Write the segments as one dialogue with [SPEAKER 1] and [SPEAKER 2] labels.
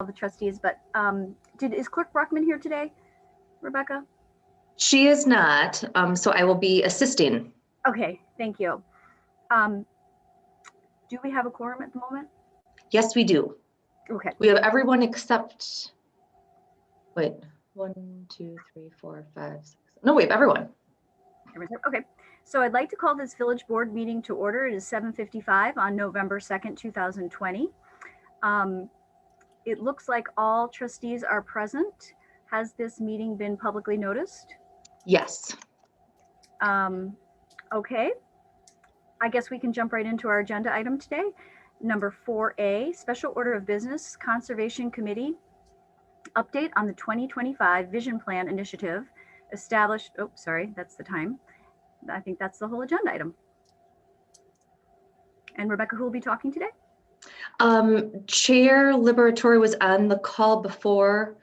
[SPEAKER 1] all the trustees, but is Clerk Brockman here today, Rebecca?
[SPEAKER 2] She is not, so I will be assisting.
[SPEAKER 1] Okay, thank you. Do we have a quorum at the moment?
[SPEAKER 2] Yes, we do.
[SPEAKER 1] Okay.
[SPEAKER 2] We have everyone except, wait, 1, 2, 3, 4, 5, 6. No, we have everyone.
[SPEAKER 1] Okay, so I'd like to call this village board meeting to order. It is 7:55 on November 2nd, 2020. It looks like all trustees are present. Has this meeting been publicly noticed?
[SPEAKER 2] Yes.
[SPEAKER 1] Okay. I guess we can jump right into our agenda item today. Number 4A, Special Order of Business, Conservation Committee, update on the 2025 Vision Plan Initiative established, oh, sorry, that's the time. I think that's the whole agenda item. And Rebecca, who will be talking today?
[SPEAKER 2] Chair Liberatore was on the call before.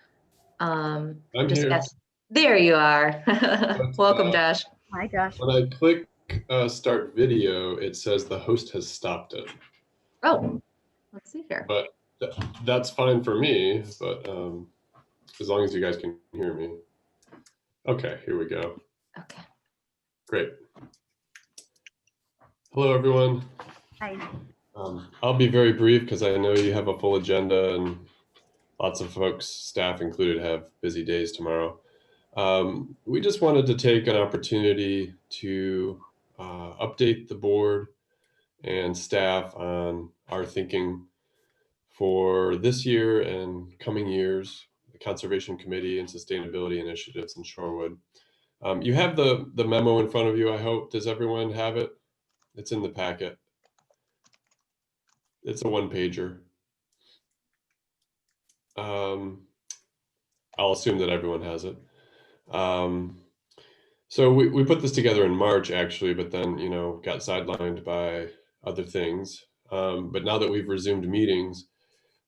[SPEAKER 3] I'm here.
[SPEAKER 2] There you are. Welcome, Josh.
[SPEAKER 1] Hi, Josh.
[SPEAKER 3] When I click start video, it says the host has stopped it.
[SPEAKER 2] Oh, let's see here.
[SPEAKER 3] But that's fine for me, but as long as you guys can hear me. Okay, here we go.
[SPEAKER 2] Okay.
[SPEAKER 3] Great. Hello, everyone.
[SPEAKER 1] Hi.
[SPEAKER 3] I'll be very brief because I know you have a full agenda and lots of folks, staff included, have busy days tomorrow. We just wanted to take an opportunity to update the board and staff on our thinking for this year and coming years, the Conservation Committee and sustainability initiatives in Shorewood. You have the memo in front of you, I hope. Does everyone have it? It's in the packet. It's a one-pager. I'll assume that everyone has it. So we put this together in March, actually, but then, got sidelined by other things. But now that we've resumed meetings,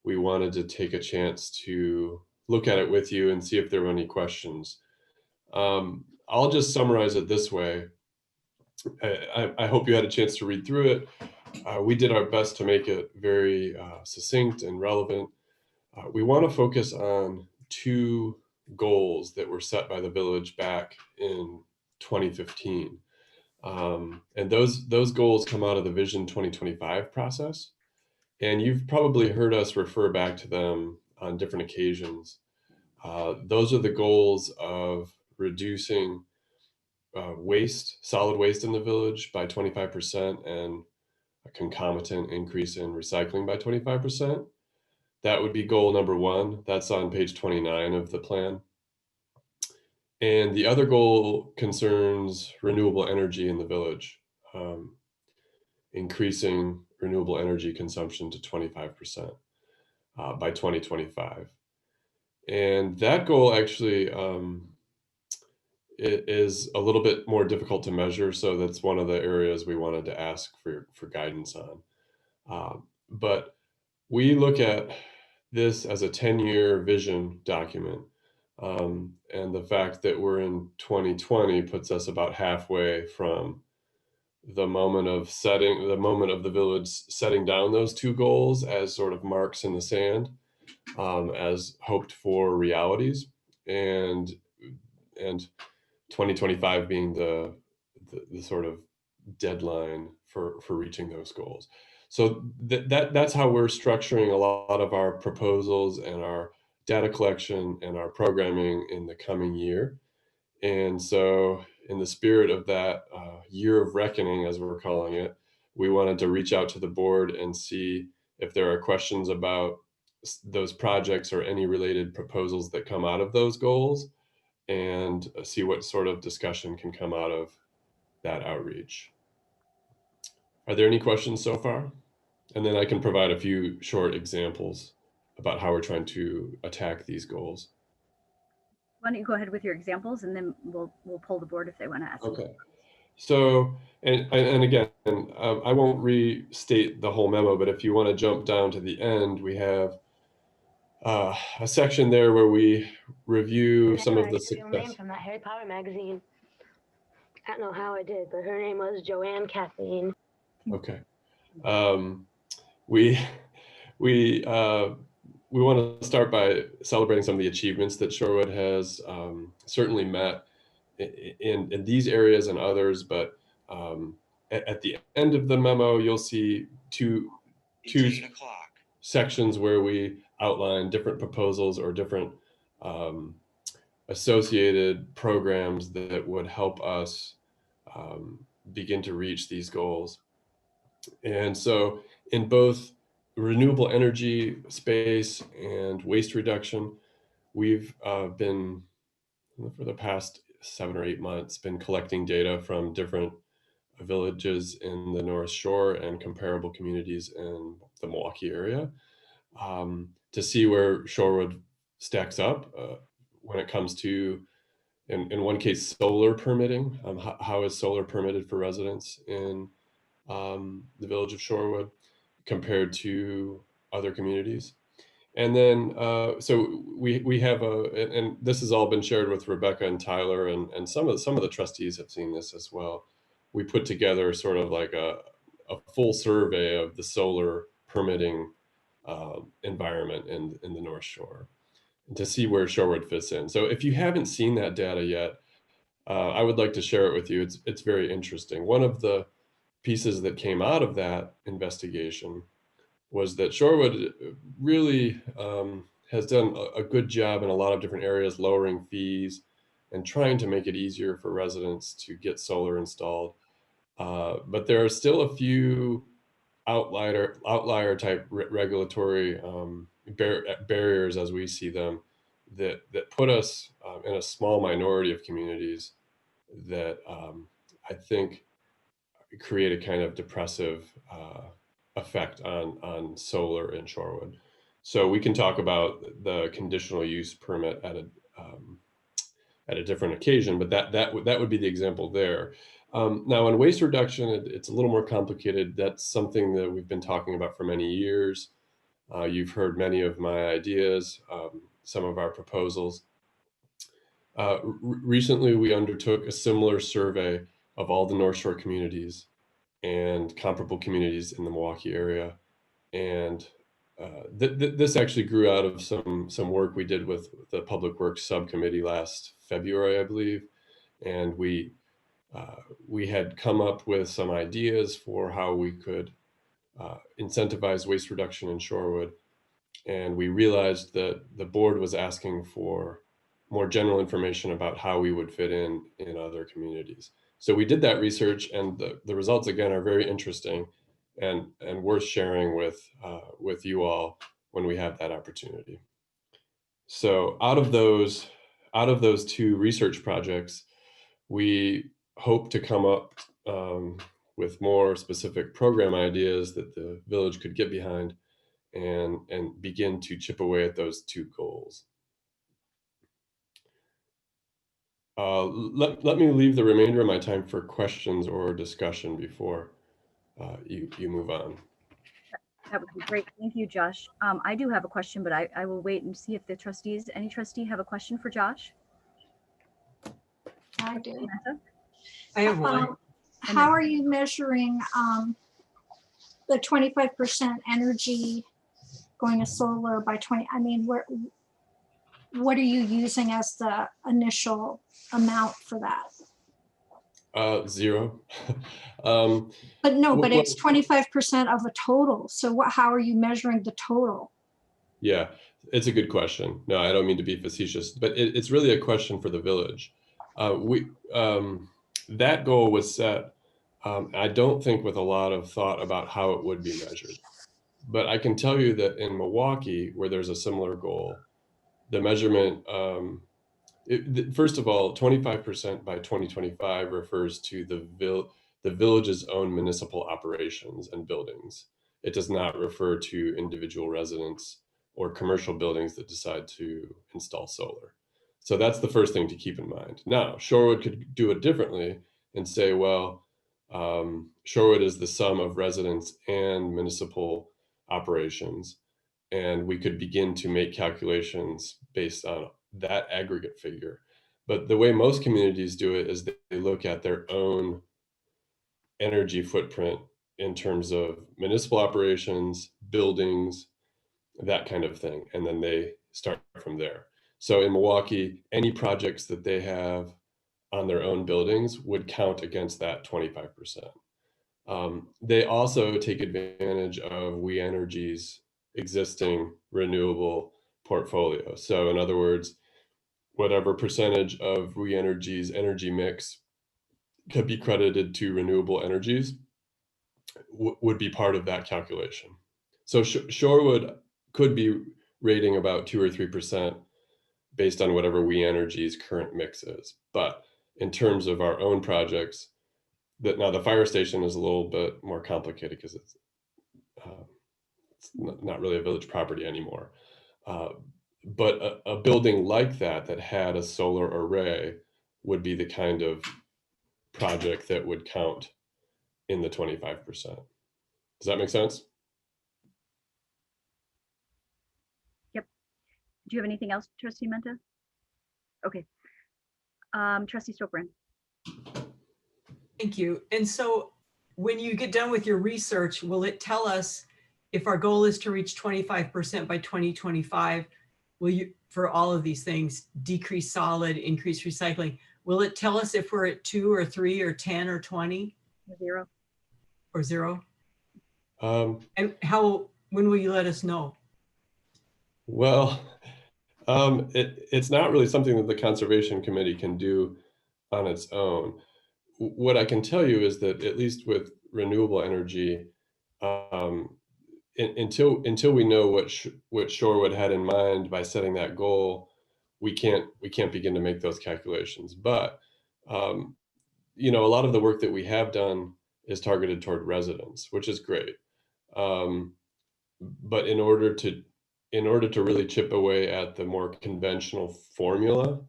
[SPEAKER 3] we wanted to take a chance to look at it with you and see if there were any questions. I'll just summarize it this way. I hope you had a chance to read through it. We did our best to make it very succinct and relevant. We want to focus on 2 goals that were set by the village back in 2015. And those goals come out of the Vision 2025 process. And you've probably heard us refer back to them on different occasions. Those are the goals of reducing solid waste in the village by 25% and a concomitant increase in recycling by 25%. That would be goal number 1. That's on page 29 of the plan. And the other goal concerns renewable energy in the village, increasing renewable energy consumption to 25% by 2025. And that goal actually it is a little bit more difficult to measure. So that's one of the areas we wanted to ask for guidance on. But we look at this as a 10-year vision document. And the fact that we're in 2020 puts us about halfway from the moment of the village setting down those 2 goals as sort of marks in the sand, as hoped for realities, and 2025 being the sort of deadline for reaching those goals. So that's how we're structuring a lot of our proposals and our data collection and our programming in the coming year. And so in the spirit of that year of reckoning, as we're calling it, we wanted to reach out to the board and see if there are questions about those projects or any related proposals that come out of those goals, and see what sort of discussion can come out of that outreach. Are there any questions so far? And then I can provide a few short examples about how we're trying to attack these goals.
[SPEAKER 1] Why don't you go ahead with your examples, and then we'll pull the board if they want to ask.
[SPEAKER 3] Okay. So, and again, I won't restate the whole memo, but if you want to jump down to the end, we have a section there where we review some of the success.
[SPEAKER 4] Name from that Harry Potter magazine. I don't know how I did, but her name was Joanne Kathleen.
[SPEAKER 3] we want to start by celebrating some of the achievements that Shorewood has certainly met in these areas and others, but at the end of the memo, you'll see two sections where we outline different proposals or different associated programs that would help us begin to reach these goals. And so in both renewable energy space and waste reduction, we've been, for the past 7 or 8 months, been collecting data from different villages in the North Shore and comparable communities in the Milwaukee area to see where Shorewood stacks up when it comes to, in one case, solar permitting. How is solar permitted for residents in the village of Shorewood compared to other communities? And then, so we have and this has all been shared with Rebecca and Tyler, and some of the trustees have seen this as well. We put together sort of like a full survey of the solar permitting environment in the North Shore to see where Shorewood fits in. So if you haven't seen that data yet, I would like to share it with you. It's very interesting. One of the pieces that came out of that investigation was that Shorewood really has done a good job in a lot of different areas, lowering fees and trying to make it easier for residents to get solar installed. But there are still a few outlier type regulatory barriers, as we see them, that put us in a small minority of communities that I think create a kind of depressive effect on solar in Shorewood. So we can talk about the conditional use permit at a different occasion, but that would be the example there. Now in waste reduction, it's a little more complicated. That's something that we've been talking about for many years. You've heard many of my ideas, some of our proposals. Recently, we undertook a similar survey of all the North Shore communities and comparable communities in the Milwaukee area. And this actually grew out of some work we did with the Public Works Subcommittee last February, I believe. And we had come up with some ideas for how we could incentivize waste reduction in Shorewood. And we realized that the board was asking for more general information about how we would fit in other communities. So we did that research, and the results again are very interesting and worth sharing with you all when we have that opportunity. So out of those two research projects, we hope to come up with more specific program ideas that the village could get behind and begin to chip away at those two goals. Let me leave the remainder of my time for questions or discussion before you move on.
[SPEAKER 1] That would be great. Thank you, Josh. I do have a question, but I will wait and see if the trustees, any trustee have a question for Josh?
[SPEAKER 5] I do.
[SPEAKER 1] Samantha?
[SPEAKER 6] I have one.
[SPEAKER 5] How are you measuring the 25% energy going to solar by 20? I mean, what are you using as the initial amount for that?
[SPEAKER 3] 0.
[SPEAKER 5] But no, but it's 25% of a total. So how are you measuring the total?
[SPEAKER 3] Yeah, it's a good question. No, I don't mean to be facetious, but it's really a question for the village. That goal was set, I don't think with a lot of thought about how it would be measured. But I can tell you that in Milwaukee, where there's a similar goal, the measurement, first of all, 25% by 2025 refers to the village's own municipal operations and buildings. It does not refer to individual residents or commercial buildings that decide to install solar. So that's the first thing to keep in mind. Now, Shorewood could do it differently and say, well, Shorewood is the sum of residents and municipal operations. And we could begin to make calculations based on that aggregate figure. But the way most communities do it is they look at their own energy footprint in terms of municipal operations, buildings, that kind of thing. And then they start from there. So in Milwaukee, any projects that they have on their own buildings would count against that 25%. They also take advantage of We Energy's existing renewable portfolio. So in other words, whatever percentage of We Energy's energy mix could be credited to renewable energies would be part of that calculation. So Shorewood could be rating about 2 or 3% based on whatever We Energy's current mix is. But in terms of our own projects, now the fire station is a little bit more complicated because it's not really a village property anymore. But a building like that had a solar array would be the kind of project that would count in the 25%. Does that make sense?
[SPEAKER 1] Yep. Do you have anything else, Trustee Menta? Okay. Trustee Stokbrand.
[SPEAKER 6] Thank you. And so when you get done with your research, will it tell us if our goal is to reach 25% by 2025, will you, for all of these things, decrease solid, increase recycling, will it tell us if we're at 2 or 3 or 10 or 20?
[SPEAKER 1] 0.
[SPEAKER 6] Or 0?
[SPEAKER 3] And
[SPEAKER 6] when will you let us know?
[SPEAKER 3] Well, it's not really something that the Conservation Committee can do on its own. What I can tell you is that at least with renewable energy, until we know what Shorewood had in mind by setting that goal, we can't begin to make those calculations. But a lot of the work that we have done is targeted toward residents, which is great. But in order to really chip away at the more conventional formula,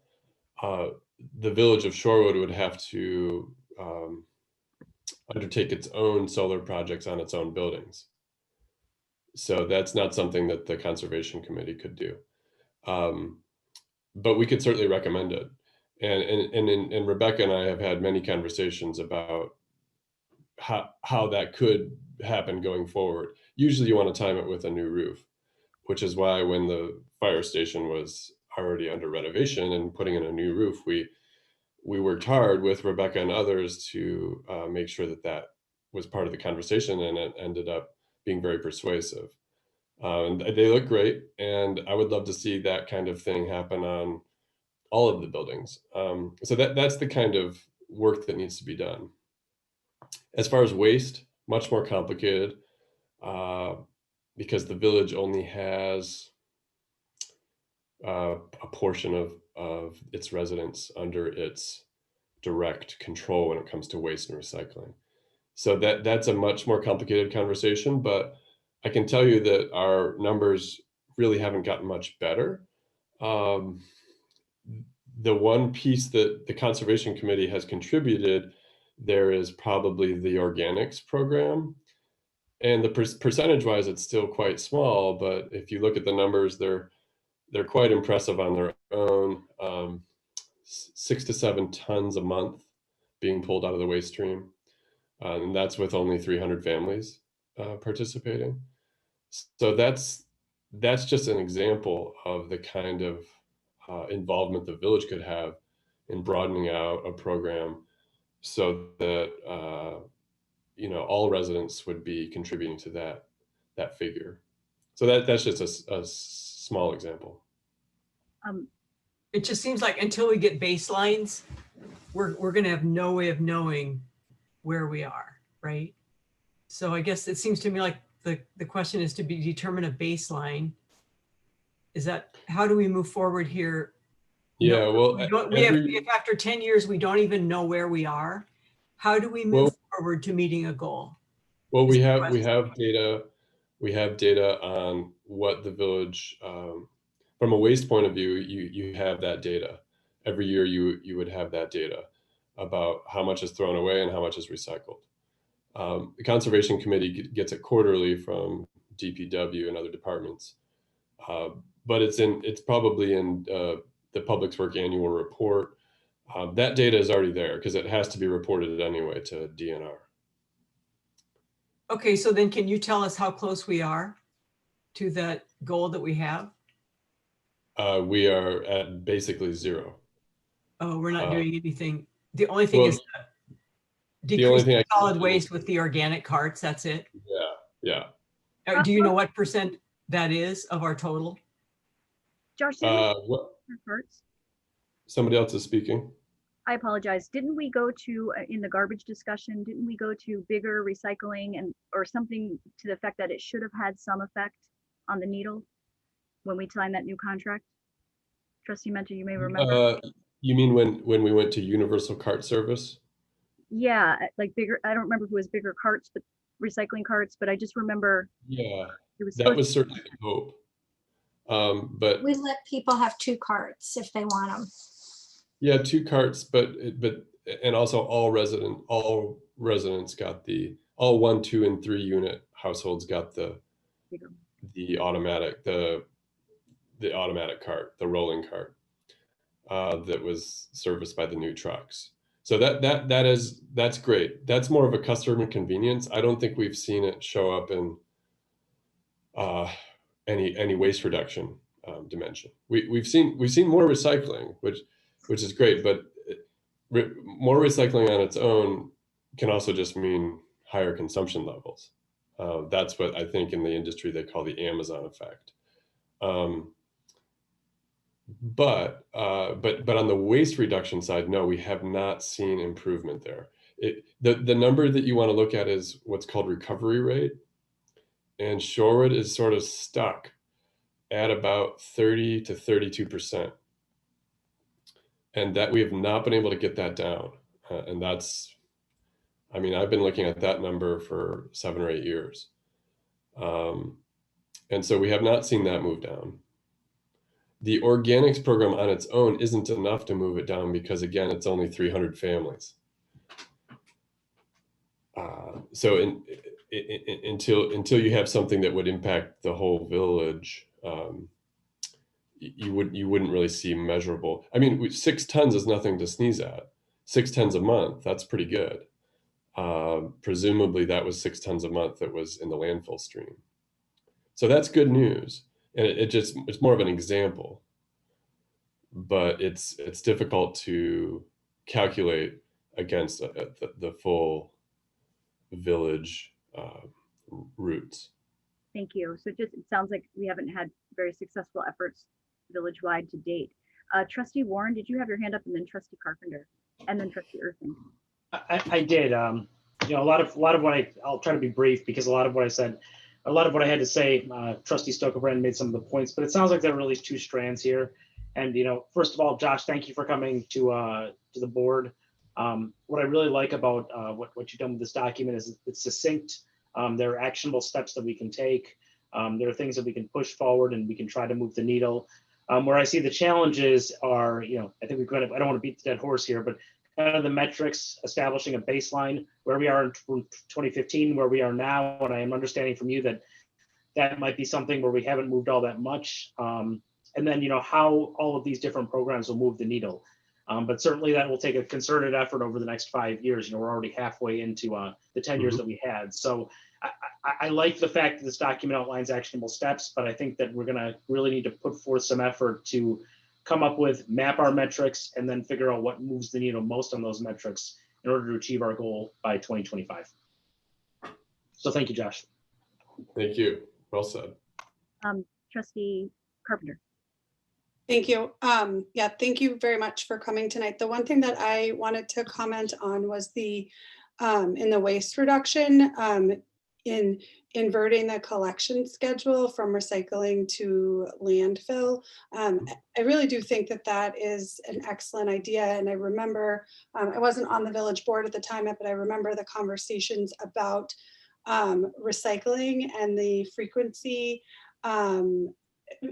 [SPEAKER 3] the village of Shorewood would have to undertake its own solar projects on its own buildings. So that's not something that the Conservation Committee could do. But we could certainly recommend it. And Rebecca and I have had many conversations about how that could happen going forward. Usually you want to time it with a new roof, which is why when the fire station was already under renovation and putting in a new roof, we worked hard with Rebecca and others to make sure that was part of the conversation, and it ended up being very persuasive. And they look great, and I would love to see that kind of thing happen on all of the buildings. So that's the kind of work that needs to be done. As far as waste, much more complicated because the village only has a portion of its residents under its direct control when it comes to waste and recycling. So that's a much more complicated conversation, but I can tell you that our numbers really haven't gotten much better. The one piece that the Conservation Committee has contributed there is probably the organics program. And the percentage-wise, it's still quite small, but if you look at the numbers, they're quite impressive on their own. 6 to 7 tons a month being pulled out of the waste stream. And that's with only 300 families participating. So that's just an example of the kind of involvement the village could have in broadening out a program so that all residents would be contributing to that figure. So that's just a small example.
[SPEAKER 6] It just seems like until we get baselines, we're going to have no way of knowing where we are, right? So I guess it seems to me like the question is to determine a baseline. Is that, how do we move forward here?
[SPEAKER 3] Yeah, well,
[SPEAKER 6] if after 10 years we don't even know where we are, how do we move forward to meeting a goal?
[SPEAKER 3] Well, we have data. We have data on what the village, from a waste point of view, you have that data. Every year you would have that data about how much is thrown away and how much is recycled. The Conservation Committee gets it quarterly from DPW and other departments, but it's probably in the Public Works Annual Report. That data is already there because it has to be reported anyway to DNR.
[SPEAKER 6] Okay, so then can you tell us how close we are to that goal that we have?
[SPEAKER 3] We are at basically zero.
[SPEAKER 6] Oh, we're not
[SPEAKER 3] Uh,
[SPEAKER 6] doing anything. The only thing
[SPEAKER 3] well,
[SPEAKER 6] is
[SPEAKER 3] the only
[SPEAKER 6] decrease
[SPEAKER 3] thing I can
[SPEAKER 6] solid
[SPEAKER 3] do-
[SPEAKER 6] waste with the organic carts. That's it.
[SPEAKER 3] Yeah.
[SPEAKER 6] Do you know what percent that is of our total?
[SPEAKER 1] Josh, didn't we
[SPEAKER 3] What?
[SPEAKER 1] carts?
[SPEAKER 3] Somebody else is speaking.
[SPEAKER 1] I apologize. Didn't we go to, in the garbage discussion, didn't we go to bigger recycling and, or something to the effect that it should have had some effect on the needle when we signed that new contract? Trustee Mentor, you may remember.
[SPEAKER 3] You mean when we went to universal cart service?
[SPEAKER 1] Yeah, like bigger, I don't remember if it was bigger carts, but recycling carts, but I just remember
[SPEAKER 3] Yeah,
[SPEAKER 1] it was
[SPEAKER 3] that
[SPEAKER 1] supposed
[SPEAKER 3] was certainly the hope. But
[SPEAKER 5] We let people have 2 carts if they want them.
[SPEAKER 3] yeah, 2 carts, but and also all residents got all 1, 2, and 3 unit households got the
[SPEAKER 1] bigger.
[SPEAKER 3] automatic cart, the rolling cart that was serviced by the new trucks. So that's great. That's more of a customer convenience. I don't think we've seen it show up in any waste reduction dimension. We've seen more recycling, which is great, but more recycling on its own can also just mean higher consumption levels. That's what I think in the industry they call the Amazon effect. But on the waste reduction side, no, we have not seen improvement there. The number that you want to look at is what's called recovery rate, and Shorewood is sort of stuck at about 30 to 32%, and that we have not been able to get that down. And that's, I mean, I've been looking at that number for 7 or 8 years, and so we have not seen that move down. The organics program on its own isn't enough to move it down because, again, it's only 300 families. So until you have something that would impact the whole village, you wouldn't really see measurable. I mean, 6 tons is nothing to sneeze at. 6 tons a month, that's pretty good. Presumably, that was 6 tons a month that was in the landfill stream. So that's good news, and it's more of an example. But it's difficult to calculate against the full village routes.
[SPEAKER 1] Thank you. So it sounds like we haven't had very successful efforts village-wide to date. Trustee Warren, did you have your hand up, and then Trustee Carpenter, and then Trustee Irving?
[SPEAKER 7] I did. A lot of what I'll try to be brief because a lot of what I had to say, Trustee Stokerbrand made some of the points, but it sounds like there are really 2 strands here. And first of all, Josh, thank you for coming to the board. What I really like about what you've done with this document is it's succinct. There are actionable steps that we can take. There are things that we can push forward and we can try to move the needle. Where I see the challenges are, I think I don't want to beat the dead horse here, but kind of the metrics, establishing a baseline, where we are in 2015, where we are now. And I am understanding from you that might be something where we haven't moved all that much. And then, how all of these different programs will move the needle. But certainly that will take a concerted effort over the next 5 years. We're already halfway into the 10 years that we had. So I like the fact that this document outlines actionable steps, but I think that we're going to really need to put forth some effort to come up with, map our metrics, and then figure out what moves the needle most on those metrics in order to achieve our goal by 2025. So thank you, Josh.
[SPEAKER 3] Thank you. Well said.
[SPEAKER 1] Trustee Carpenter.
[SPEAKER 8] Thank you. Yeah, thank you very much for coming tonight. The one thing that I wanted to comment on was in the waste reduction, in inverting the collection schedule from recycling to landfill. I really do think that is an excellent idea. And I remember, I wasn't on the village board at the time, but I remember the conversations about recycling and the frequency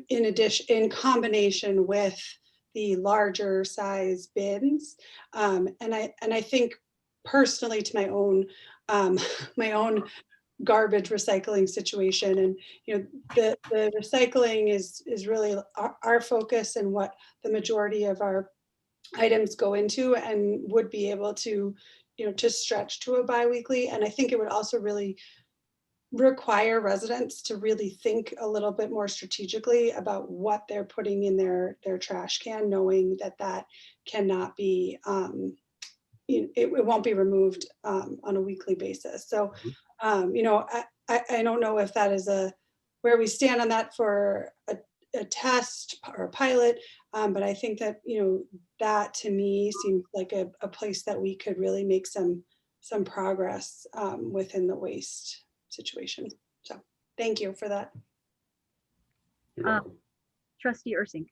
[SPEAKER 8] in combination with the larger size bins. And I think personally to my own garbage recycling situation, and the recycling is really our focus and what the majority of our items go into, and would be able to to stretch to a biweekly. And I think it would also really require residents to really think a little bit more strategically about what they're putting in their trash can, knowing that that cannot be, it won't be removed on a weekly basis. So, you know, I don't know if that is where we stand on that for a test or a pilot, but I think that, you know, that to me seems like a place that we could really make some progress within the waste situation. So thank you for that.
[SPEAKER 3] You're welcome.
[SPEAKER 1] Trustee Ursink.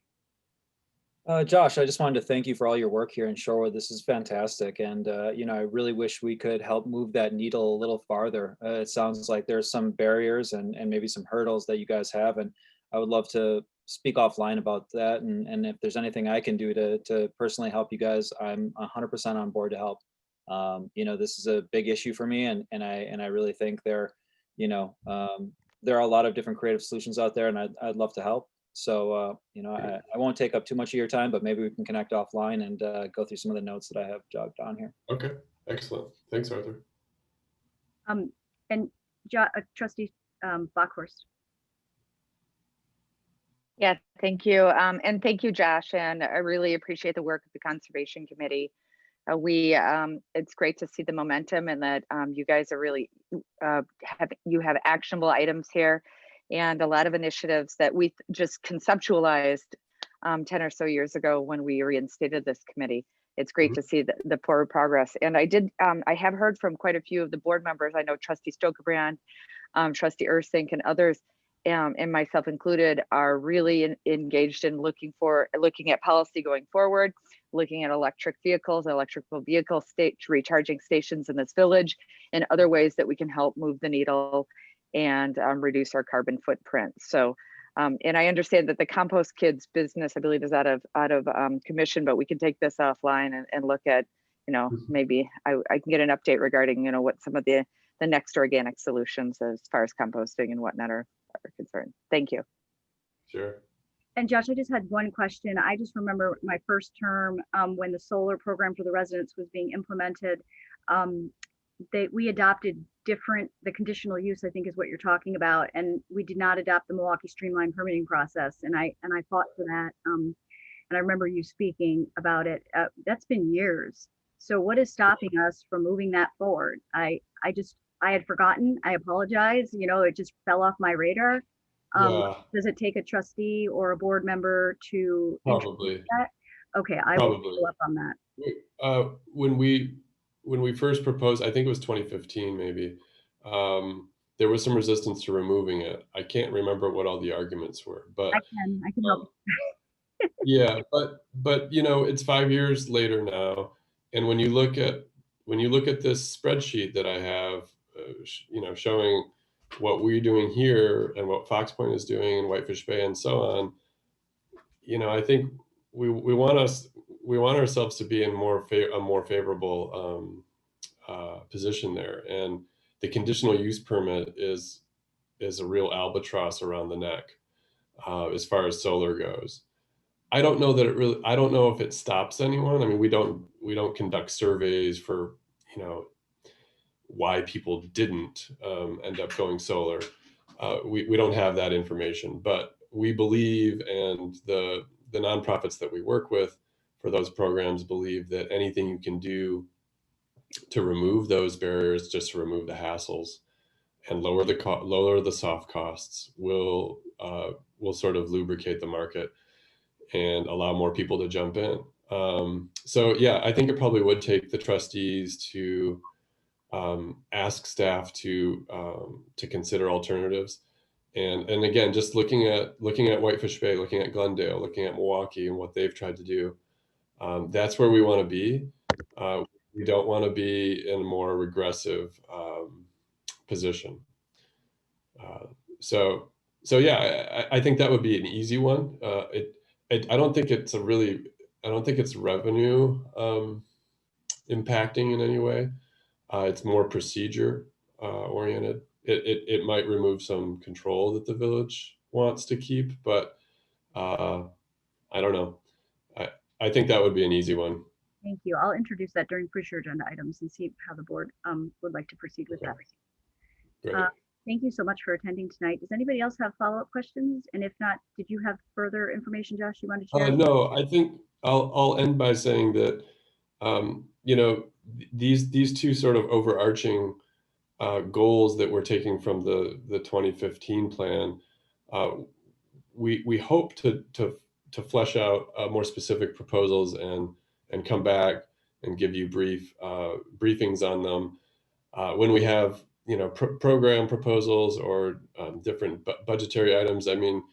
[SPEAKER 9] Josh, I just wanted to thank you for all your work here in Shorewood. This is fantastic. And, you know, I really wish we could help move that needle a little farther. It sounds like there's some barriers and maybe some hurdles that you guys have. And I would love to speak offline about that. And if there's anything I can do to personally help you guys, I'm 100% on board to help. You know, this is a big issue for me. And I really think there are a lot of different creative solutions out there, and I'd love to help. So, you know, I won't take up too much of your time, but maybe we can connect offline and go through some of the notes that I have jogged on here.
[SPEAKER 3] Okay, excellent. Thanks, Arthur.
[SPEAKER 1] And Trustee Bockhorst.
[SPEAKER 10] Yeah, thank you. And thank you, Josh. And I really appreciate the work of the Conservation Committee. It's great to see the momentum and that you guys are really have actionable items here and a lot of initiatives that we just conceptualized 10 or so years ago when we reinstated this committee. It's great to see the forward progress. And I have heard from quite a few of the board members. I know Trustee Stokebrand, Trustee Ursink, and others, and myself included, are really engaged in looking at policy going forward, looking at electric vehicles, electrical vehicle recharging stations in this village, and other ways that we can help move the needle and reduce our carbon footprint. So, and I understand that the compost kids business, I believe, is out of commission, but we can take this offline and look at, you know, maybe I can get an update regarding, you know, what some of the next organic solutions as far as composting and whatnot are concerned. Thank you.
[SPEAKER 3] Sure.
[SPEAKER 1] And Josh, I just had one question. I just remember my first term when the solar program for the residents was being implemented. We adopted the conditional use, I think is what you're talking about, and we did not adopt the Milwaukee streamlined permitting process. And I fought for that. And I remember you speaking about it. That's been years. So what is stopping us from moving that forward? I had forgotten. I apologize. You know, it just fell off my radar. Does it take a trustee or a board member to
[SPEAKER 3] Probably
[SPEAKER 1] that? Okay, I will follow up on that.
[SPEAKER 3] When we first proposed, I think it was 2015 maybe, there was some resistance to removing it. I can't remember what all the arguments were, but
[SPEAKER 1] I can help.
[SPEAKER 3] yeah, but you know, it's 5 years later now, and when you look at this spreadsheet that I have, you know, showing what we're doing here and what Fox Point is doing in Whitefish Bay and so on, you know, I think we want ourselves to be in a more favorable position there, and the conditional use permit is a real albatross around the neck as far as solar goes. I don't know if it stops anyone. I mean, we don't conduct surveys for, you know, why people didn't end up going solar. We don't have that information, but we believe, and the nonprofits that we work with for those programs believe, that anything you can do to remove those barriers, just to remove the hassles and lower the soft costs, will sort of lubricate the market and allow more people to jump in. So yeah, I think it probably would take the trustees to ask staff to consider alternatives. And again, just looking at Whitefish Bay, looking at Glendale, looking at Milwaukee and what they've tried to do, that's where we want to be. We don't want to be in a more regressive position. So yeah, I think that would be an easy one. I don't think it's revenue impacting in any way. It's more procedure oriented. It might remove some control that the village wants to keep, but I don't know. I think that would be an easy one.
[SPEAKER 1] Thank you. I'll introduce that during future agenda items and see how the board would like to proceed with that.
[SPEAKER 3] Great.
[SPEAKER 1] Thank you so much for attending tonight. Does anybody else have follow-up questions? And if not, did you have further information, Josh, you wanted to share?
[SPEAKER 3] No, I think I'll end by saying that, you know, these two sort of overarching goals that we're taking from the 2015 plan, we hope to flesh out more specific proposals and come back and give you briefings on them when we have, you know, program proposals or different budgetary items. I mean,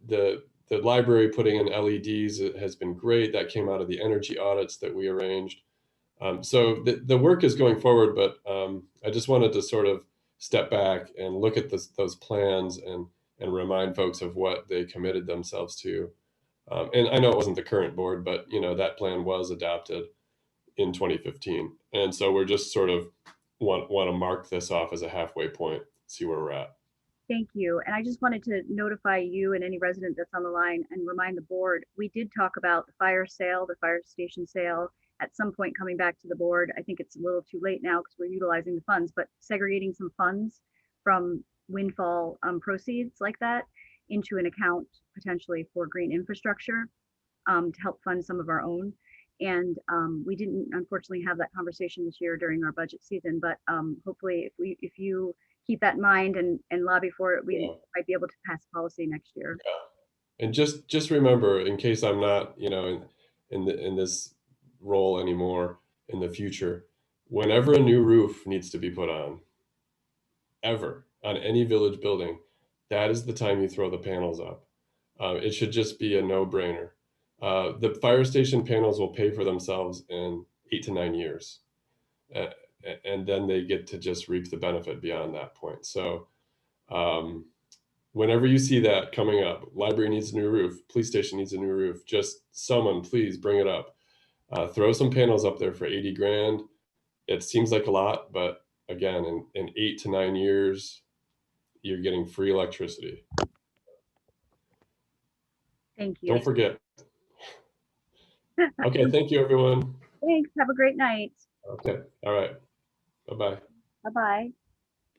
[SPEAKER 3] the library putting in LEDs has been great. That came out of the energy audits that we arranged. So the work is going forward, but I just wanted to sort of step back and look at those plans and remind folks of what they committed themselves to. And I know it wasn't the current board, but you know, that plan was adopted in 2015. And so we're just sort of want to mark this off as a halfway point, see where we're at.
[SPEAKER 1] Thank you. And I just wanted to notify you and any resident that's on the line and remind the board, we did talk about the fire sale, the fire station sale, at some point coming back to the board. I think it's a little too late now because we're utilizing the funds, but segregating some funds from windfall proceeds like that into an account potentially for green infrastructure to help fund some of our own. And we didn't unfortunately have that conversation this year during our budget season, but hopefully if you keep that in mind and lobby for it, we might be able to pass policy next year.
[SPEAKER 3] Yeah. And just remember, in case I'm not, you know, in this role anymore in the future, whenever a new roof needs to be put on, ever on any village building, that is the time you throw the panels up. It should just be a no-brainer. The fire station panels will pay for themselves in 8 to 9 years. And then they get to just reap the benefit beyond that point. So whenever you see that coming up, library needs a new roof, police station needs a new roof, just someone please bring it up. Throw some panels up there for 80 grand. It seems like a lot, but again, in 8 to 9 years, you're getting free electricity.
[SPEAKER 1] Thank you.
[SPEAKER 3] Don't forget. Okay, thank you, everyone.
[SPEAKER 1] Thanks. Have a great night.
[SPEAKER 3] Okay, all right. Bye-bye.
[SPEAKER 1] Bye-bye.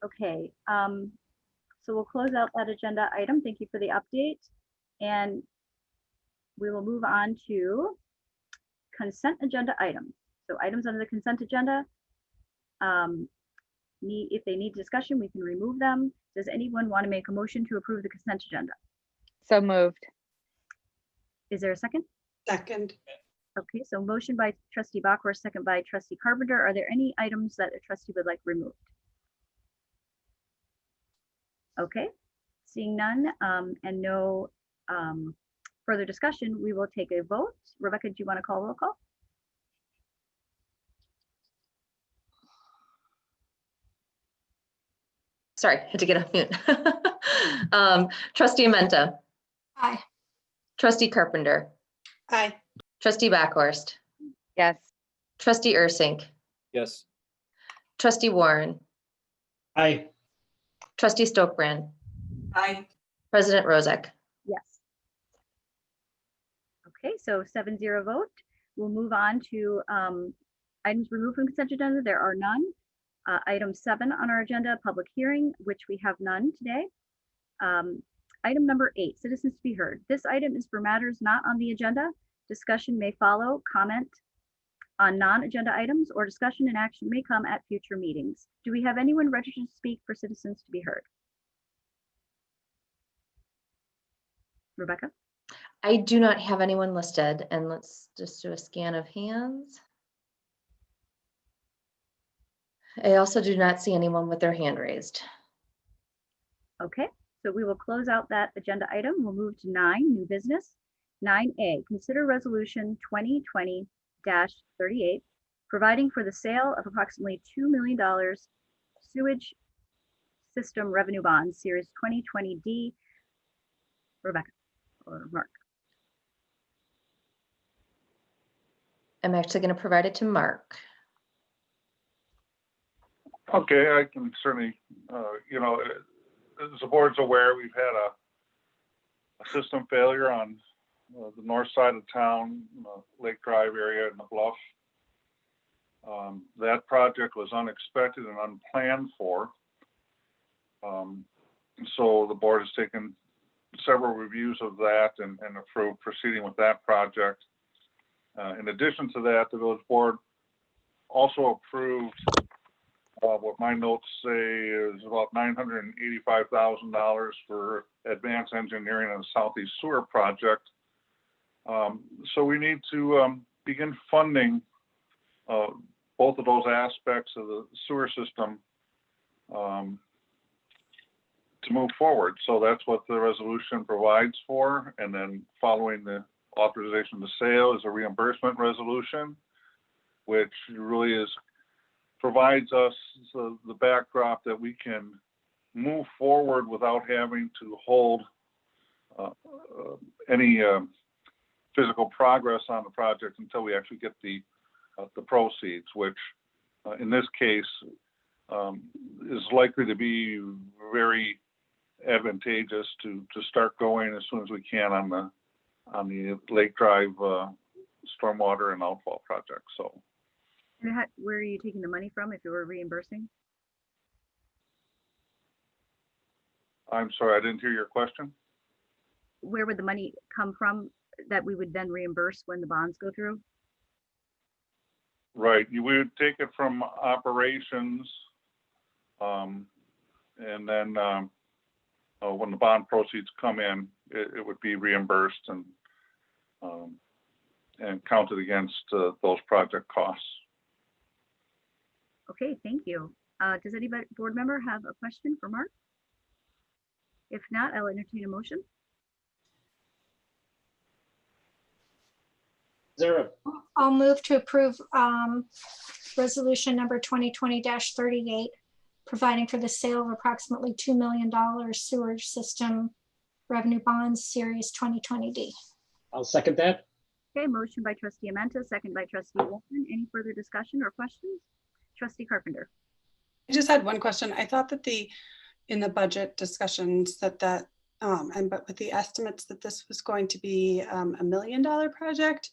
[SPEAKER 1] Okay, so we'll close out that agenda item. Thank you for the update. And we will move on to consent agenda items. So items under the consent agenda, if they need discussion, we can remove them. Does anyone want to make a motion to approve the consent agenda?
[SPEAKER 10] So moved.
[SPEAKER 1] Is there a second?
[SPEAKER 8] Second.
[SPEAKER 1] Okay, so motion by trustee Bachor, second by trustee Carpenter. Are there any items that a trustee would like removed? Okay, seeing none and no further discussion, we will take a vote. Rebecca, do you want to call roll call?
[SPEAKER 2] Sorry, had to get off mute. Trustee Menta,
[SPEAKER 5] Aye.
[SPEAKER 2] trustee Carpenter,
[SPEAKER 8] Aye.
[SPEAKER 2] trustee Backhorst,
[SPEAKER 10] Yes.
[SPEAKER 2] trustee Ursink,
[SPEAKER 9] Yes.
[SPEAKER 2] trustee Warren,
[SPEAKER 7] Aye.
[SPEAKER 2] trustee Stokebrand,
[SPEAKER 6] Aye.
[SPEAKER 2] president Rozek.
[SPEAKER 1] Yes. Okay, so 7-0 vote. We'll move on to items removed from consent agenda. There are none. Item 7 on our agenda, public hearing, which we have none today. Item number 8, citizens to be heard. This item is for matters not on the agenda. Discussion may follow, comment on non-agenda items, or discussion and action may come at future meetings. Do we have anyone registered to speak for citizens to be heard? Rebecca?
[SPEAKER 2] I do not have anyone listed, and let's just do a scan of hands. I also do not see anyone with their hand raised.
[SPEAKER 1] Okay, so we will close out that agenda item. We'll move to 9, new business. 9A, consider resolution 2020-38, providing for the sale of approximately $2 million sewage system revenue bonds, series 2020D. Rebecca or Mark?
[SPEAKER 2] I'm actually going to provide it to Mark.
[SPEAKER 11] Okay, I can certainly, you know, as the board's aware, we've had a system failure on the north side of town, Lake Drive area and the Bluff. That project was unexpected and unplanned for. So the board has taken several reviews of that and approved proceeding with that project. In addition to that, the village board also approved what my notes say is about $985,000 for advanced engineering on the Southeast Sewer Project. So we need to begin funding both of those aspects of the sewer system to move forward. So that's what the resolution provides for. And then following the authorization to sale is a reimbursement resolution, which really provides us the backdrop that we can move forward without having to hold any physical progress on the project until we actually get the proceeds, which in this case is likely to be very advantageous to start going as soon as we can on the Lake Drive stormwater and outfall project. So,
[SPEAKER 1] And where are you taking the money from if you were reimbursing?
[SPEAKER 11] I'm sorry, I didn't hear your question.
[SPEAKER 1] Where would the money come from that we would then reimburse when the bonds go through?
[SPEAKER 11] Right, we would take it from operations, and then when the bond proceeds come in, it would be reimbursed and counted against those project costs.
[SPEAKER 1] Okay, thank you. Does any board member have a question for Mark? If not, I'll entertain a motion.
[SPEAKER 7] Is there a,
[SPEAKER 5] I'll move to approve resolution number 2020-38, providing for the sale of approximately $2 million sewage system revenue bonds, series 2020D.
[SPEAKER 7] I'll second that.
[SPEAKER 1] Okay, motion by trustee Amenta, second by trustee Wolfman. Any further discussion or questions? Trustee Carpenter.
[SPEAKER 8] I just had one question. I thought that in the budget discussions but with the estimates that this was going to be $1 million project.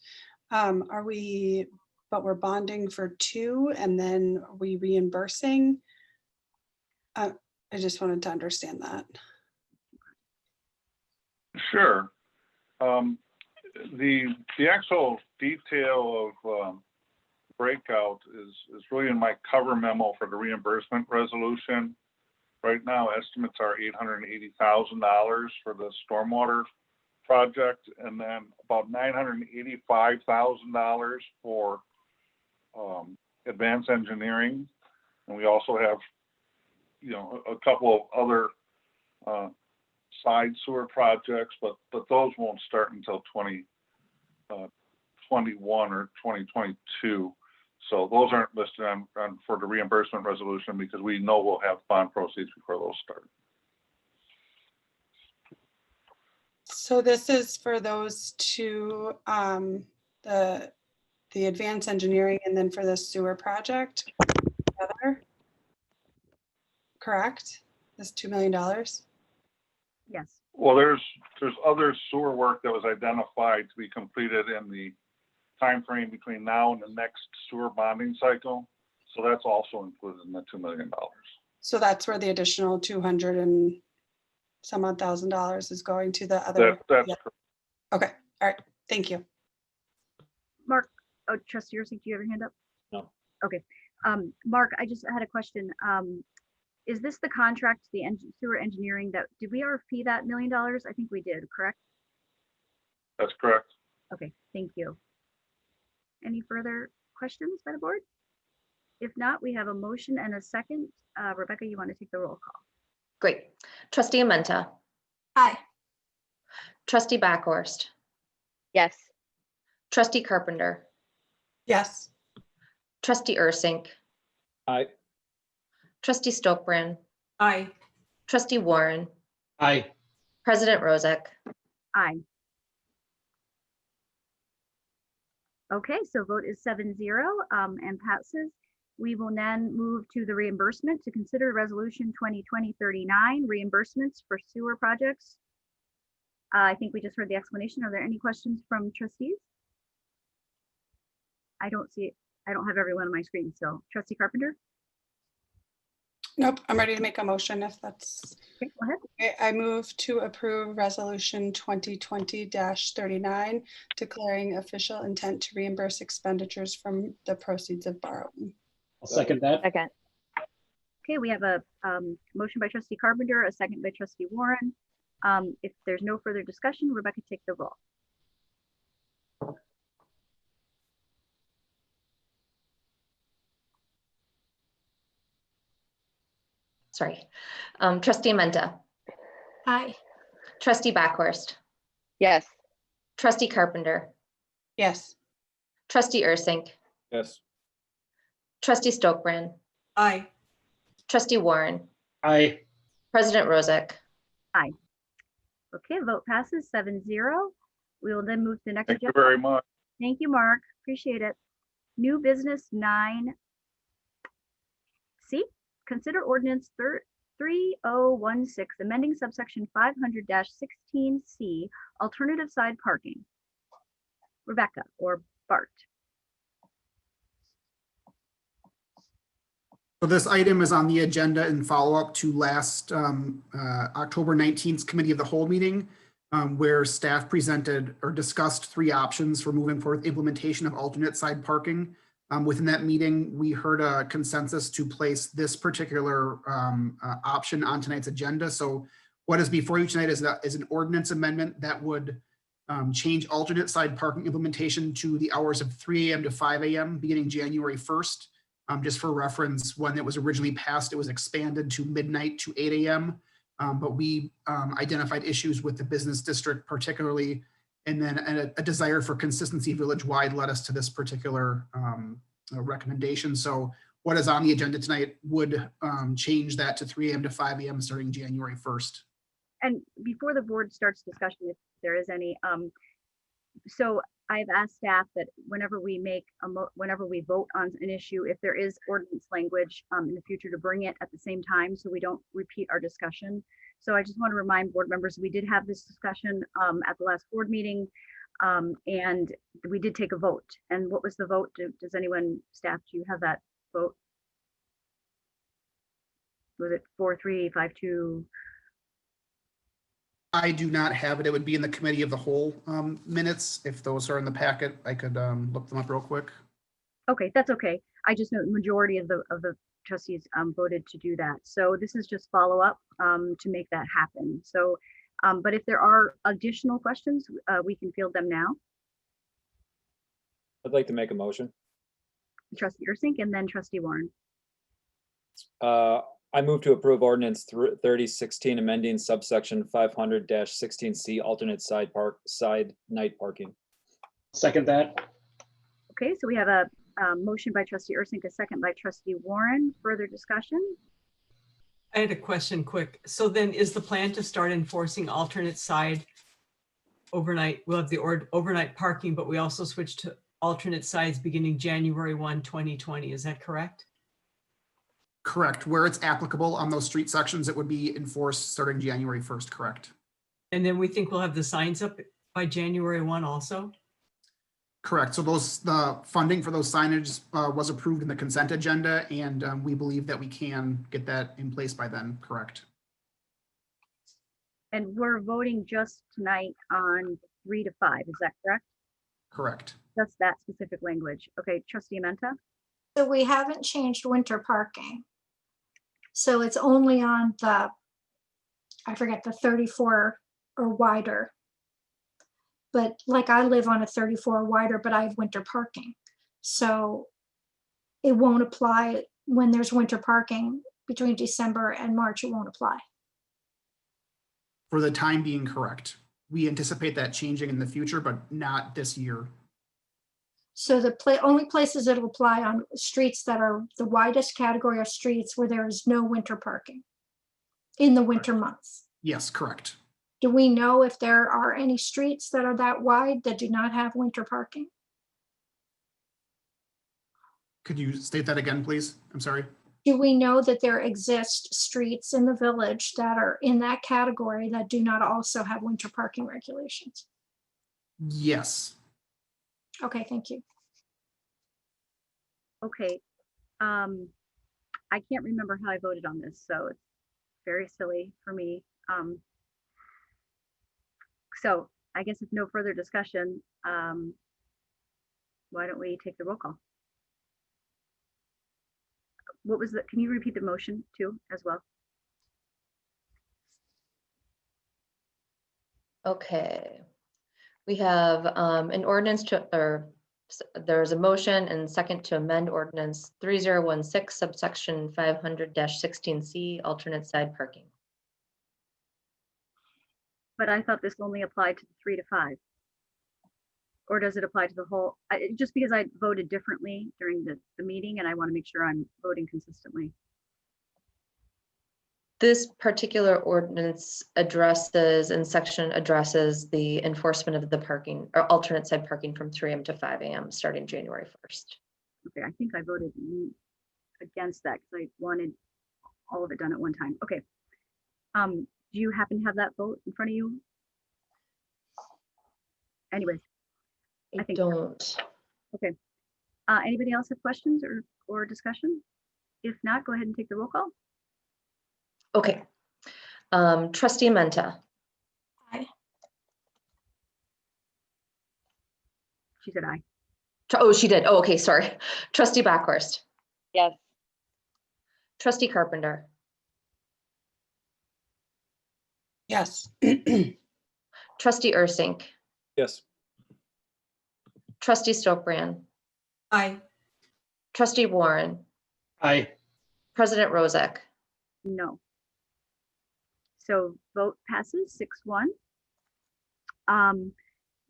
[SPEAKER 8] But we're bonding for 2 and then are we reimbursing? I just wanted to understand that.
[SPEAKER 11] Sure. The actual detail of breakout is really in my cover memo for the reimbursement resolution. Right now, estimates are $880,000 for the stormwater project, and then about $985,000 for advanced engineering. And we also have, a couple of other side sewer projects, but those won't start until 2021 or 2022. So those aren't listed on for the reimbursement resolution because we know we'll have bond proceeds before those start.
[SPEAKER 8] So this is for those 2, the advanced engineering and then for the sewer project together, correct? This $2 million?
[SPEAKER 1] Yes.
[SPEAKER 11] Well, there's other sewer work that was identified to be completed in the time frame between now and the next sewer bonding cycle. So that's also included in the $2 million.
[SPEAKER 8] So that's where the additional 200 and some odd $1,000 is going to the other.
[SPEAKER 11] That's
[SPEAKER 8] yeah. Okay. All right. Thank you.
[SPEAKER 1] Mark, trustee Ursink, do you have your hand up?
[SPEAKER 9] No.
[SPEAKER 1] Okay. Mark, I just had a question. Is this the contract, the sewer engineering did we RFP that $1 million? I think we did, correct?
[SPEAKER 11] That's correct.
[SPEAKER 1] Okay, thank you. Any further questions by the board? If not, we have a motion and a second. Rebecca, you want to take the roll call?
[SPEAKER 2] Great. Trustee Amenta.
[SPEAKER 5] Aye.
[SPEAKER 2] Trustee Backhorst.
[SPEAKER 10] Yes.
[SPEAKER 2] Trustee Carpenter.
[SPEAKER 8] Yes.
[SPEAKER 2] Trustee Ursink.
[SPEAKER 9] Aye.
[SPEAKER 2] Trustee Stokebrand.
[SPEAKER 6] Aye.
[SPEAKER 2] Trustee Warren.
[SPEAKER 7] Aye.
[SPEAKER 2] President Rozek.
[SPEAKER 1] Aye. Okay, so vote is 7-0 and passes. We will then move to the reimbursement to consider resolution 2020-39 reimbursements for sewer projects. I think we just heard the explanation. Are there any questions from trustees? I don't see it. I don't have everyone on my screen still. Trustee Carpenter?
[SPEAKER 8] Nope, I'm ready to make a motion if that's,
[SPEAKER 1] Okay, go ahead.
[SPEAKER 8] okay, I move to approve resolution 2020-39, declaring official intent to reimburse expenditures from the proceeds of borrowing.
[SPEAKER 7] I'll second that.
[SPEAKER 10] Second.
[SPEAKER 1] Okay, we have a motion by trustee Carpenter, a second by trustee Warren. If there's no further discussion, Rebecca, take the roll.
[SPEAKER 2] Sorry. Trustee Menta,
[SPEAKER 5] Aye.
[SPEAKER 2] trustee Backhorst,
[SPEAKER 10] Yes.
[SPEAKER 2] trustee Carpenter,
[SPEAKER 8] Yes.
[SPEAKER 2] trustee Ursink,
[SPEAKER 9] Yes.
[SPEAKER 2] trustee Stokebrand,
[SPEAKER 6] Aye.
[SPEAKER 2] trustee Warren,
[SPEAKER 7] Aye.
[SPEAKER 2] president Rozek.
[SPEAKER 1] Okay, vote passes 7-0. We will then move to the next
[SPEAKER 11] Thank you
[SPEAKER 1] agenda.
[SPEAKER 11] very much.
[SPEAKER 1] Thank you, Mark. Appreciate it. New business 9C. Consider ordinance 3016, amending subsection 500-16C, alternative side parking. Rebecca or Bart.
[SPEAKER 12] So this item is on the agenda in follow-up to last October 19th Committee of the Whole meeting, where staff presented or discussed 3 options for moving forward implementation of alternate side parking. Within that meeting, we heard a consensus to place this particular option on tonight's agenda. So what is before you tonight is an ordinance amendment that would change alternate side parking implementation to the hours of 3 a.m. to 5 a.m. beginning January 1st. Just for reference, when it was originally passed, it was expanded to midnight to 8 a.m. But we identified issues with the business district particularly, and then a desire for consistency village-wide led us to this particular recommendation. So what is on the agenda tonight would change that to 3 a.m. to 5 a.m. starting January 1st.
[SPEAKER 1] And before the board starts discussion, if there is any, so I've asked staff that whenever we make whenever we vote on an issue, if there is ordinance language in the future, to bring it at the same time so we don't repeat our discussion. So I just want to remind board members, we did have this discussion at the last board meeting, and we did take a vote. And what was the vote? Does anyone, staff, do you have that vote? Was it 4-3, 5-2?
[SPEAKER 12] I do not have it. It would be in the Committee of the Whole minutes. If those are in the packet, I could look them up real quick.
[SPEAKER 1] Okay, that's okay. I just know the majority of the trustees voted to do that. So this is just follow up to make that happen. So, but if there are additional questions, we can field them now.
[SPEAKER 9] I'd like to make a motion.
[SPEAKER 1] Trustee Ursink and then trustee Warren.
[SPEAKER 9] I move to approve ordinance 3016, amending subsection 500-16C, alternate side night parking.
[SPEAKER 7] Second that.
[SPEAKER 1] Okay, so we have a motion by trustee Ursink, a second by trustee Warren. Further discussion?
[SPEAKER 6] I had a question quick. So then is the plan to start enforcing alternate side overnight? We'll have the overnight parking, but we also switch to alternate sides beginning January 1, 2020. Is that correct?
[SPEAKER 12] Correct. Where it's applicable on those street sections, it would be enforced starting January 1st, correct?
[SPEAKER 6] And then we think we'll have the signs up by January 1 also?
[SPEAKER 12] Correct. So the funding for those signage was approved in the consent agenda, and we believe that we can get that in place by then, correct?
[SPEAKER 1] And we're voting just tonight on 3 to 5, is that correct?
[SPEAKER 12] Correct.
[SPEAKER 1] Just that specific language. Okay, trustee Menta?
[SPEAKER 5] So we haven't changed winter parking. So it's only on the, I forget, the 34 or wider. But like I live on a 34 or wider, but I have winter parking. So it won't apply when there's winter parking between December and March, it won't apply.
[SPEAKER 12] For the time being, correct. We anticipate that changing in the future, but not this year.
[SPEAKER 5] So the only places it'll apply on streets that are the widest category of streets where there is no winter parking in the winter months.
[SPEAKER 12] Yes, correct.
[SPEAKER 5] Do we know if there are any streets that are that wide that do not have winter parking?
[SPEAKER 12] Could you state that again, please? I'm sorry.
[SPEAKER 5] Do we know that there exist streets in the village that are in that category that do not also have winter parking regulations?
[SPEAKER 12] Yes.
[SPEAKER 5] Okay, thank you.
[SPEAKER 1] Okay. I can't remember how I voted on this, so it's very silly for me. So I guess if no further discussion, why don't we take the roll call? What was the, can you repeat the motion too as well?
[SPEAKER 2] Okay. We have an ordinance to, or there's a motion and second to amend ordinance 3016 subsection 500-16C alternate side parking.
[SPEAKER 1] But I thought this only applied to the 3 to 5. Or does it apply to the whole? Just because I voted differently during the meeting and I want to make sure I'm voting consistently.
[SPEAKER 2] This particular ordinance addresses and section addresses the enforcement of the parking or alternate side parking from 3 a.m. to 5 a.m. starting January 1st.
[SPEAKER 1] Okay, I think I voted against that because I wanted all of it done at one time. Okay. Do you happen to have that vote in front of you? Anyways.
[SPEAKER 2] I don't.
[SPEAKER 1] Okay. Anybody else have questions or discussion? If not, go ahead and take the roll call.
[SPEAKER 2] Okay. Trustee Menta.
[SPEAKER 5] Aye.
[SPEAKER 1] She said aye.
[SPEAKER 2] Oh, she did. Oh, okay. Sorry. Trustee Backhorst.
[SPEAKER 10] Yes.
[SPEAKER 2] Trustee Carpenter.
[SPEAKER 8] Yes.
[SPEAKER 2] Trustee Ursink.
[SPEAKER 9] Yes.
[SPEAKER 2] Trustee Stokebrand.
[SPEAKER 6] Aye.
[SPEAKER 2] Trustee Warren.
[SPEAKER 7] Aye.
[SPEAKER 2] President Rozak.
[SPEAKER 1] No. So vote passes 6-1.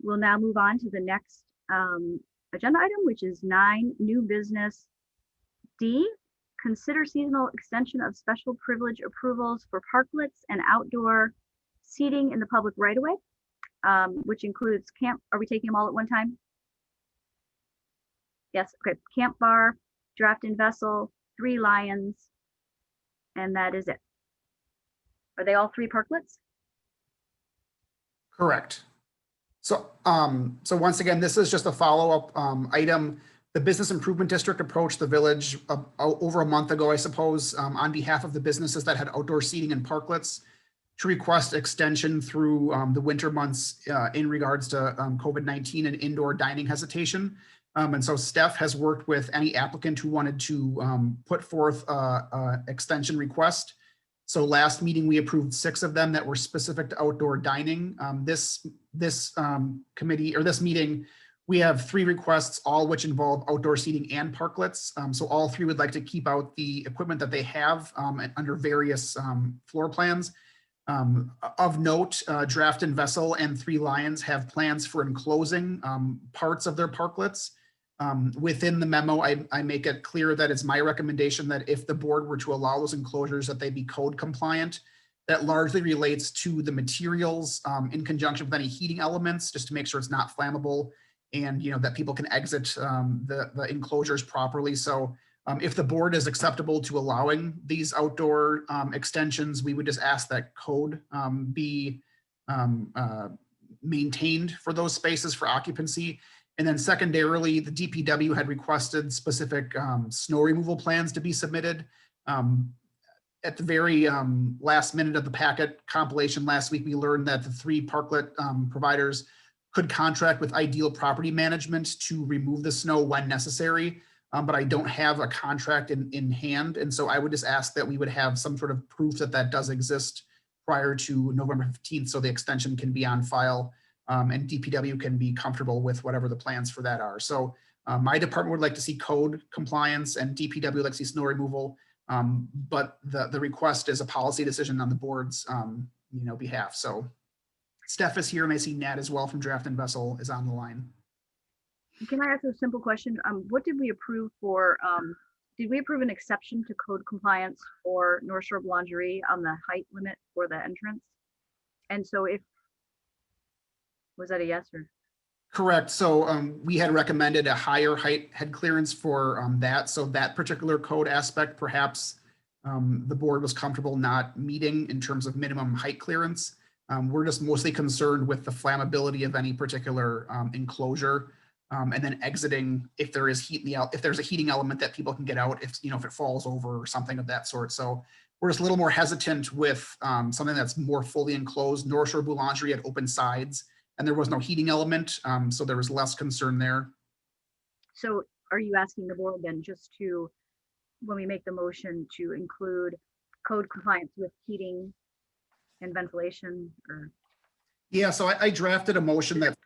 [SPEAKER 1] We'll now move on to the next agenda item, which is 9, new business D. Consider seasonal extension of special privilege approvals for parklets and outdoor seating in the public right-of-way, which includes camp. Are we taking them all at one time? Yes, okay. Camp Bar, Draft and Vessel, 3 Lions, and that is it. Are they all 3 parklets?
[SPEAKER 12] Correct. So, so once again, this is just a follow-up item. The Business Improvement District approached the village over a month ago, I suppose, on behalf of the businesses that had outdoor seating and parklets to request extension through the winter months in regards to COVID-19 and indoor dining hesitation. And so Steph has worked with any applicant who wanted to put forth an extension request. So last meeting, we approved 6 of them that were specific to outdoor dining. This committee or this meeting, we have 3 requests, all which involve outdoor seating and parklets. So all 3 would like to keep out the equipment that they have under various floor plans. Of note, Draft and Vessel and 3 Lions have plans for enclosing parts of their parklets. Within the memo, I make it clear that it's my recommendation that if the board were to allow those enclosures, that they be code compliant. That largely relates to the materials in conjunction with any heating elements, just to make sure it's not flammable and that people can exit the enclosures properly. So if the board is acceptable to allowing these outdoor extensions, we would just ask that code be maintained for those spaces for occupancy. And then secondarily, the DPW had requested specific snow removal plans to be submitted. At the very last minute of the packet compilation last week, we learned that the 3 parklet providers could contract with Ideal Property Management to remove the snow when necessary, but I don't have a contract in hand. And so I would just ask that we would have some sort of proof that that does exist prior to November 15th, so the extension can be on file. And DPW can be comfortable with whatever the plans for that are. So my department would like to see code compliance and DPW would like to see snow removal. But the request is a policy decision on the board's behalf. So Steph is here and I see Nat as well from Draft and Vessel is on the line.
[SPEAKER 1] Can I ask a simple question? What did we approve for, did we approve an exception to code compliance for Nordstrom lingerie on the height limit for the entrance? And so was that a yes or?
[SPEAKER 12] Correct. So we had recommended a higher height head clearance for that. So that particular code aspect, perhaps the board was comfortable not meeting in terms of minimum height clearance. We're just mostly concerned with the flammability of any particular enclosure. and then exiting if there is heat in the, if there's a heating element that people can get out, if, if it falls over or something of that sort. So we're just a little more hesitant with something that's more fully enclosed. North Shore Boulangerie had open sides and there was no heating element. So there was less concern there.
[SPEAKER 1] So are you asking the board then just to, when we make the motion, to include code compliance with heating and ventilation, or?
[SPEAKER 12] Yeah, so I drafted a motion that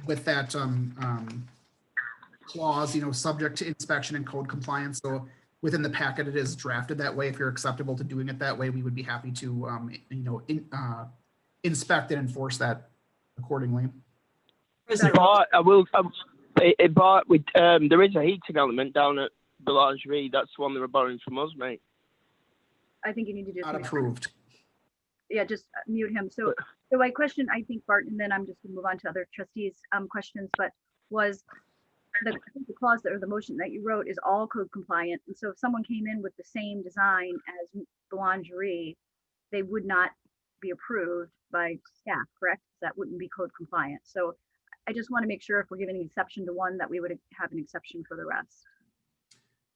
[SPEAKER 12] with that clause, subject to inspection and code compliance. So within the packet, it is drafted that way. If you're acceptable to doing it that way, we would be happy to, inspect and enforce that accordingly.
[SPEAKER 13] But there is a heating element down at Boulangerie. That's the one they were borrowing from us, mate.
[SPEAKER 1] I think you need to just.
[SPEAKER 12] Not approved.
[SPEAKER 1] Yeah, just mute him. So my question, I think, Bart, and then I'm just gonna move on to other trustees' questions, but was I think the clause or the motion that you wrote is all code compliant. And so if someone came in with the same design as Boulangerie, they would not be approved by staff, correct? That wouldn't be code compliant. So I just want to make sure if we're giving an exception to one, that we would have an exception for the rest.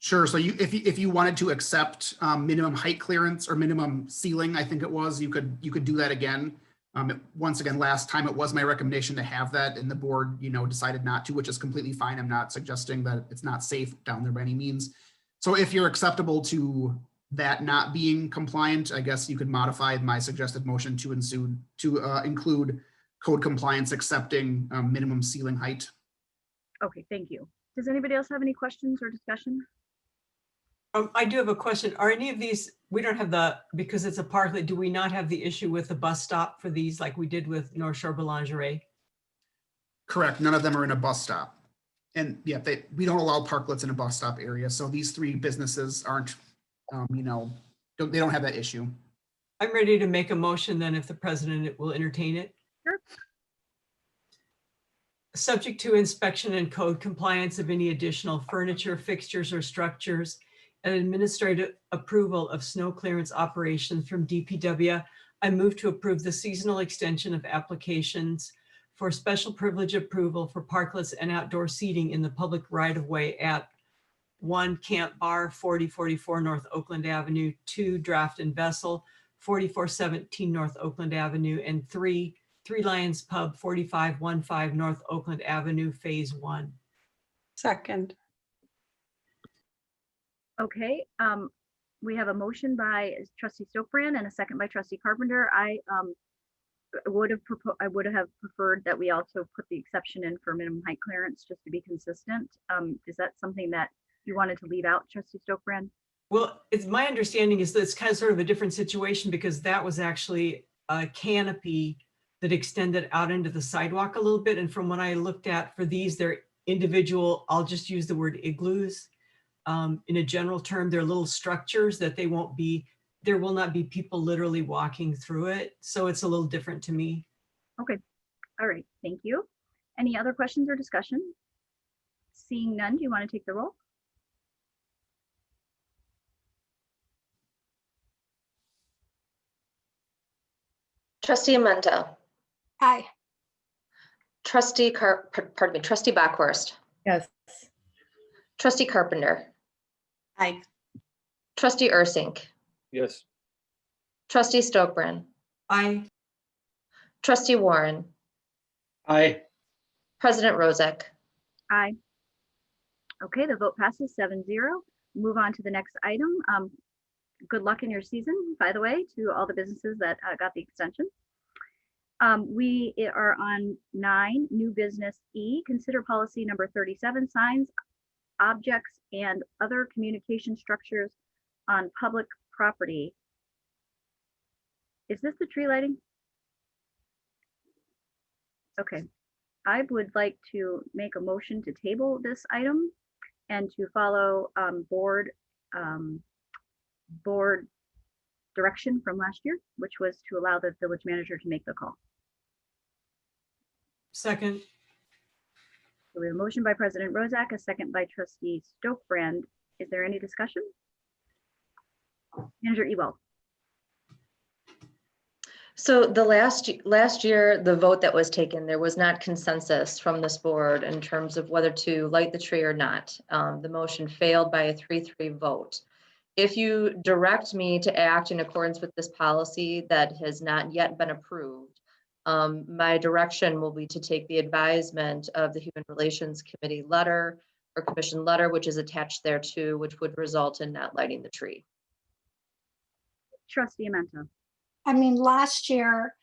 [SPEAKER 12] Sure. So if you wanted to accept minimum height clearance or minimum ceiling, I think it was, you could do that again. Once again, last time it was my recommendation to have that, and the board, decided not to, which is completely fine. I'm not suggesting that it's not safe down there by any means. So if you're acceptable to that not being compliant, I guess you could modify my suggested motion to include code compliance accepting minimum ceiling height.
[SPEAKER 1] Okay, thank you. Does anybody else have any questions or discussion?
[SPEAKER 6] I do have a question. Are any of these, we don't have because it's a parklet, do we not have the issue with the bus stop for these like we did with North Shore Boulangerie?
[SPEAKER 12] Correct. None of them are in a bus stop. And yeah, we don't allow parklets in a bus stop area. So these three businesses aren't, they don't have that issue.
[SPEAKER 6] I'm ready to make a motion then if the president will entertain it.
[SPEAKER 1] Sure.
[SPEAKER 6] Subject to inspection and code compliance of any additional furniture, fixtures, or structures, and administrative approval of snow clearance operations from DPW, I move to approve the seasonal extension of applications for special privilege approval for parklets and outdoor seating in the public right-of-way at 1 Camp Bar, 4044 North Oakland Avenue, 2 Draft and Vessel, 4417 North Oakland Avenue, and 3 Three Lions Pub, 4515 North Oakland Avenue, Phase 1.
[SPEAKER 8] Second.
[SPEAKER 1] Okay, we have a motion by trustee Stokebrand and a second by trustee Carpenter. I would have preferred that we also put the exception in for minimum height clearance just to be consistent. Is that something that you wanted to leave out, trustee Stokebrand?
[SPEAKER 6] Well, it's my understanding is that it's kind of sort of a different situation because that was actually a canopy that extended out into the sidewalk a little bit. And from what I looked at for these, they're individual, I'll just use the word igloos. In a general term, they're little structures that there will not be people literally walking through it. So it's a little different to me.
[SPEAKER 1] Okay, all right, thank you. Any other questions or discussion? Seeing none, do you want to take the roll?
[SPEAKER 2] Trustee Amenta.
[SPEAKER 5] Aye.
[SPEAKER 2] Trustee Backhorst.
[SPEAKER 14] Yes.
[SPEAKER 2] Trustee Carpenter.
[SPEAKER 8] Aye.
[SPEAKER 2] Trustee Ursink.
[SPEAKER 9] Yes.
[SPEAKER 2] Trustee Stokebrand.
[SPEAKER 6] Aye.
[SPEAKER 2] Trustee Warren.
[SPEAKER 7] Aye.
[SPEAKER 2] President Rozek.
[SPEAKER 1] Aye. Okay, the vote passes 7-0. Move on to the next item. Good luck in your season, by the way, to all the businesses that got the extension. We are on 9, new business E, consider policy number 37, signs, objects, and other communication structures on public property. Is this the tree lighting? Okay, I would like to make a motion to table this item and to follow board direction from last year, which was to allow the village manager to make the call.
[SPEAKER 6] Second.
[SPEAKER 1] So we have a motion by President Rozak, a second by trustee Stokebrand. Is there any discussion? Manager Ewell.
[SPEAKER 2] So the last year, the vote that was taken, there was not consensus from this board in terms of whether to light the tree or not. The motion failed by a 3-3 vote. If you direct me to act in accordance with this policy that has not yet been approved, my direction will be to take the advisement of the Human Relations Committee letter or commission letter, which is attached thereto, which would result in not lighting the tree.
[SPEAKER 1] Trustee Amenta.
[SPEAKER 5] I mean, last year,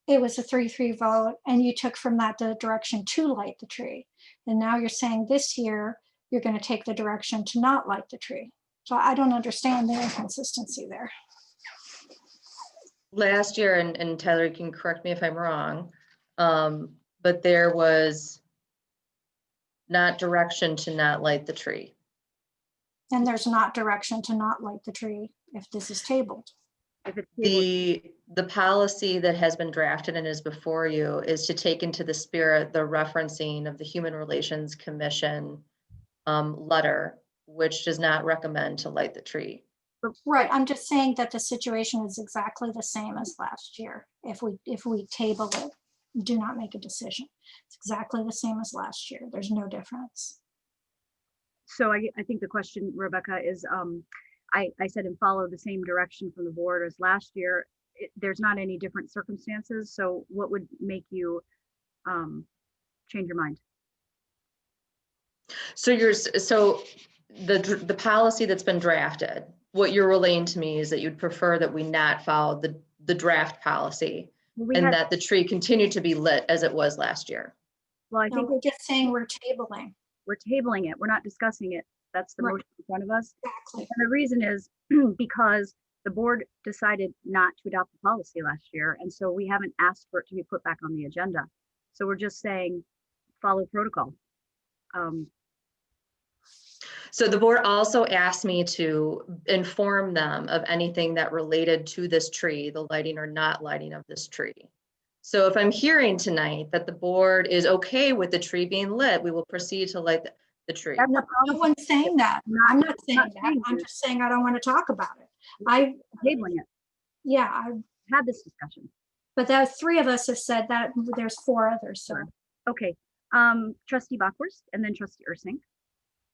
[SPEAKER 5] it was a 3-3 vote, and you took from that the direction to light the tree. And now you're saying this year, you're going to take the direction to not light the tree. So I don't understand the inconsistency there.
[SPEAKER 2] Last year, and Tyler, you can correct me if I'm wrong, but there was not direction to not light the tree.
[SPEAKER 5] And there's not direction to not light the tree if this is tabled.
[SPEAKER 1] If it's tabled,
[SPEAKER 2] The policy that has been drafted and is before you is to take into the spirit the referencing of the Human Relations Commission letter, which does not recommend to light the tree.
[SPEAKER 5] Right, I'm just saying that the situation is exactly the same as last year. If we table it, do not make a decision. It's exactly the same as last year. There's no difference.
[SPEAKER 1] So I think the question, Rebecca, is I said and follow the same direction from the board as last year. There's not any different circumstances. So what would make you change your mind?
[SPEAKER 2] So the policy that's been drafted, what you're relaying to me is that you'd prefer that we not follow the draft policy and that the tree continue to be lit as it was last year.
[SPEAKER 1] Well, I think
[SPEAKER 5] we're just saying we're tabling.
[SPEAKER 1] We're tabling it. We're not discussing it. That's the
[SPEAKER 5] Right.
[SPEAKER 1] motion in front of us.
[SPEAKER 5] Exactly.
[SPEAKER 1] And the reason is because the board decided not to adopt the policy last year. And so we haven't asked for it to be put back on the agenda. So we're just saying, follow protocol.
[SPEAKER 2] So the board also asked me to inform them of anything that related to this tree, the lighting or not lighting of this tree. So if I'm hearing tonight that the board is okay with the tree being lit, we will proceed to light the tree.
[SPEAKER 5] No one's saying that. I'm not saying that. I'm just saying I don't want to talk about it.
[SPEAKER 1] Tabling it.
[SPEAKER 5] Yeah, I've
[SPEAKER 1] had this discussion.
[SPEAKER 5] But the 3 of us have said that. There's 4 others. So
[SPEAKER 1] okay. Trustee Bachhorst and then Trustee Ursink.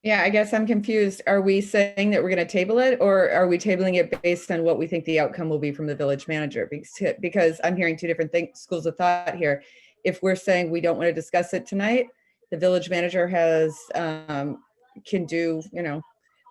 [SPEAKER 14] Yeah, I guess I'm confused. Are we saying that we're going to table it, or are we tabling it based on what we think the outcome will be from the village manager? Because I'm hearing 2 different schools of thought here. If we're saying we don't want to discuss it tonight, the village manager can do,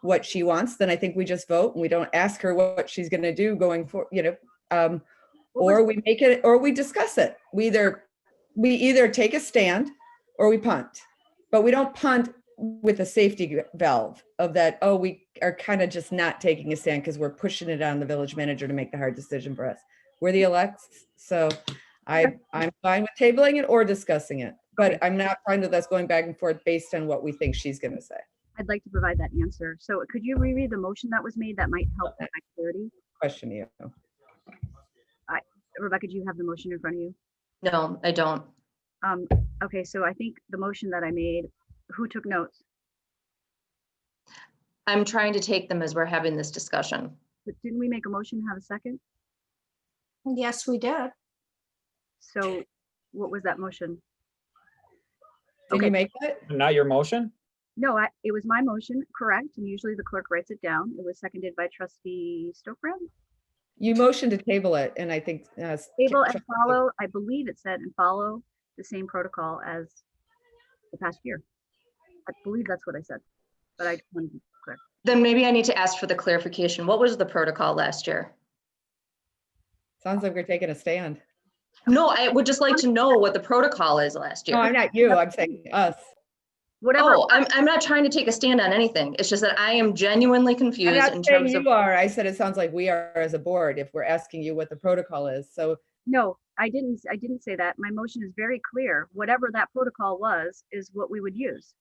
[SPEAKER 14] what she wants, then I think we just vote and we don't ask her what she's going to do going forward, or we make it, or we discuss it. We either take a stand or we punt, but we don't punt with a safety valve of that, we are kind of just not taking a stand because we're pushing it on the village manager to make the hard decision for us. We're the elects, so I'm fine with tabling it or discussing it, but I'm not fine with us going back and forth based on what we think she's going to say.
[SPEAKER 1] I'd like to provide that answer. So could you reread the motion that was made? That might help with my clarity.
[SPEAKER 14] Question to you.
[SPEAKER 1] Rebecca, do you have the motion in front of you?
[SPEAKER 2] No, I don't.
[SPEAKER 1] Okay, so I think the motion that I made, who took notes?
[SPEAKER 2] I'm trying to take them as we're having this discussion.
[SPEAKER 1] But didn't we make a motion, have a second?
[SPEAKER 5] yes, we did.
[SPEAKER 1] So what was that motion?
[SPEAKER 14] Did you make it?
[SPEAKER 9] Not your motion?
[SPEAKER 1] No, it was my motion, correct? And usually the clerk writes it down. It was seconded by Trustee Stokbrand.
[SPEAKER 14] You motioned to table it, and I think
[SPEAKER 1] Table and follow, I believe it said, and follow the same protocol as the past year. I believe that's what I said, but I just wanted to be clear.
[SPEAKER 2] Then maybe I need to ask for the clarification. What was the protocol last year?
[SPEAKER 14] Sounds like we're taking a stand.
[SPEAKER 2] No, I would just like to know what the protocol is last year.
[SPEAKER 14] No, I'm not you. I'm saying us.
[SPEAKER 1] Whatever.
[SPEAKER 2] Oh, I'm not trying to take a stand on anything. It's just that I am genuinely confused
[SPEAKER 14] I'm
[SPEAKER 2] in
[SPEAKER 14] not saying
[SPEAKER 2] terms of.
[SPEAKER 14] you are. I said it sounds like we are as a board if we're asking you what the protocol is. So
[SPEAKER 1] No, I didn't say that. My motion is very clear. Whatever that protocol was is what we would use.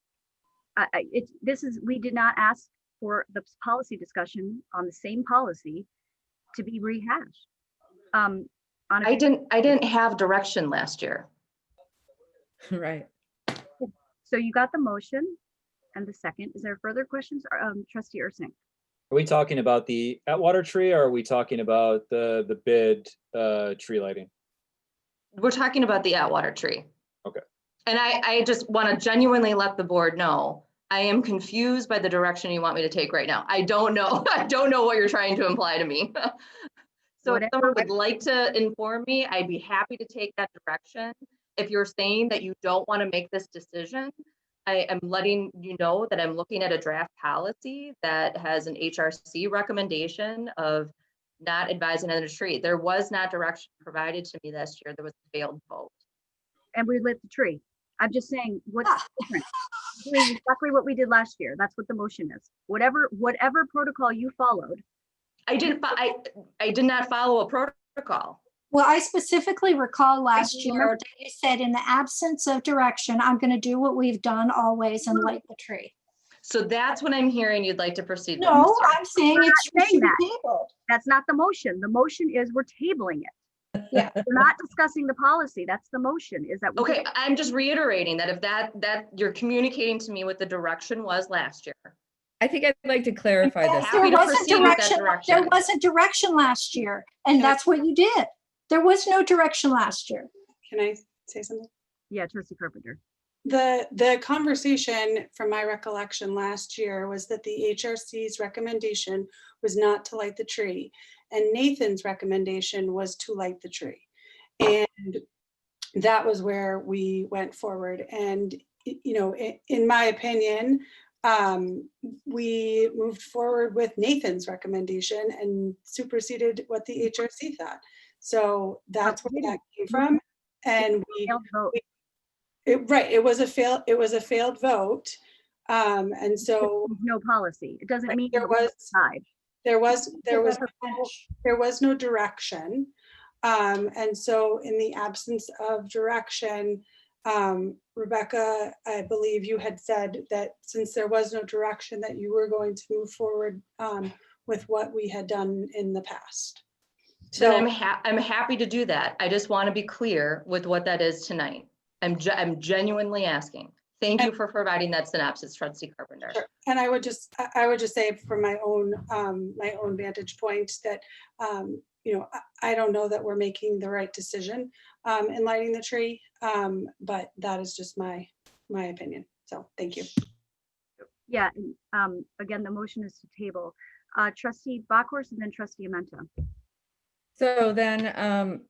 [SPEAKER 1] We did not ask for the policy discussion on the same policy to be rehashed.
[SPEAKER 2] I didn't have direction last year.
[SPEAKER 14] right.
[SPEAKER 1] So you got the motion and the second. Is there further questions? Trustee Ursink.
[SPEAKER 9] Are we talking about the Atwater tree or are we talking about the bid tree lighting?
[SPEAKER 2] We're talking about the Atwater tree.
[SPEAKER 9] Okay.
[SPEAKER 2] And I just want to genuinely let the board know, I am confused by the direction you want me to take right now. I don't know. I don't know what you're trying to imply to me. So if someone would like to inform me, I'd be happy to take that direction. If you're saying that you don't want to make this decision, I am letting you know that I'm looking at a draft policy that has an HRC recommendation of not advising on the tree. There was not direction provided to me this year. There was a failed vote.
[SPEAKER 1] And we lit the tree. I'm just saying what's different. Doing exactly what we did last year. That's what the motion is. Whatever protocol you followed.
[SPEAKER 2] I did not follow a protocol.
[SPEAKER 5] Well, I specifically recall last year that you said in the absence of direction, I'm going to do what we've done always and light the tree.
[SPEAKER 2] So that's what I'm hearing you'd like to proceed with.
[SPEAKER 5] No, I'm saying
[SPEAKER 1] We're not saying that.
[SPEAKER 5] tabled.
[SPEAKER 1] That's not the motion. The motion is we're tabling it.
[SPEAKER 5] Yeah.
[SPEAKER 1] We're not discussing the policy. That's the motion, is that.
[SPEAKER 2] Okay, I'm just reiterating that if that you're communicating to me what the direction was last year.
[SPEAKER 14] I think I'd like to clarify this.
[SPEAKER 2] Happy to proceed with that direction.
[SPEAKER 5] There wasn't direction last year, and that's what you did. There was no direction last year.
[SPEAKER 8] Can I say something?
[SPEAKER 1] Yeah, Trustee Carpenter.
[SPEAKER 8] The conversation from my recollection last year was that the HRC's recommendation was not to light the tree, and Nathan's recommendation was to light the tree. And that was where we went forward. And, you know, in my opinion, we moved forward with Nathan's recommendation and superseded what the HRC thought. So that's where that came from. And it was a failed vote. And so
[SPEAKER 1] no policy. It doesn't mean
[SPEAKER 8] there was no direction. And so in the absence of direction, Rebecca, I believe you had said that since there was no direction that you were going to move forward with what we had done in the past.
[SPEAKER 2] So I'm happy to do that. I just want to be clear with what that is tonight. I'm genuinely asking. Thank you for providing that synopsis, Trustee Carpenter.
[SPEAKER 8] Sure. And I would just say from my own vantage point that you know, I don't know that we're making the right decision in lighting the tree, but that is just my opinion. So thank you.
[SPEAKER 1] Yeah. Again, the motion is to table. Trustee Bachhorst and then Trustee Amenta.
[SPEAKER 14] So then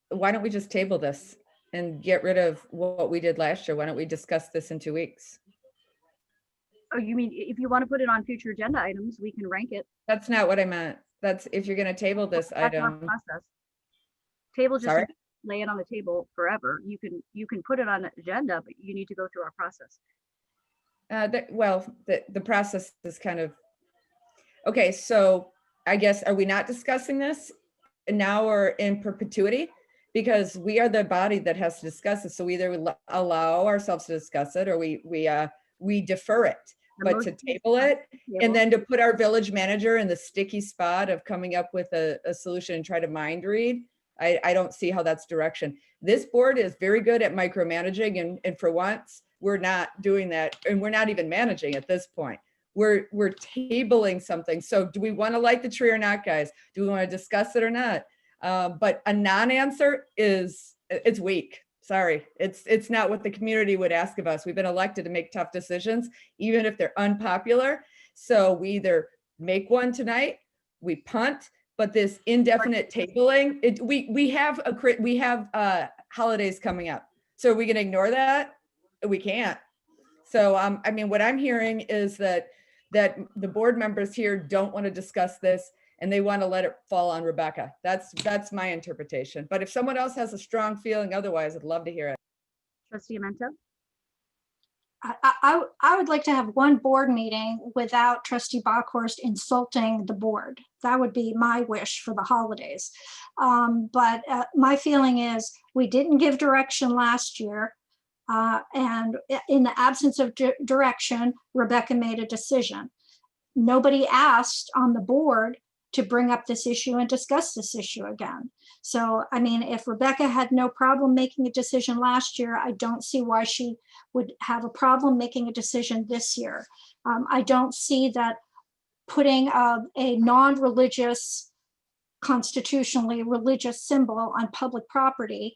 [SPEAKER 14] why don't we just table this and get rid of what we did last year? Why don't we discuss this in 2 weeks?
[SPEAKER 1] Oh, you mean if you want to put it on future agenda items, we can rank it.
[SPEAKER 14] That's not what I meant. That's if you're going to table this
[SPEAKER 1] That's our
[SPEAKER 14] item.
[SPEAKER 1] process. Table just
[SPEAKER 14] Sorry?
[SPEAKER 1] lay it on the table forever. You can put it on an agenda, but you need to go through our process.
[SPEAKER 14] The process is kind of, okay, so I guess, are we not discussing this now or in perpetuity? Because we are the body that has to discuss it. So we either allow ourselves to discuss it or we defer it. But to table it and then to put our village manager in the sticky spot of coming up with a solution and try to mind read, I don't see how that's direction. This board is very good at micromanaging, and for once, we're not doing that, and we're not even managing at this point. We're tabling something. So do we want to light the tree or not, guys? Do we want to discuss it or not? But a non-answer it's weak. Sorry, it's not what the community would ask of us. We've been elected to make tough decisions, even if they're unpopular. So we either make one tonight, we punt, but this indefinite tabling, we have holidays coming up. So are we gonna ignore that? We can't. So I mean, what I'm hearing is that the board members here don't want to discuss this and they want to let it fall on Rebecca. That's my interpretation. But if someone else has a strong feeling otherwise, I'd love to hear it.
[SPEAKER 1] Trustee Amenta?
[SPEAKER 5] I would like to have one board meeting without Trustee Bachhorst insulting the board. That would be my wish for the holidays. But my feeling is we didn't give direction last year. And in the absence of direction, Rebecca made a decision. Nobody asked on the board to bring up this issue and discuss this issue again. So, I mean, if Rebecca had no problem making a decision last year, I don't see why she would have a problem making a decision this year. I don't see that putting a non-religious, constitutionally religious symbol on public property.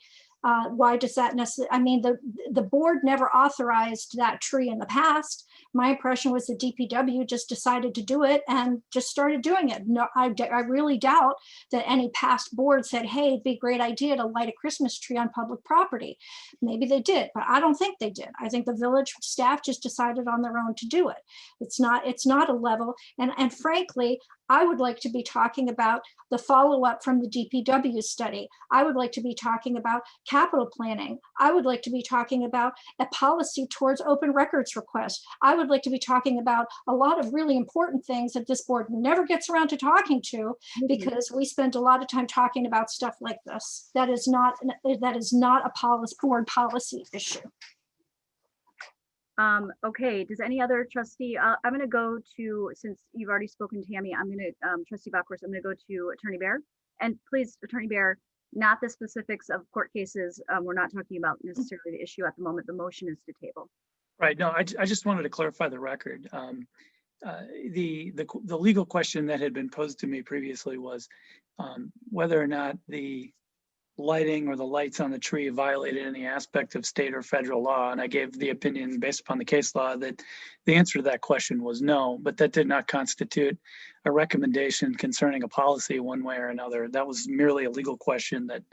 [SPEAKER 5] Why does that necessarily, I mean, the board never authorized that tree in the past. My impression was the DPW just decided to do it and just started doing it. No, I really doubt that any past board said, hey, it'd be a great idea to light a Christmas tree on public property. Maybe they did, but I don't think they did. I think the village staff just decided on their own to do it. It's not a level. And frankly, I would like to be talking about the follow-up from the DPW study. I would like to be talking about capital planning. I would like to be talking about a policy towards open records requests. I would like to be talking about a lot of really important things that this board never gets around to talking to, because we spend a lot of time talking about stuff like this. That is not a board policy issue.
[SPEAKER 1] Okay, does any other trustee, I'm going to go to, since you've already spoken, Tammy, I'm going to, Trustee Bachhorst, I'm going to go to Attorney Bear. And please, Attorney Bear, not the specifics of court cases. We're not talking about necessarily the issue at the moment. The motion is to table.
[SPEAKER 15] Right. No, I just wanted to clarify the record. The legal question that had been posed to me previously was whether or not the lighting or the lights on the tree violated any aspect of state or federal law. And I gave the opinion based upon the case law that the answer to that question was no, but that did not constitute a recommendation concerning a policy one way or another. That was merely a legal question that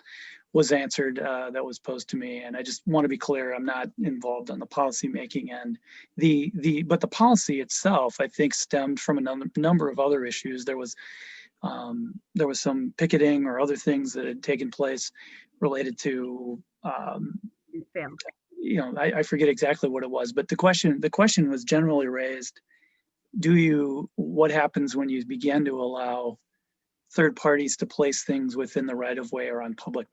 [SPEAKER 15] was answered, that was posed to me. And I just want to be clear, I'm not involved on the policy making end. But the policy itself, I think, stemmed from a number of other issues. There was some picketing or other things that had taken place related to, I forget exactly what it was, but the question was generally raised. What happens when you begin to allow third parties to place things within the right of way or on public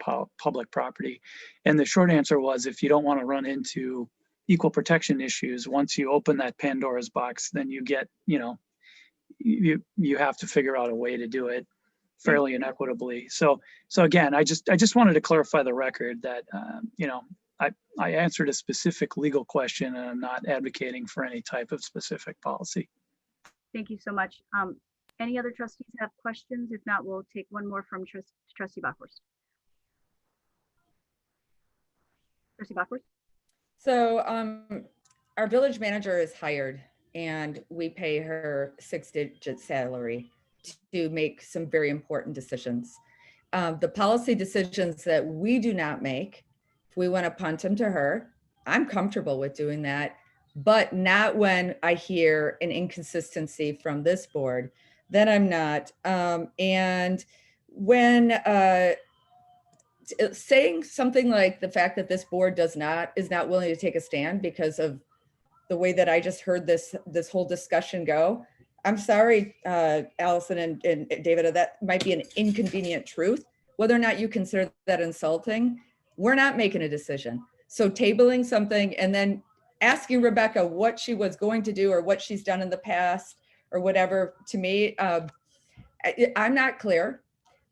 [SPEAKER 15] property? And the short answer was, if you don't want to run into equal protection issues, once you open that Pandora's box, then you get, you have to figure out a way to do it fairly and equitably. So again, I just wanted to clarify the record that, I answered a specific legal question, and I'm not advocating for any type of specific policy.
[SPEAKER 1] Thank you so much. Any other trustees have questions? If not, we'll take one more from Trustee Bachhorst. Trustee Bachhorst?
[SPEAKER 14] So our village manager is hired, and we pay her 6-digit salary to make some very important decisions. The policy decisions that we do not make, if we want to punt them to her, I'm comfortable with doing that, but not when I hear an inconsistency from this board. Then I'm not. And when saying something like the fact that this board is not willing to take a stand because of the way that I just heard this whole discussion go, I'm sorry, Allison and David, that might be an inconvenient truth. Whether or not you consider that insulting, we're not making a decision. So tabling something and then asking Rebecca what she was going to do or what she's done in the past or whatever, to me, I'm not clear.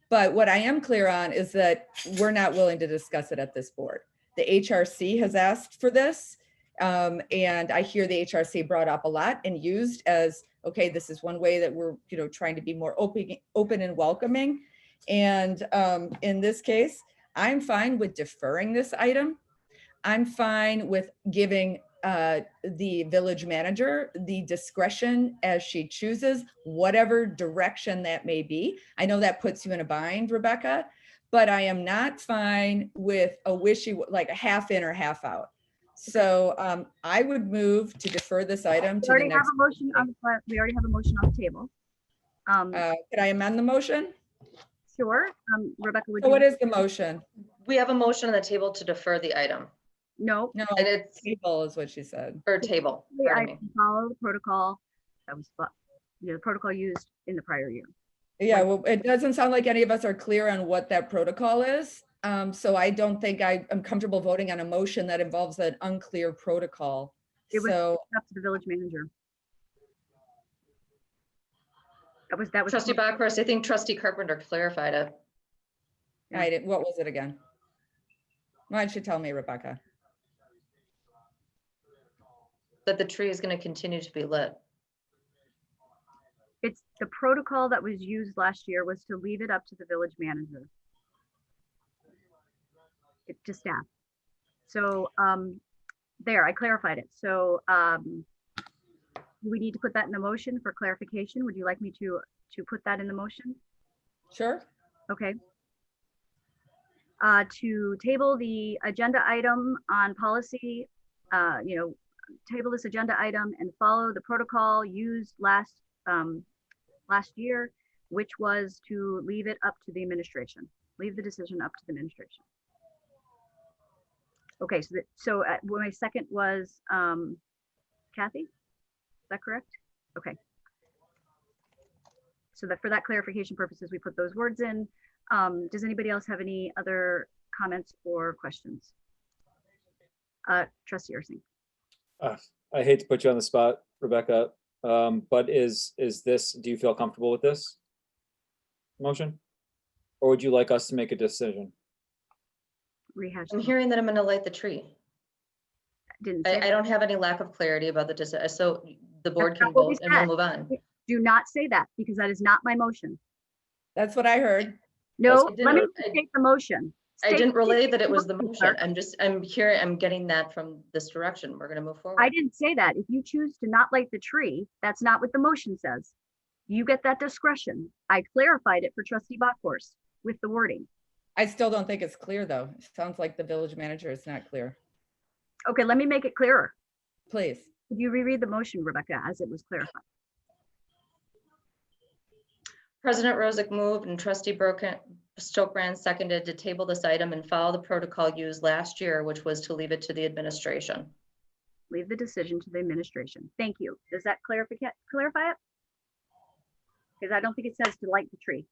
[SPEAKER 14] But what I am clear on is that we're not willing to discuss it at this board. The HRC has asked for this. And I hear the HRC brought up a lot and used as, okay, this is one way that we're, trying to be more open and welcoming. And in this case, I'm fine with deferring this item. I'm fine with giving the village manager the discretion as she chooses, whatever direction that may be. I know that puts you in a bind, Rebecca, but I am not fine with a like a half in or half out. So I would move to defer this item to the next.
[SPEAKER 1] We already have a motion on the table.
[SPEAKER 14] Could I amend the motion?
[SPEAKER 1] Sure. Rebecca,
[SPEAKER 14] so what is the motion?
[SPEAKER 2] We have a motion on the table to defer the item.
[SPEAKER 1] No.
[SPEAKER 2] And it's
[SPEAKER 14] table is what she said.
[SPEAKER 2] Or table.
[SPEAKER 1] I follow the protocol that was the protocol used in the prior year.
[SPEAKER 14] Yeah, well, it doesn't sound like any of us are clear on what that protocol is. So I don't think I'm comfortable voting on a motion that involves an unclear protocol.
[SPEAKER 1] It was up to the village manager. That was
[SPEAKER 2] Trustee Bachhorst. I think Trustee Carpenter clarified it.
[SPEAKER 14] I didn't. What was it again? Why don't you tell me, Rebecca?
[SPEAKER 2] That the tree is going to continue to be lit.
[SPEAKER 1] It's the protocol that was used last year was to leave it up to the village manager. To staff. So there, I clarified it. So we need to put that in the motion for clarification. Would you like me to put that in the motion?
[SPEAKER 14] Sure.
[SPEAKER 1] Okay. To table the agenda item on policy, table this agenda item and follow the protocol used last year, which was to leave it up to the administration. Leave the decision up to the administration. Okay, so my second was Kathy. Is that correct? Okay. So that for that clarification purposes, we put those words in. Does anybody else have any other comments or questions? Trustee Ursing.
[SPEAKER 9] I hate to put you on the spot, Rebecca, but is this, do you feel comfortable with this motion? Or would you like us to make a decision?
[SPEAKER 1] Rehash.
[SPEAKER 2] I'm hearing that I'm gonna light the tree. I don't have any lack of clarity about the decision, so the board can vote and we'll move on.
[SPEAKER 1] Do not say that because that is not my motion.
[SPEAKER 14] That's what I heard.
[SPEAKER 1] No, let me state the motion.
[SPEAKER 2] I didn't relay that it was the motion. I'm getting that from this direction. We're gonna move forward.
[SPEAKER 1] I didn't say that. If you choose to not light the tree, that's not what the motion says. You get that discretion. I clarified it for Trustee Bachhorst with the wording.
[SPEAKER 14] I still don't think it's clear though. It sounds like the village manager is not clear.
[SPEAKER 1] Okay, let me make it clearer.
[SPEAKER 14] Please.
[SPEAKER 1] Could you reread the motion, Rebecca, as it was clarified?
[SPEAKER 2] President Rosick moved and Trustee Stokebrand seconded to table this item and follow the protocol used last year, which was to leave it to the administration.
[SPEAKER 1] Leave the decision to the administration. Thank you. Does that clarify it? Because I don't think it says to light the tree.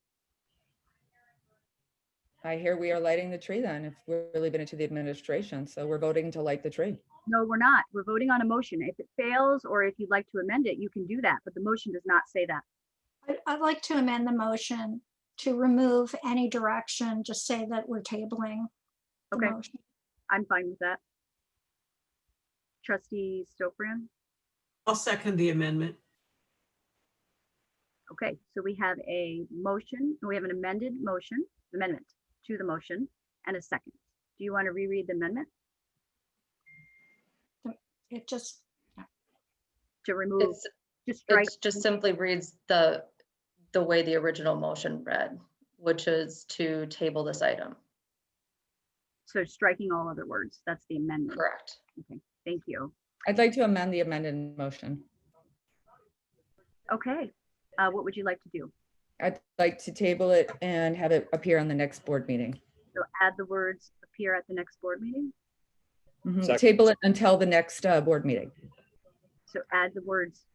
[SPEAKER 14] I hear we are lighting the tree then, if we're leaving it to the administration. So we're voting to light the tree.
[SPEAKER 1] No, we're not. We're voting on a motion. If it fails or if you'd like to amend it, you can do that, but the motion does not say that.
[SPEAKER 5] I'd like to amend the motion to remove any direction, just say that we're tabling the
[SPEAKER 1] Okay,
[SPEAKER 5] motion.
[SPEAKER 1] I'm fine with that. Trustee Stokebrand?
[SPEAKER 6] I'll second the amendment.
[SPEAKER 1] Okay, so we have a motion, we have an amendment to the motion and a second. Do you want to reread the amendment?
[SPEAKER 5] It just,
[SPEAKER 1] To remove, to strike.
[SPEAKER 2] It just simply reads the way the original motion read, which is to table this item.
[SPEAKER 1] So striking all other words, that's the amendment.
[SPEAKER 2] Correct.
[SPEAKER 1] Okay, thank you.
[SPEAKER 14] I'd like to amend the amended motion.
[SPEAKER 1] Okay, what would you like to do?
[SPEAKER 14] I'd like to table it and have it appear on the next board meeting.
[SPEAKER 1] So add the words appear at the next board meeting?
[SPEAKER 14] Table it until the next board meeting.
[SPEAKER 1] So add the words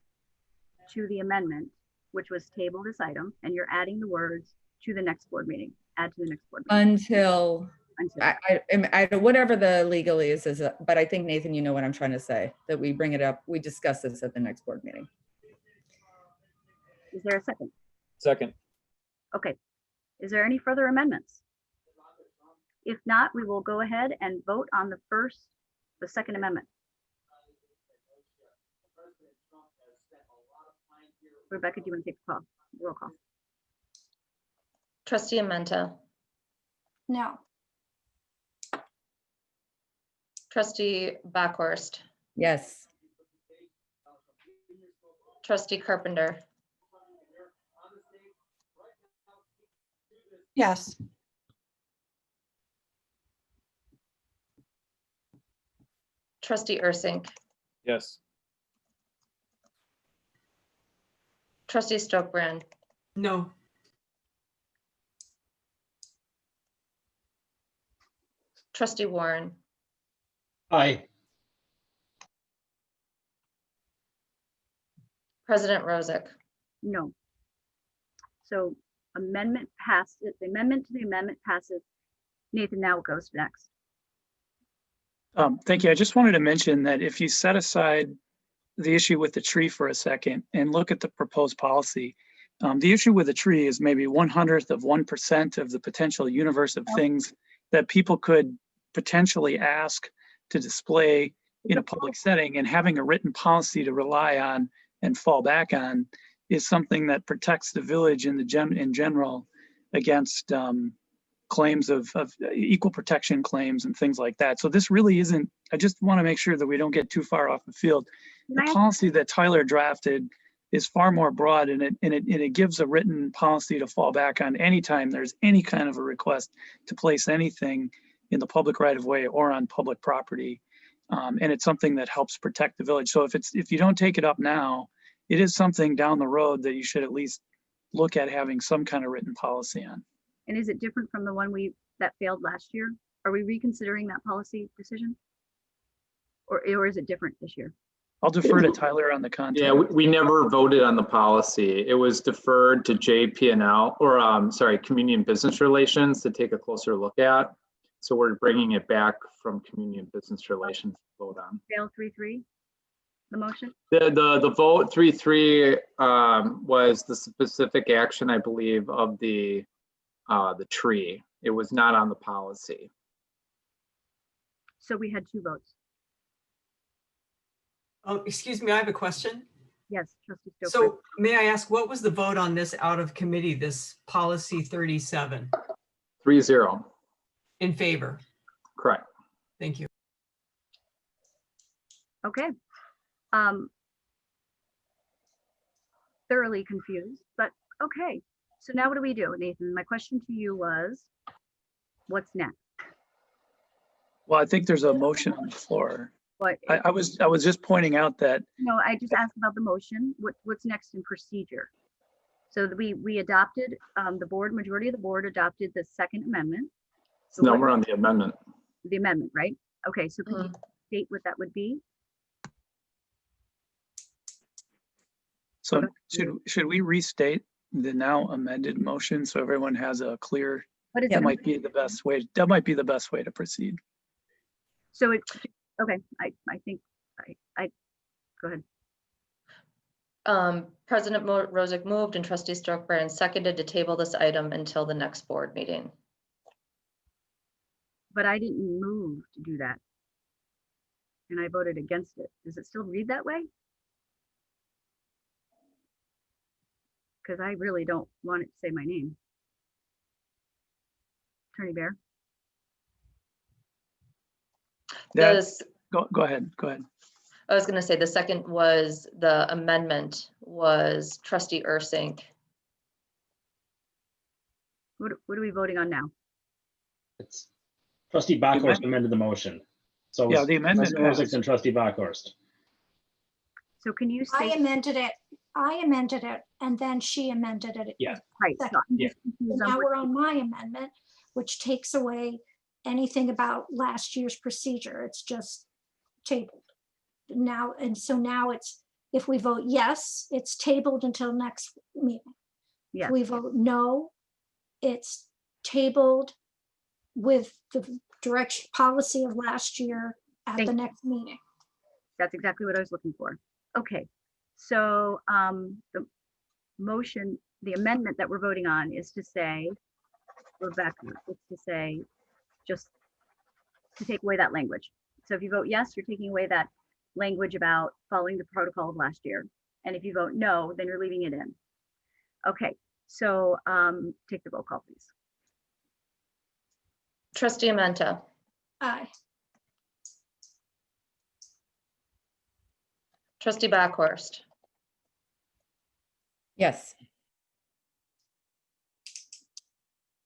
[SPEAKER 1] to the amendment, which was table this item, and you're adding the words to the next board meeting. Add to the next board meeting.
[SPEAKER 14] Until whatever the legalese is, but I think Nathan, you know what I'm trying to say, that we bring it up, we discuss this at the next board meeting.
[SPEAKER 1] Is there a second?
[SPEAKER 9] Second.
[SPEAKER 1] Okay. Is there any further amendments? If not, we will go ahead and vote on the second amendment. Rebecca, do you want to take the call? Roll call.
[SPEAKER 2] Trustee Amenta.
[SPEAKER 5] no.
[SPEAKER 2] Trustee Bachhorst.
[SPEAKER 14] Yes.
[SPEAKER 2] Trustee Carpenter.
[SPEAKER 8] Yes.
[SPEAKER 2] Trustee Ursink.
[SPEAKER 9] Yes.
[SPEAKER 2] Trustee Stokebrand.
[SPEAKER 6] No.
[SPEAKER 2] Trustee Warren.
[SPEAKER 7] Aye.
[SPEAKER 2] President Rosick.
[SPEAKER 1] No. So amendment passed. The amendment to the amendment passes. Nathan, now it goes next.
[SPEAKER 15] Thank you. I just wanted to mention that if you set aside the issue with the tree for a second and look at the proposed policy, the issue with the tree is maybe 1/100th of 1% of the potential universe of things that people could potentially ask to display in a public setting, and having a written policy to rely on and fall back on is something that protects the village in general against claims of equal protection claims and things like that. So this really isn't, I just want to make sure that we don't get too far off the field. The policy that Tyler drafted is far more broad, and it gives a written policy to fall back on anytime there's any kind of a request to place anything in the public right of way or on public property. And it's something that helps protect the village. So if you don't take it up now, it is something down the road that you should at least look at having some kind of written policy on.
[SPEAKER 1] And is it different from the one that failed last year? Are we reconsidering that policy decision? Or is it different this year?
[SPEAKER 15] I'll defer to Tyler on the content.
[SPEAKER 9] Yeah, we never voted on the policy. It was deferred to JP&L, or sorry, Community and Business Relations to take a closer look at. So we're bringing it back from Community and Business Relations to vote on.
[SPEAKER 1] Fail 3-3, the motion?
[SPEAKER 9] The vote 3-3 was the specific action, I believe, of the tree. It was not on the policy.
[SPEAKER 1] So we had 2 votes.
[SPEAKER 6] Oh, excuse me, I have a question.
[SPEAKER 1] Yes, Trustee Stoker.
[SPEAKER 6] So may I ask, what was the vote on this out of committee, this policy 37?
[SPEAKER 9] 3-0.
[SPEAKER 6] In favor?
[SPEAKER 9] Correct.
[SPEAKER 6] Thank you.
[SPEAKER 1] Okay. Thoroughly confused, but okay. So now what do we do, Nathan? My question to you was, what's next?
[SPEAKER 15] Well, I think there's a motion on the floor.
[SPEAKER 1] What?
[SPEAKER 15] I was just pointing out that.
[SPEAKER 1] No, I just asked about the motion. What's next in procedure? So we adopted, majority of the board adopted the second amendment. So
[SPEAKER 9] No, we're on the amendment.
[SPEAKER 1] The amendment, right? Okay, so can you state what that would be?
[SPEAKER 15] So should we restate the now amended motion so everyone has a clear?
[SPEAKER 1] What is
[SPEAKER 15] that
[SPEAKER 1] it?
[SPEAKER 15] might be the best way. That might be the best way to proceed.
[SPEAKER 1] So it, okay, I think I go ahead.
[SPEAKER 2] President Rosick moved and Trustee Stokebrand seconded to table this item until the next board meeting.
[SPEAKER 1] But I didn't move to do that. And I voted against it. Does it still read that way? Because I really don't want it to say my name. Attorney Bear.
[SPEAKER 15] Go ahead.
[SPEAKER 2] I was going to say the second was the amendment was Trustee Ursink.
[SPEAKER 1] What are we voting on now?
[SPEAKER 7] It's Trustee Backhorst amended the motion. So
[SPEAKER 15] yeah, the amendment
[SPEAKER 7] Ursink and Trustee Backhorst.
[SPEAKER 1] So can you say?
[SPEAKER 5] I amended it, and then she amended it.
[SPEAKER 7] Yeah.
[SPEAKER 5] Right.
[SPEAKER 7] Yeah.
[SPEAKER 5] Now we're on my amendment, which takes away anything about last year's procedure. It's just tabled now. And so now it's, if we vote yes, it's tabled until next meeting.
[SPEAKER 1] Yeah.
[SPEAKER 5] If we vote no, it's tabled with the direction policy of last year at the next meeting.
[SPEAKER 1] That's exactly what I was looking for. Okay, so the motion, the amendment that we're voting on is to say, Rebecca, it's to say, just to take away that language. So if you vote yes, you're taking away that language about following the protocol of last year. And if you vote no, then you're leaving it in. Okay, so take the roll call, please.
[SPEAKER 2] Trustee Amenta.
[SPEAKER 5] Aye.
[SPEAKER 2] Trustee Backhorst.
[SPEAKER 14] Yes.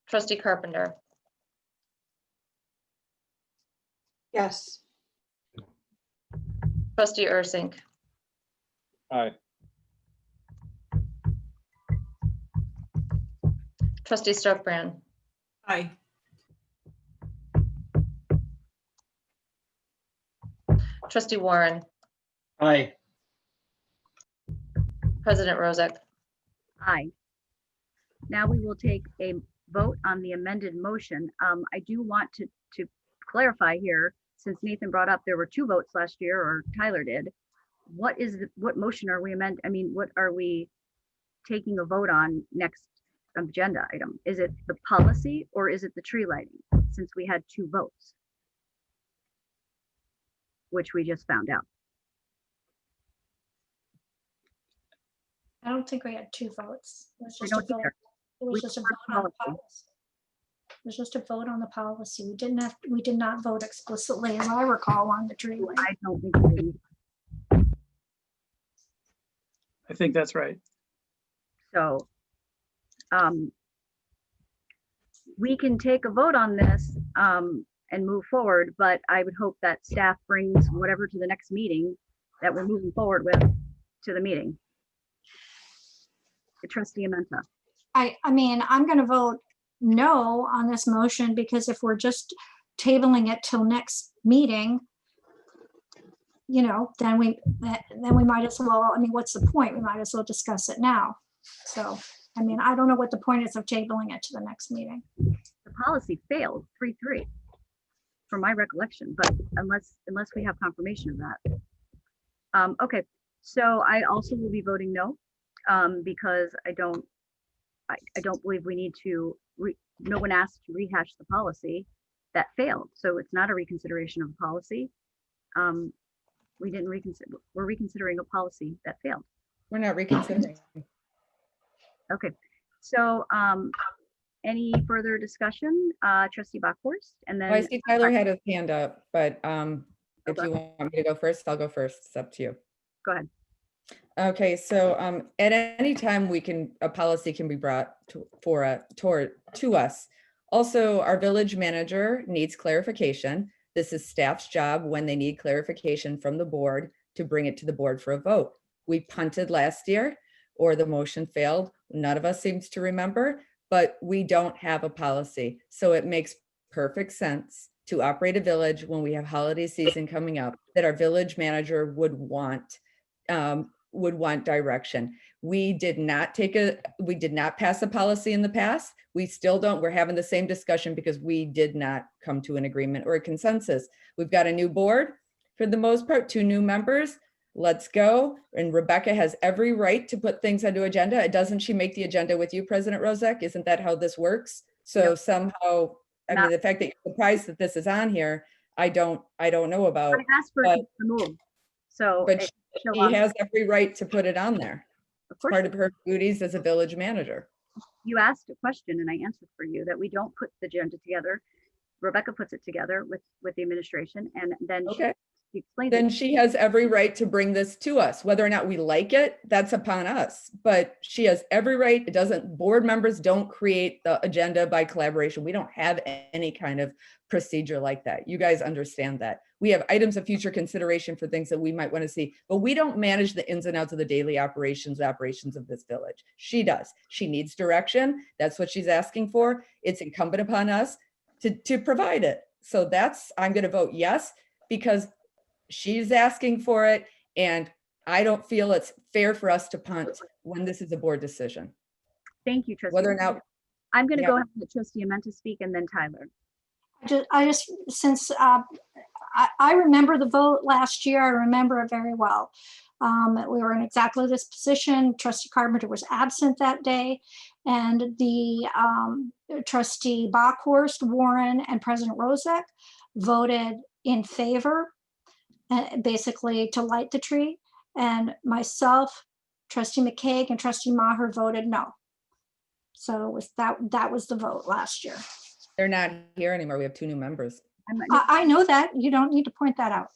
[SPEAKER 2] Trustee Carpenter.
[SPEAKER 8] Yes.
[SPEAKER 2] Trustee Ursink.
[SPEAKER 9] Aye.
[SPEAKER 2] Trustee Stokebrand.
[SPEAKER 6] Aye.
[SPEAKER 2] Trustee Warren.
[SPEAKER 7] Aye.
[SPEAKER 2] President Rosick.
[SPEAKER 1] Aye. Now we will take a vote on the amended motion. I do want to clarify here, since Nathan brought up there were 2 votes last year, or Tyler did. What motion are we what are we taking a vote on next agenda item? Is it the policy or is it the tree lighting? Since we had 2 votes, which we just found out.
[SPEAKER 5] I don't think we had 2 votes. It was
[SPEAKER 1] We
[SPEAKER 5] just a
[SPEAKER 1] don't
[SPEAKER 5] vote.
[SPEAKER 1] either.
[SPEAKER 5] It was
[SPEAKER 1] We
[SPEAKER 5] just a
[SPEAKER 1] vote
[SPEAKER 5] vote on the
[SPEAKER 1] policy.
[SPEAKER 5] policy. It was just a vote on the policy. We did not vote explicitly, as I recall, on the tree line.
[SPEAKER 1] I don't think we did.
[SPEAKER 15] I think that's right.
[SPEAKER 1] So we can take a vote on this and move forward, but I would hope that staff brings whatever to the next meeting that we're moving forward with to the meeting. Trustee Amenta.
[SPEAKER 5] I mean, I'm going to vote no on this motion because if we're just tabling it till next meeting, you know, then we might as well, I mean, what's the point? We might as well discuss it now. So, I mean, I don't know what the point is of tabling it to the next meeting.
[SPEAKER 1] The policy failed 3-3 from my recollection, but unless we have confirmation of that. Okay, so I also will be voting no because I don't believe we need to, no one asked to rehash the policy that failed. So it's not a reconsideration of a policy. We didn't reconsider, we're reconsidering a policy that failed.
[SPEAKER 14] We're not reconsidering.
[SPEAKER 1] Okay, so any further discussion? Trustee Bachhorst, and then.
[SPEAKER 14] I see Tyler had his hand up, but if you want me to go first, I'll go first. It's up to you.
[SPEAKER 1] Go ahead.
[SPEAKER 14] Okay, so at any time a policy can be brought to us. Also, our village manager needs clarification. This is staff's job when they need clarification from the board to bring it to the board for a vote. We punted last year, or the motion failed. None of us seems to remember, but we don't have a policy. So it makes perfect sense to operate a village when we have holiday season coming up, that our village manager would want direction. We did not pass a policy in the past. We still don't. We're having the same discussion because we did not come to an agreement or a consensus. We've got a new board for the most part, 2 new members. Let's go. And Rebecca has every right to put things onto agenda. Doesn't she make the agenda with you, President Rozek? Isn't that how this works? So
[SPEAKER 1] Yep.
[SPEAKER 14] Somehow, I mean, the fact that you're surprised that this is on here, I don't know about.
[SPEAKER 1] I asked for it to move, so.
[SPEAKER 14] But she has every right to put it on there.
[SPEAKER 1] Of
[SPEAKER 14] It's
[SPEAKER 1] course.
[SPEAKER 14] part of her duties as a village manager.
[SPEAKER 1] You asked a question and I answered for you that we don't put the agenda together. Rebecca puts it together with the administration, and then
[SPEAKER 14] Okay.
[SPEAKER 1] she explains
[SPEAKER 14] Then
[SPEAKER 1] it.
[SPEAKER 14] she has every right to bring this to us. Whether or not we like it, that's upon us. But she has every right. Board members don't create the agenda by collaboration. We don't have any kind of procedure like that. You guys understand that. We have items of future consideration for things that we might want to see, but we don't manage the ins and outs of the daily operations of this village. She does. She needs direction. That's what she's asking for. It's incumbent upon us to provide it. So I'm going to vote yes, because she's asking for it, and I don't feel it's fair for us to punt when this is a board decision.
[SPEAKER 1] Thank you, Trustee.
[SPEAKER 14] Whether or not,
[SPEAKER 1] I'm going to
[SPEAKER 14] yeah.
[SPEAKER 1] go ahead and let Trustee Amenta speak, and then Tyler.
[SPEAKER 5] Since I remember the vote last year, I remember it very well. We were in exactly this position. Trustee Carpenter was absent that day, and the Trustee Bachhorst, Warren, and President Rozek voted in favor, basically to light the tree. And myself, Trustee McCaig, and Trustee Maher voted no. So it was that was the vote last year.
[SPEAKER 14] They're not here anymore. We have 2 new members.
[SPEAKER 5] I know that. You don't need to point that out.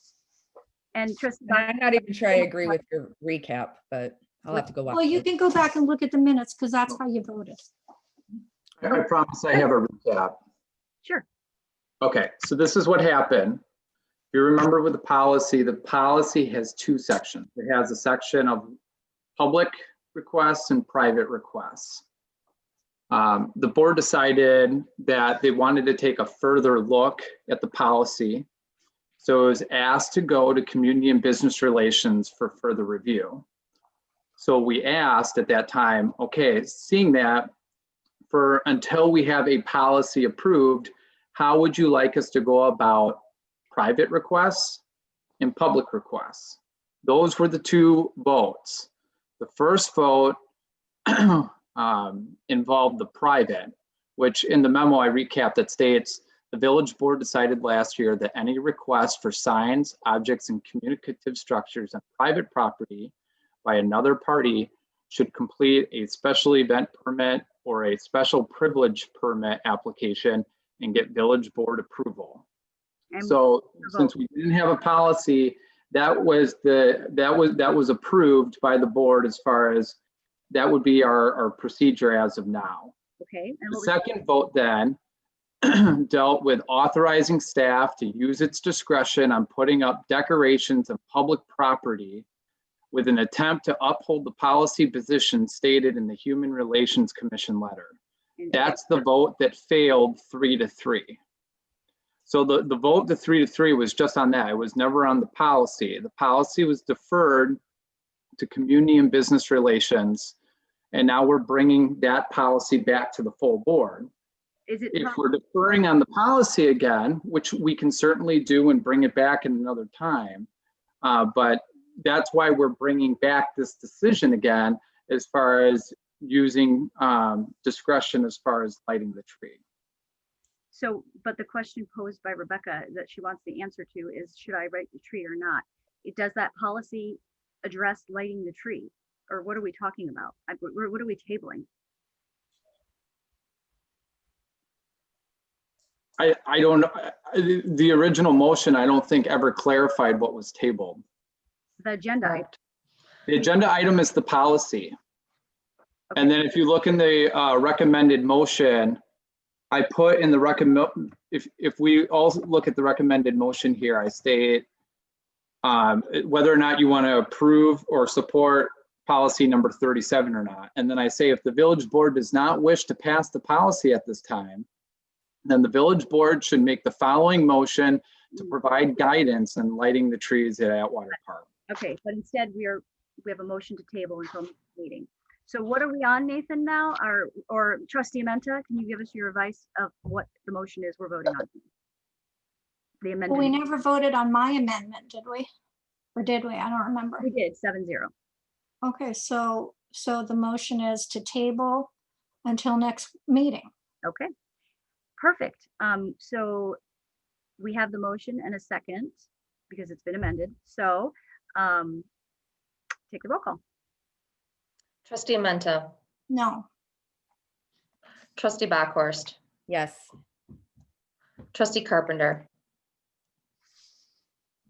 [SPEAKER 1] And Trustee,
[SPEAKER 14] I'm not even sure I agree with your recap, but I'll have to go watch
[SPEAKER 5] Well, you
[SPEAKER 14] it.
[SPEAKER 5] can go back and look at the minutes because that's how you voted.
[SPEAKER 16] I promise I have a recap.
[SPEAKER 1] sure.
[SPEAKER 16] Okay, so this is what happened. If you remember with the policy has 2 sections. It has a section of public requests and private requests. The board decided that they wanted to take a further look at the policy. So it was asked to go to Community and Business Relations for further review. So we asked at that time, okay, seeing that, until we have a policy approved, how would you like us to go about private requests and public requests? Those were the 2 votes. The first vote involved the private, which in the memo I recapped, that states the village board decided last year that any request for signs, objects, and communicative structures on private property by another party should complete a special event permit or a special privilege permit application and get village board approval.
[SPEAKER 1] And
[SPEAKER 16] So since we didn't have a policy, that was approved by the board as far as that would be our procedure as of now.
[SPEAKER 1] Okay. And
[SPEAKER 16] The
[SPEAKER 1] what was
[SPEAKER 16] second vote then dealt with authorizing staff to use its discretion on putting up decorations of public property with an attempt to uphold the policy position stated in the Human Relations Commission letter. That's the vote that failed 3-3. So the vote to 3-3 was just on that. It was never on the policy. The policy was deferred to community and business relations. And now we're bringing that policy back to the full board.
[SPEAKER 1] is it?
[SPEAKER 16] If we're deferring on the policy again, which we can certainly do and bring it back in another time, but that's why we're bringing back this decision again, as far as using discretion as far as lighting the tree.
[SPEAKER 1] So, but the question posed by Rebecca that she wants the answer to is, should I light the tree or not? Does that policy address lighting the tree? Or what are we talking about? What are we tabling?
[SPEAKER 16] I don't know. The original motion, I don't think ever clarified what was tabled.
[SPEAKER 1] The agenda item.
[SPEAKER 16] The agenda item is the policy. And then if you look in the recommended motion, I put in the recommend, if we all look at the recommended motion here, I state whether or not you want to approve or support policy number 37 or not. And then I say, if the village board does not wish to pass the policy at this time, then the village board should make the following motion to provide guidance on lighting the trees at Atwater Park.
[SPEAKER 1] Okay, but instead we have a motion to table until next meeting. So what are we on, Nathan, now? Or Trustee Menta, can you give us your advice of what the motion is we're voting on? The amendment.
[SPEAKER 5] Well, we never voted on my amendment, did we? Or did we? I don't remember.
[SPEAKER 1] We did, 7-0.
[SPEAKER 5] Okay, so the motion is to table until next meeting.
[SPEAKER 1] Okay, perfect. So we have the motion and a second because it's been amended. So take the roll call.
[SPEAKER 2] Trustee Menta,
[SPEAKER 5] No.
[SPEAKER 2] Trustee Backhorst,
[SPEAKER 14] Yes.
[SPEAKER 2] Trustee Carpenter,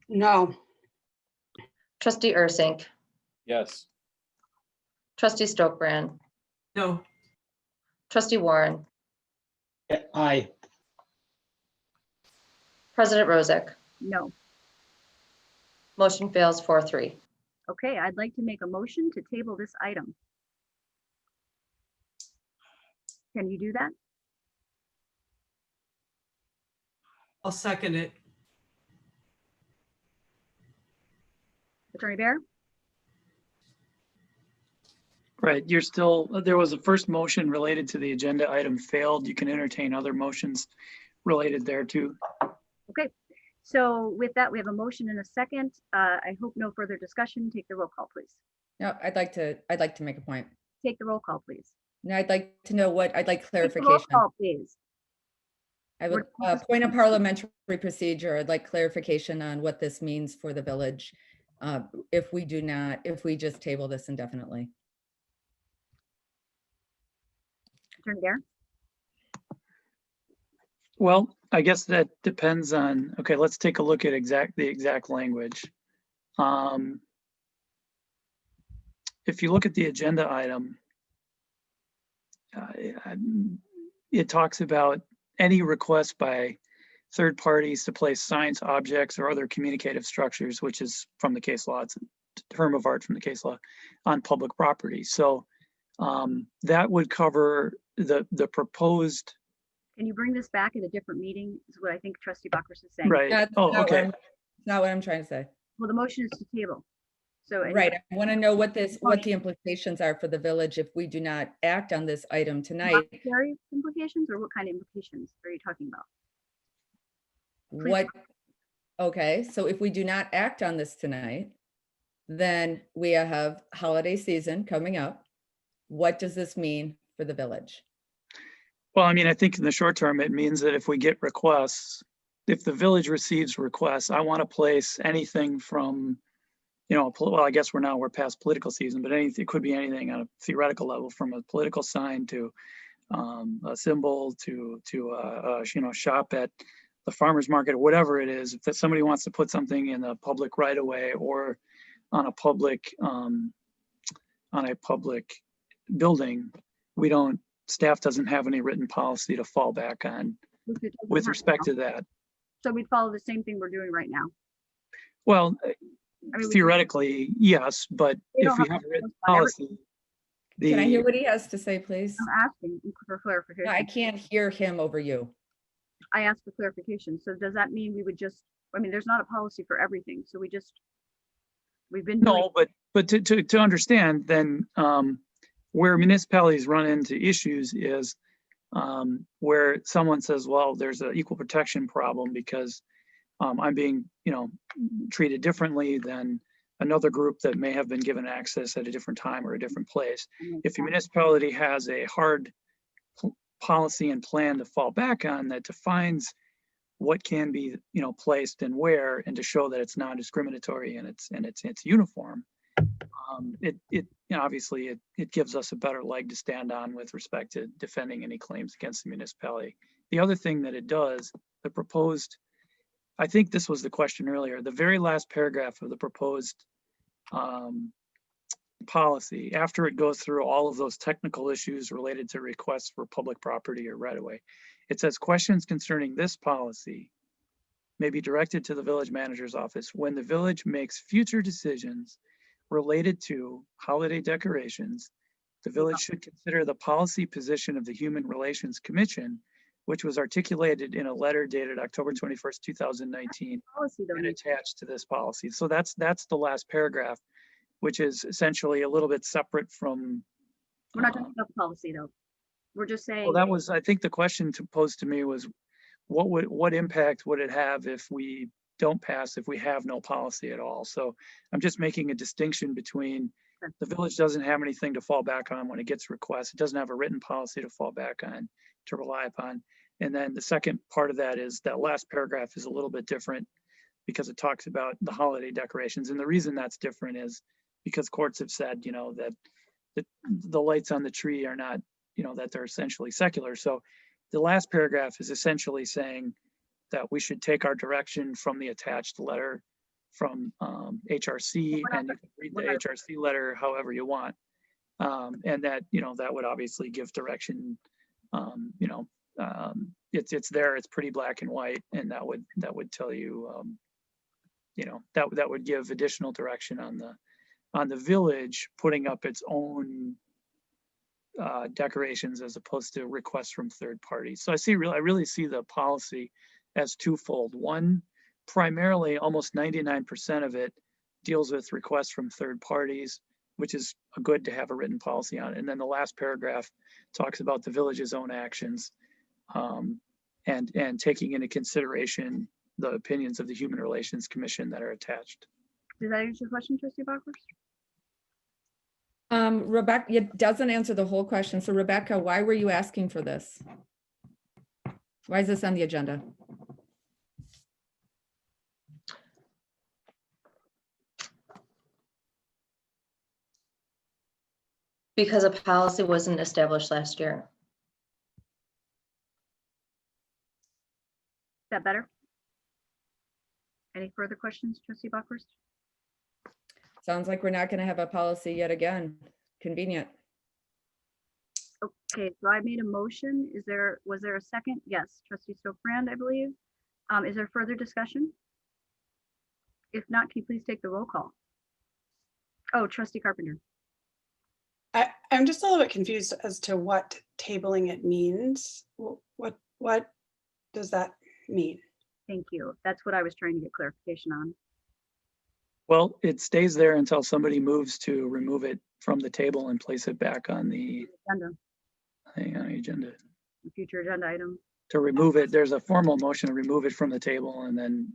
[SPEAKER 8] No.
[SPEAKER 2] Trustee Ursink,
[SPEAKER 9] Yes.
[SPEAKER 2] Trustee Stokebrand,
[SPEAKER 6] No.
[SPEAKER 2] Trustee Warren,
[SPEAKER 7] Aye.
[SPEAKER 2] President Rozek.
[SPEAKER 1] No.
[SPEAKER 2] Motion fails 4-3.
[SPEAKER 1] Okay, I'd like to make a motion to table this item. Can you do that?
[SPEAKER 6] I'll second it.
[SPEAKER 1] Attorney Bear?
[SPEAKER 15] Right, you're still, there was a first motion related to the agenda item failed. You can entertain other motions related there too.
[SPEAKER 1] Okay, so with that, we have a motion and a second. I hope no further discussion. Take the roll call, please.
[SPEAKER 14] No, I'd like to make a point.
[SPEAKER 1] Take the roll call, please.
[SPEAKER 14] No, I'd like to know I'd like
[SPEAKER 1] Take the roll
[SPEAKER 14] clarification.
[SPEAKER 1] call, please.
[SPEAKER 14] I would, point of parliamentary procedure, I'd like clarification on what this means for the village. If we just table this indefinitely.
[SPEAKER 1] Attorney Bear?
[SPEAKER 15] Well, I guess that depends on, okay, let's take a look at the exact language. If you look at the agenda item, it talks about any request by third parties to place signs, objects, or other communicative structures, which is from the case law, it's a term of art from the case law, on public property. So that would cover the proposed.
[SPEAKER 1] Can you bring this back at a different meeting? Is what I think Trustee Buckers is saying.
[SPEAKER 15] Right. Oh, okay.
[SPEAKER 14] Not what I'm trying to say.
[SPEAKER 1] Well, the motion is to table. So.
[SPEAKER 14] Right, I want to know what the implications are for the village if we do not act on this item tonight.
[SPEAKER 1] Monetary implications, or what kind of implications are you talking about? Please.
[SPEAKER 14] Okay, so if we do not act on this tonight, then we have holiday season coming up. What does this mean for the village?
[SPEAKER 15] Well, I mean, I think in the short term, it means that if we get requests, if the village receives requests, I want to place anything from well, I guess we're past political season, but anything, it could be anything on a theoretical level, from a political sign to a symbol to shop at the farmer's market or whatever it is. If somebody wants to put something in the public right of way or on a public building, staff doesn't have any written policy to fall back on with respect to that.
[SPEAKER 1] So we'd follow the same thing we're doing right now.
[SPEAKER 15] Well,
[SPEAKER 1] I mean,
[SPEAKER 15] theoretically, yes, but if we have a written policy.
[SPEAKER 14] Can I hear what he has to say, please?
[SPEAKER 1] I'm asking for clarification.
[SPEAKER 14] No, I can't hear him over you.
[SPEAKER 1] I asked for clarification. So does that mean we would just, I mean, there's not a policy for everything. So we've been doing.
[SPEAKER 15] No, but to understand then, where municipalities run into issues is where someone says, well, there's an equal protection problem because I'm being, treated differently than another group that may have been given access at a different time or a different place. If a municipality has a hard policy and plan to fall back on that defines what can be, placed and where, and to show that it's non-discriminatory and it's uniform, obviously it gives us a better leg to stand on with respect to defending any claims against the municipality. The other thing that it does, the proposed, I think this was the question earlier, the very last paragraph of the proposed policy, after it goes through all of those technical issues related to requests for public property or right-of-way, it says questions concerning this policy may be directed to the village manager's office when the village makes future decisions related to holiday decorations. The village should consider the policy position of the Human Relations Commission, which was articulated in a letter dated October 21st, 2019, and attached to this policy. So that's the last paragraph, which is essentially a little bit separate from.
[SPEAKER 1] We're not talking about the policy though. We're just saying.
[SPEAKER 15] Well, that was, I think the question posed to me was, what impact would it have if we don't pass, if we have no policy at all? So I'm just making a distinction between the village doesn't have anything to fall back on when it gets requests. It doesn't have a written policy to fall back on, to rely upon. And then the second part of that is that last paragraph is a little bit different because it talks about the holiday decorations. And the reason that's different is because courts have said, that the lights on the tree are not, that they're essentially secular. So the last paragraph is essentially saying that we should take our direction from the attached letter from HRC, and you can read the HRC letter however you want. And that, that would obviously give direction, it's there, it's pretty black and white, and that would tell you, that would give additional direction on the village putting up its own decorations as opposed to requests from third parties. So I really see the policy as twofold. One, primarily almost 99% of it deals with requests from third parties, which is good to have a written policy on. And then the last paragraph talks about the village's own actions and taking into consideration the opinions of the Human Relations Commission that are attached.
[SPEAKER 1] Does that answer your question, Trustee Bachhorst?
[SPEAKER 14] Rebecca, it doesn't answer the whole question. So Rebecca, why were you asking for this? Why is this on the agenda?
[SPEAKER 2] Because a policy wasn't established last year.
[SPEAKER 1] Is that better? Any further questions, Trustee Bachhorst?
[SPEAKER 14] Sounds like we're not going to have a policy yet again. Convenient.
[SPEAKER 1] Okay, so I made a motion. Was there a second? Yes, Trustee Stokbrand, I believe. Is there further discussion? If not, can you please take the roll call? Oh, Trustee Carpenter.
[SPEAKER 8] I'm just a little bit confused as to what tabling it means. What does that mean?
[SPEAKER 1] Thank you. That's what I was trying to get clarification on.
[SPEAKER 15] Well, it stays there until somebody moves to remove it from the table and place it back on the agenda.
[SPEAKER 1] Future agenda item.
[SPEAKER 15] To remove it, there's a formal motion to remove it from the table, and then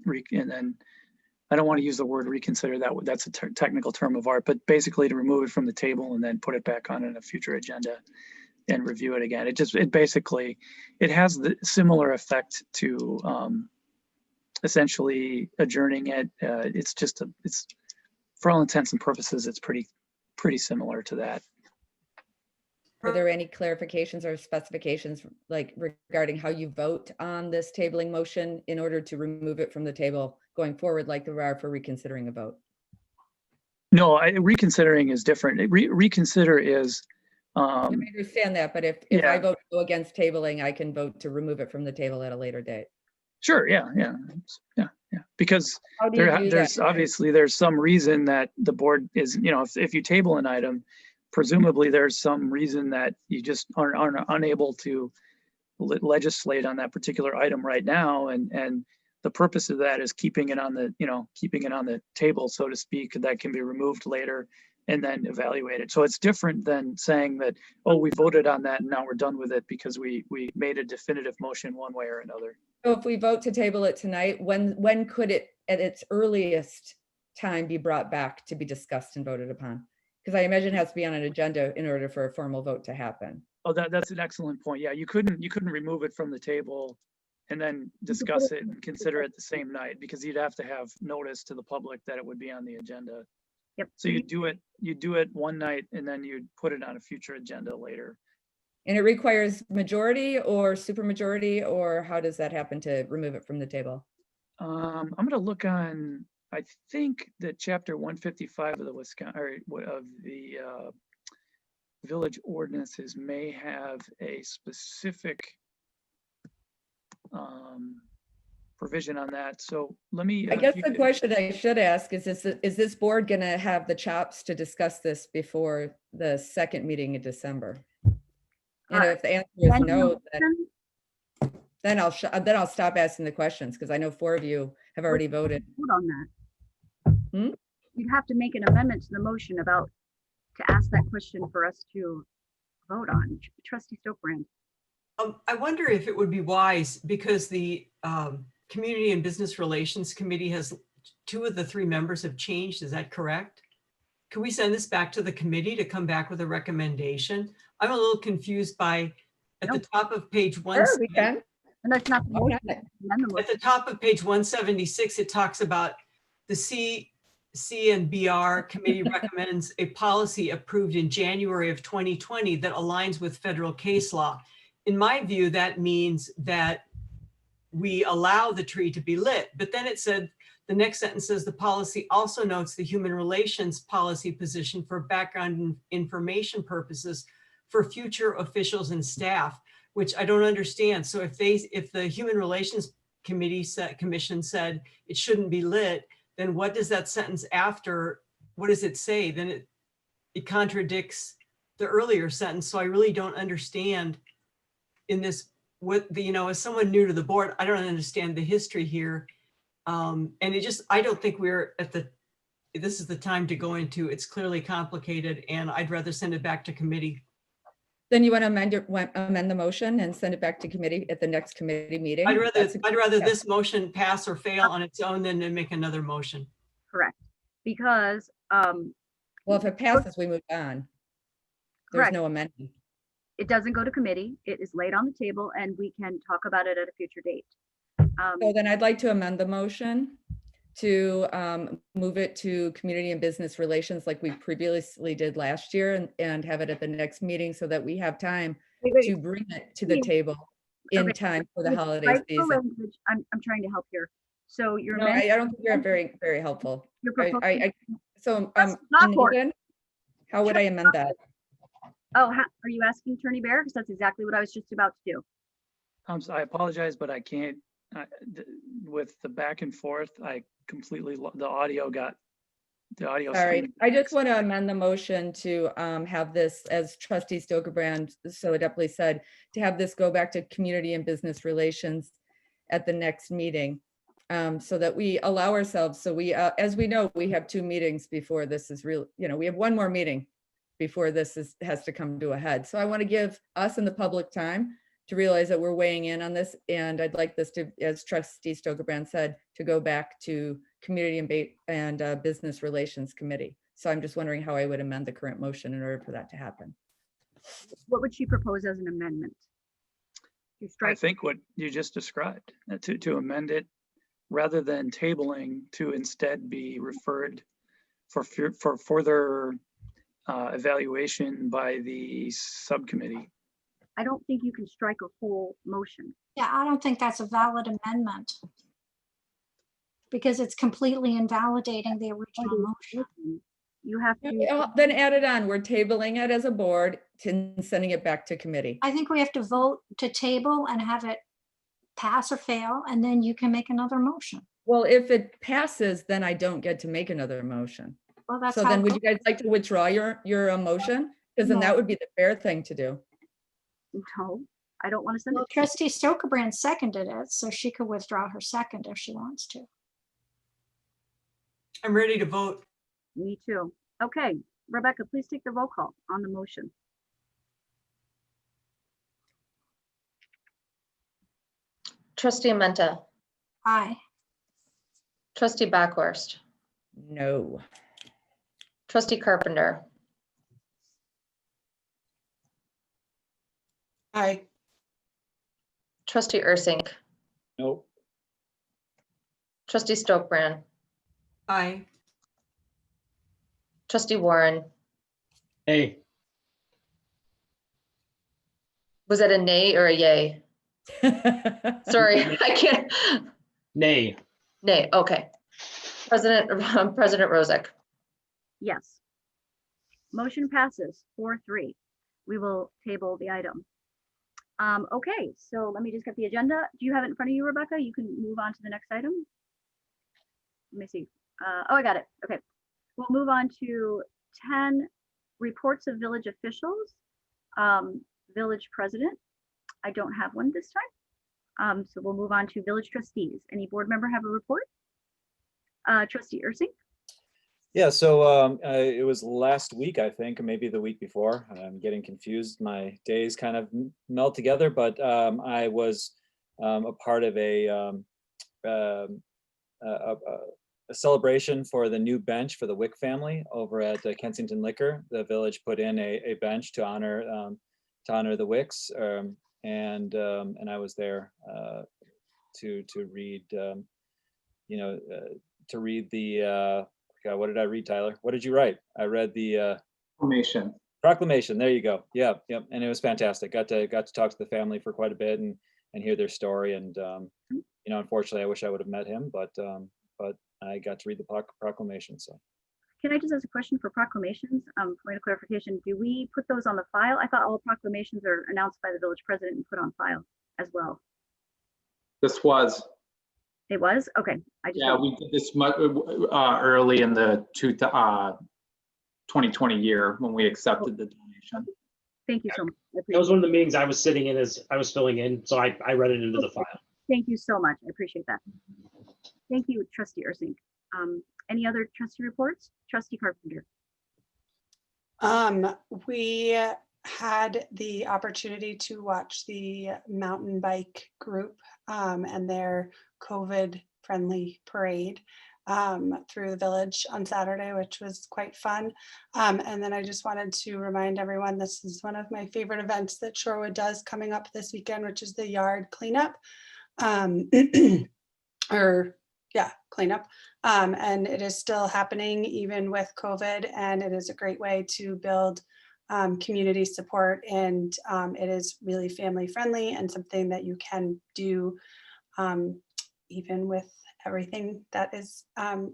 [SPEAKER 15] I don't want to use the word reconsider. That's a technical term of art, but basically to remove it from the table and then put it back on in a future agenda and review it again. It basically has the similar effect to essentially adjourning it. It's for all intents and purposes, it's pretty similar to that.
[SPEAKER 14] Are there any clarifications or specifications like regarding how you vote on this tabling motion in order to remove it from the table going forward, like there are for reconsidering a vote?
[SPEAKER 15] No, reconsidering is different. Reconsider is,
[SPEAKER 14] I understand that, but if
[SPEAKER 15] yeah.
[SPEAKER 14] I vote to go against tabling, I can vote to remove it from the table at a later date.
[SPEAKER 15] Sure, yeah. Because
[SPEAKER 14] How do you do
[SPEAKER 15] there's
[SPEAKER 14] that?
[SPEAKER 15] obviously there's some reason that the board is, if you table an item, presumably there's some reason that you just are unable to legislate on that particular item right now, and the purpose of that is keeping it on the table, so to speak, that can be removed later and then evaluated. So it's different than saying that, oh, we voted on that and now we're done with it because we made a definitive motion one way or another.
[SPEAKER 14] So if we vote to table it tonight, when could it at its earliest time be brought back to be discussed and voted upon? Because I imagine it has to be on an agenda in order for a formal vote to happen.
[SPEAKER 15] Oh, that's an excellent point. Yeah, you couldn't remove it from the table and then discuss it and consider it the same night, because you'd have to have notice to the public that it would be on the agenda.
[SPEAKER 1] Yep.
[SPEAKER 15] So you do it one night and then you'd put it on a future agenda later.
[SPEAKER 14] And it requires majority or supermajority, or how does that happen to remove it from the table?
[SPEAKER 15] I'm going to look on, I think that chapter 155 of the of the village ordinances may have a specific provision on that. So let me.
[SPEAKER 14] I guess the question I should ask is this board going to have the chops to discuss this before the second meeting in December? And if the answer is no, then I'll stop asking the questions, because I know 4 of you have already voted.
[SPEAKER 1] Vote on that. You'd have to make an amendment to the motion to ask that question for us to vote on. Trustee Stokebrand.
[SPEAKER 6] I wonder if it would be wise, because the Community and Business Relations Committee has 2 of the 3 members have changed. Is that correct? Can we send this back to the committee to come back with a recommendation? I'm a little confused by at the top of page 1.
[SPEAKER 14] Sure, we can.
[SPEAKER 1] And that's not the motion.
[SPEAKER 6] At the top of page 176, it talks about the CNBR committee recommends a policy approved in January of 2020 that aligns with federal case law. In my view, that means that we allow the tree to be lit. But then it said, the next sentence says, the policy also notes the human relations policy position for background information purposes for future officials and staff, which I don't understand. So if the Human Relations Commission said it shouldn't be lit, then what does that sentence after, what does it say? Then it contradicts the earlier sentence. So I really don't understand in this, as someone new to the board, I don't understand the history here. And I don't think we're this is the time to go into, it's clearly complicated, and I'd rather send it back to committee.
[SPEAKER 14] Then you want to amend the motion and send it back to committee at the next committee meeting?
[SPEAKER 6] I'd rather this motion pass or fail on its own than to make another motion.
[SPEAKER 1] Correct. Because
[SPEAKER 14] well, if it passes, we move on. There's no amendment.
[SPEAKER 1] It doesn't go to committee. It is laid on the table and we can talk about it at a future date.
[SPEAKER 14] So then I'd like to amend the motion to move it to Community and Business Relations like we previously did last year, and have it at the next meeting so that we have time to bring it to the table in time for the holiday season.
[SPEAKER 1] I'm trying to help here. So you're
[SPEAKER 14] no, I don't think you're very, very helpful. So Nathan, how would I amend that?
[SPEAKER 1] Oh, are you asking Attorney Bear? Because that's exactly what I was just about to do.
[SPEAKER 15] I apologize, but I can't. With the back and forth, I completely the audio. Sorry,
[SPEAKER 14] I just want to amend the motion to have this, as Trustee Stokebrand so adeptly said, to have this go back to Community and Business Relations at the next meeting, so that we allow ourselves. So we, as we know, we have 2 meetings before this is real. We have 1 more meeting before this has to come to a head. So I want to give us and the public time to realize that we're weighing in on this. And I'd like this to, as Trustee Stokebrand said, to go back to Community and Business Relations Committee. So I'm just wondering how I would amend the current motion in order for that to happen.
[SPEAKER 1] What would she propose as an amendment?
[SPEAKER 15] I think what you just described, to amend it rather than tabling, to instead be referred for further evaluation by the subcommittee.
[SPEAKER 1] I don't think you can strike a whole motion.
[SPEAKER 5] Yeah, I don't think that's a valid amendment. Because it's completely invalidating the original motion.
[SPEAKER 1] You have to.
[SPEAKER 14] Then add it on. We're tabling it as a board and sending it back to committee.
[SPEAKER 5] I think we have to vote to table and have it pass or fail, and then you can make another motion.
[SPEAKER 14] Well, if it passes, then I don't get to make another motion.
[SPEAKER 5] Well, that's
[SPEAKER 14] So
[SPEAKER 5] how
[SPEAKER 14] then
[SPEAKER 5] it
[SPEAKER 14] would you
[SPEAKER 5] goes.
[SPEAKER 14] guys like to withdraw your motion? Because then
[SPEAKER 5] No.
[SPEAKER 14] that would be the fair thing to do.
[SPEAKER 1] No, I don't want to send
[SPEAKER 5] Well,
[SPEAKER 1] it.
[SPEAKER 5] trustee Stokebrand seconded it, so she could withdraw her second if she wants to.
[SPEAKER 6] I'm ready to vote.
[SPEAKER 1] Me too. Okay, Rebecca, please take the roll call on the motion.
[SPEAKER 2] Trustee Menta,
[SPEAKER 5] Aye.
[SPEAKER 2] trustee Backhorst,
[SPEAKER 14] No.
[SPEAKER 2] trustee Carpenter,
[SPEAKER 8] Aye.
[SPEAKER 2] trustee Ursink,
[SPEAKER 9] Nope.
[SPEAKER 2] trustee Stokebrand,
[SPEAKER 6] Aye.
[SPEAKER 2] trustee Warren.
[SPEAKER 7] Hey,
[SPEAKER 2] Was that a nay or a yay? Sorry, I can't.
[SPEAKER 7] nay.
[SPEAKER 2] Nay, okay. President Rozak.
[SPEAKER 1] Yes. Motion passes 4-3. We will table the item. Okay, so let me just get the agenda. Do you have it in front of you, Rebecca? You can move on to the next item. Let me see. Oh, I got it. Okay. We'll move on to 10 reports of village officials. Village president. I don't have one this time. So we'll move on to village trustees. Any board member have a report? Trustee Ursink?
[SPEAKER 9] Yeah, so it was last week, I think, or maybe the week before. I'm getting confused. My days kind of meld together, but I was a part of a celebration for the new bench for the Wick family over at Kensington Liquor. The village put in a bench to honor the Wicks, and I was there to read, to read the. God, what did I read, Tyler? What did you write? I read the proclamation. There you go. Yeah, yep. And it was fantastic. Got to talk to the family for quite a bit and hear their story. And unfortunately, I wish I would have met him, but I got to read the proclamation. So.
[SPEAKER 1] Can I just ask a question for proclamations? Point of clarification, do we put those on the file? I thought all proclamations are announced by the village president and put on file as well.
[SPEAKER 16] This was.
[SPEAKER 1] It was? Okay.
[SPEAKER 16] Yeah, we did this early in the 2020 year when we accepted the donation.
[SPEAKER 1] Thank you so much.
[SPEAKER 7] That was one of the meetings I was sitting in as I was filling in, so I read it into the file.
[SPEAKER 1] Thank you so much. I appreciate that. Thank you, Trustee Ursink. Any other trustee reports? Trustee Carpenter.
[SPEAKER 8] We had the opportunity to watch the mountain bike group and their COVID-friendly parade through the village on Saturday, which was quite fun. And then I just wanted to remind everyone, this is one of my favorite events that Shorewood does coming up this weekend, which is the yard cleanup. Cleanup. And it is still happening even with COVID, and it is a great way to build community support, and it is really family friendly and something that you can do even with everything that is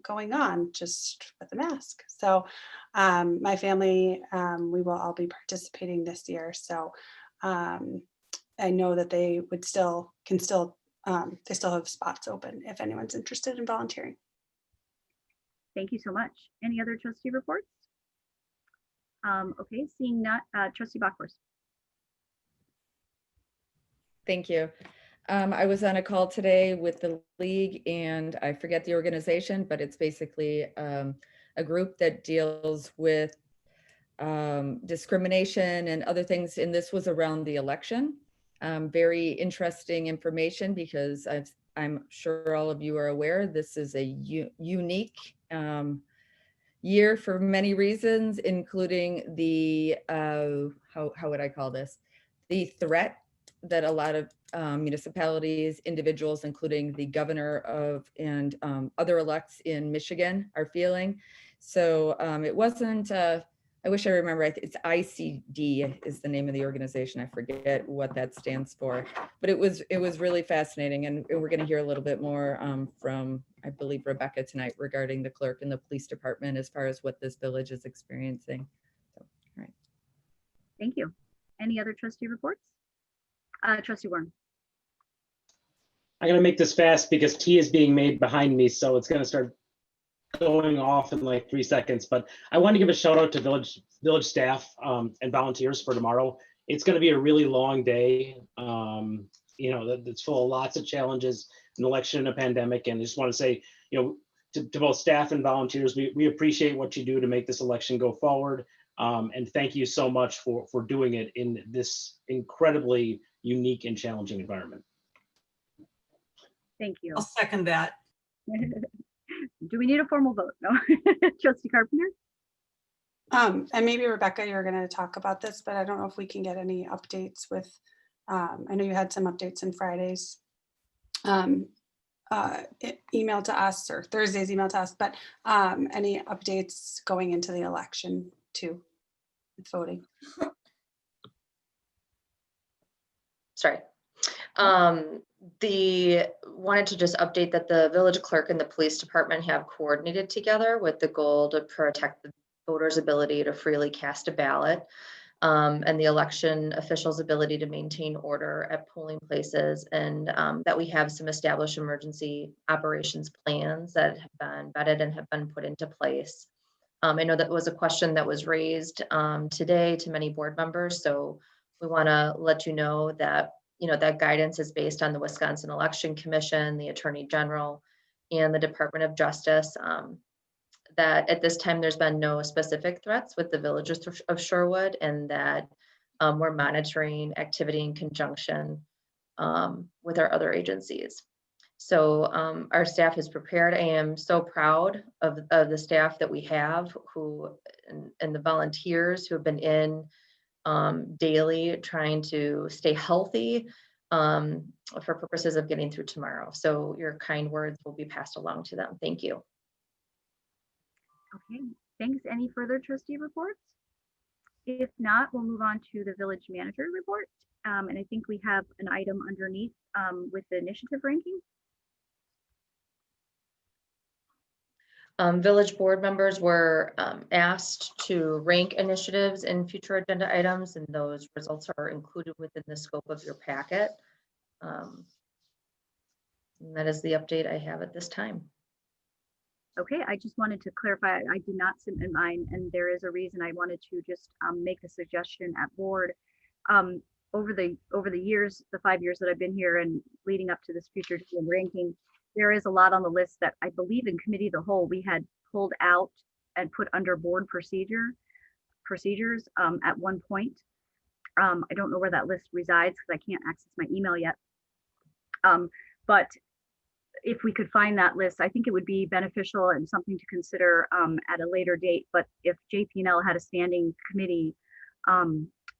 [SPEAKER 8] going on, just with a mask. So my family, we will all be participating this year. So I know that they would they still have spots open if anyone's interested in volunteering.
[SPEAKER 1] Thank you so much. Any other trustee reports? Okay, seeing none, Trustee Backhorst.
[SPEAKER 14] Thank you. I was on a call today with the league, and I forget the organization, but it's basically a group that deals with discrimination and other things. And this was around the election. Very interesting information, because I'm sure all of you are aware, this is a unique year for many reasons, including the, how would I call this? The threat that a lot of municipalities, individuals, including the governor of and other elects in Michigan are feeling. So it wasn't, I wish I remember, it's ICD is the name of the organization. I forget what that stands for, but it was really fascinating. And we're going to hear a little bit more from, I believe, Rebecca tonight regarding the clerk and the police department as far as what this village is experiencing. So, all right.
[SPEAKER 1] Thank you. Any other trustee reports? Trustee Warren.
[SPEAKER 7] I'm gonna make this fast because tea is being made behind me, so it's gonna start going off in like 3 seconds. But I want to give a shout out to village staff and volunteers for tomorrow. It's gonna be a really long day. You know, that's full of lots of challenges, an election and a pandemic. And I just want to say, you know, to both staff and volunteers, we appreciate what you do to make this election go forward. And thank you so much for doing it in this incredibly unique and challenging environment.
[SPEAKER 1] Thank you.
[SPEAKER 6] I'll second that.
[SPEAKER 1] Do we need a formal vote? No. Trustee Carpenter?
[SPEAKER 8] And maybe Rebecca, you're going to talk about this, but I don't know if we can get any updates with, I know you had some updates in Friday's email to us, or Thursday's email to us, but any updates going into the election too with voting?
[SPEAKER 2] Sorry. Wanted to just update that the village clerk and the police department have coordinated together with the goal to protect the voters' ability to freely cast a ballot, and the election officials' ability to maintain order at polling places, and that we have some established emergency operations plans that have been vetted and have been put into place. I know that was a question that was raised today to many board members, so we want to let you know that that guidance is based on the Wisconsin Election Commission, the Attorney General, and the Department of Justice. That at this time, there's been no specific threats with the villages of Shorewood, and that we're monitoring activity in conjunction with our other agencies. So our staff is prepared. I am so proud of the staff that we have and the volunteers who have been in daily trying to stay healthy for purposes of getting through tomorrow. So your kind words will be passed along to them. Thank you.
[SPEAKER 1] Okay, thanks. Any further trustee reports? If not, we'll move on to the village manager report. And I think we have an item underneath with the initiative ranking.
[SPEAKER 2] Village board members were asked to rank initiatives in future agenda items, and those results are included within the scope of your packet. And that is the update I have at this time.
[SPEAKER 1] Okay, I just wanted to clarify, I did not submit mine, and there is a reason. I wanted to just make a suggestion at board. Over the years, the 5 years that I've been here and leading up to this future ranking, there is a lot on the list that I believe in committee of the whole we had pulled out and put under board procedures at one point. I don't know where that list resides because I can't access my email yet. But if we could find that list, I think it would be beneficial and something to consider at a later date. But if JP&L had a standing committee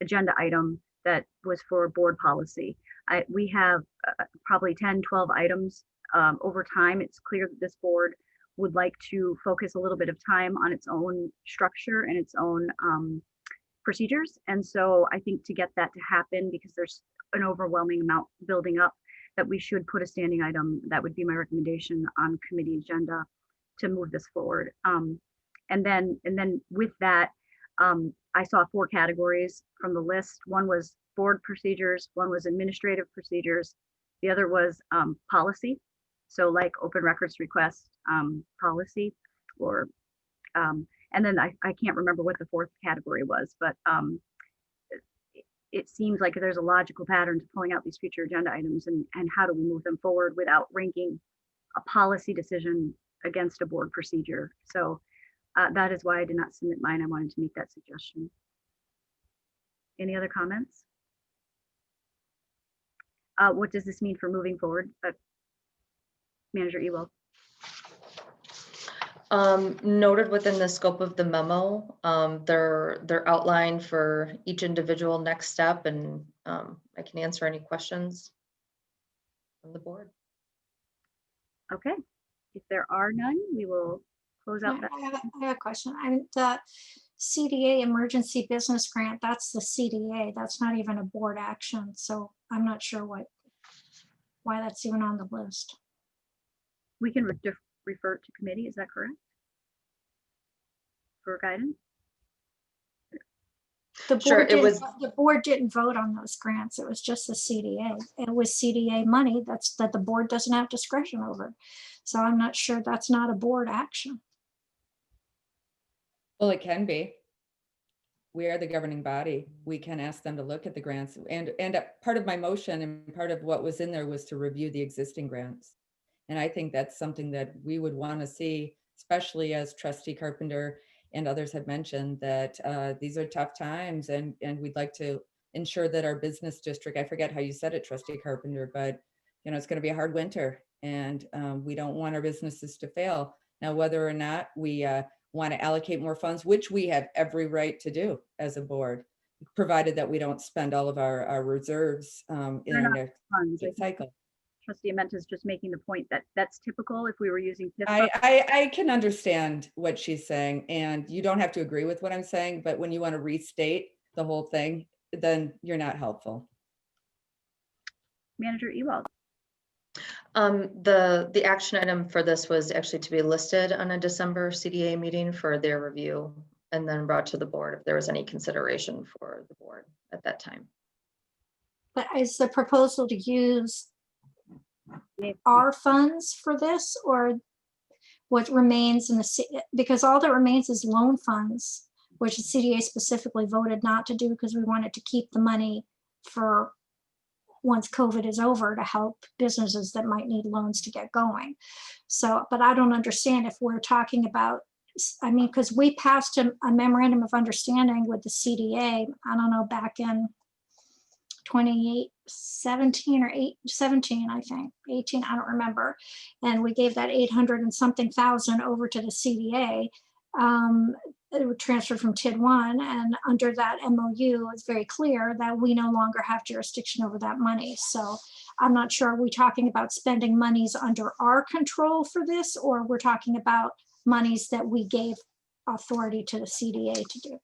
[SPEAKER 1] agenda item that was for board policy, we have probably 10, 12 items over time. It's clear that this board would like to focus a little bit of time on its own structure and its own procedures. And so I think to get that to happen, because there's an overwhelming amount building up, that we should put a standing item. That would be my recommendation on committee agenda to move this forward. And then with that, I saw 4 categories from the list. One was board procedures, one was administrative procedures, the other was policy. So like open records request policy, or and then I can't remember what the 4th category was, but it seems like there's a logical pattern to pulling out these future agenda items, and how do we move them forward without ranking a policy decision against a board procedure. So that is why I did not submit mine. I wanted to make that suggestion. Any other comments? What does this mean for moving forward? Manager Ewell.
[SPEAKER 2] Noted within the scope of the memo, they're outlined for each individual next step, and I can answer any questions from the board.
[SPEAKER 1] Okay, if there are none, we will close out that?
[SPEAKER 5] I have a question. The CDA Emergency Business Grant, that's the CDA. That's not even a board action. So I'm not sure why that's even on the list.
[SPEAKER 1] We can refer it to committee, is that correct? For guidance?
[SPEAKER 2] Sure, it was,
[SPEAKER 5] The board didn't vote on those grants. It was just the CDA. It was CDA money that the board doesn't have discretion over. So I'm not sure that's not a board action.
[SPEAKER 14] Well, it can be. We are the governing body. We can ask them to look at the grants. And part of my motion and part of what was in there was to review the existing grants. And I think that's something that we would want to see, especially as Trustee Carpenter and others have mentioned, that these are tough times, and we'd like to ensure that our business district, I forget how you said it, Trustee Carpenter, but it's going to be a hard winter, and we don't want our businesses to fail. Now, whether or not we want to allocate more funds, which we have every right to do as a board, provided that we don't spend all of our reserves in our next cycle.
[SPEAKER 1] Trustee Amenta is just making the point that that's typical if we were using.
[SPEAKER 14] I can understand what she's saying, and you don't have to agree with what I'm saying, but when you want to restate the whole thing, then you're not helpful.
[SPEAKER 1] Manager Ewald.
[SPEAKER 2] The action item for this was actually to be listed on a December CDA meeting for their review and then brought to the board if there was any consideration for the board at that time.
[SPEAKER 5] But is the proposal to use our funds for this, or what remains in the, because all that remains is loan funds, which the CDA specifically voted not to do because we wanted to keep the money for once COVID is over to help businesses that might need loans to get going. So, but I don't understand if we're talking about, I mean, because we passed a memorandum of understanding with the CDA, I don't know, back in 2017 or 17, I think, 18, I don't remember. And we gave that 800 and something thousand over to the CDA. It was transferred from TID1, and under that MOU, it's very clear that we no longer have jurisdiction over that money. So I'm not sure, are we talking about spending monies under our control for this, or we're talking about monies that we gave authority to the CDA to do?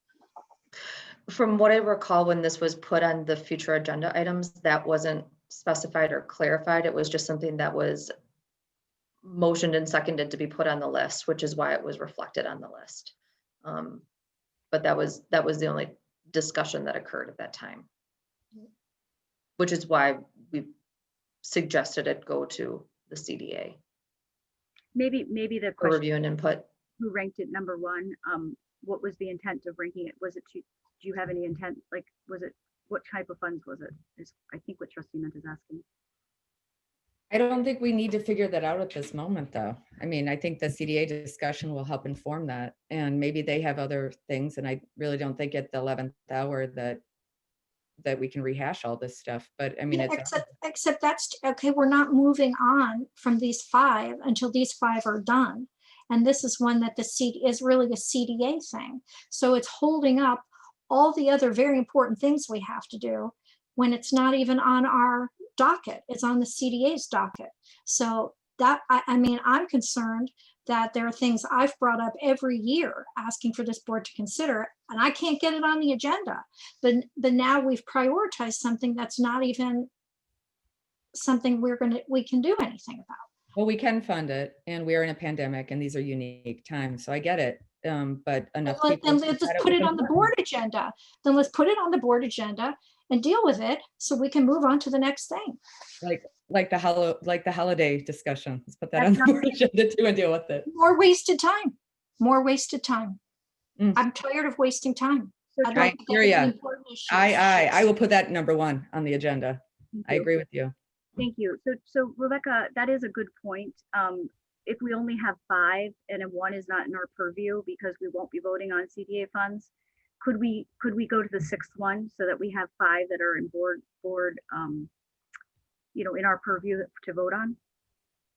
[SPEAKER 2] From what I recall, when this was put on the future agenda items, that wasn't specified or clarified. It was just something that was motioned and seconded to be put on the list, which is why it was reflected on the list. But that was the only discussion that occurred at that time, which is why we suggested it go to the CDA.
[SPEAKER 1] Maybe the
[SPEAKER 2] for
[SPEAKER 1] question,
[SPEAKER 2] review and input.
[SPEAKER 1] who ranked it number one? What was the intent of ranking it? Was it do you have any intent? Like, was it, what type of funds was it? Is I think what Trustee Ment is asking.
[SPEAKER 14] I don't think we need to figure that out at this moment, though. I mean, I think the CDA discussion will help inform that, and maybe they have other things. And I really don't think at the 11th hour that we can rehash all this stuff. But I mean, it's
[SPEAKER 5] except that's okay. We're not moving on from these 5 until these 5 are done, and this is one that the CD is really a CDA thing. So it's holding up all the other very important things we have to do when it's not even on our docket. It's on the CDA's docket. So that, I mean, I'm concerned that there are things I've brought up every year asking for this board to consider, and I can't get it on the agenda. But now we've prioritized something that's not even something we can do anything about.
[SPEAKER 14] Well, we can fund it, and we are in a pandemic, and these are unique times. So I get it. But enough people.
[SPEAKER 5] Then let's just put it on the board agenda. Then let's put it on the board agenda and deal with it so we can move on to the next thing.
[SPEAKER 14] Like the holiday discussion. Let's put that on the board agenda too and deal with it.
[SPEAKER 5] More wasted time. More wasted time. I'm tired of wasting time.
[SPEAKER 14] I hear you. I will put that number 1 on the agenda. I agree with you.
[SPEAKER 1] Thank you. So Rebecca, that is a good point. If we only have 5 and if 1 is not in our purview because we won't be voting on CDA funds, could we go to the 6th one so that we have 5 that are in board in our purview to vote on,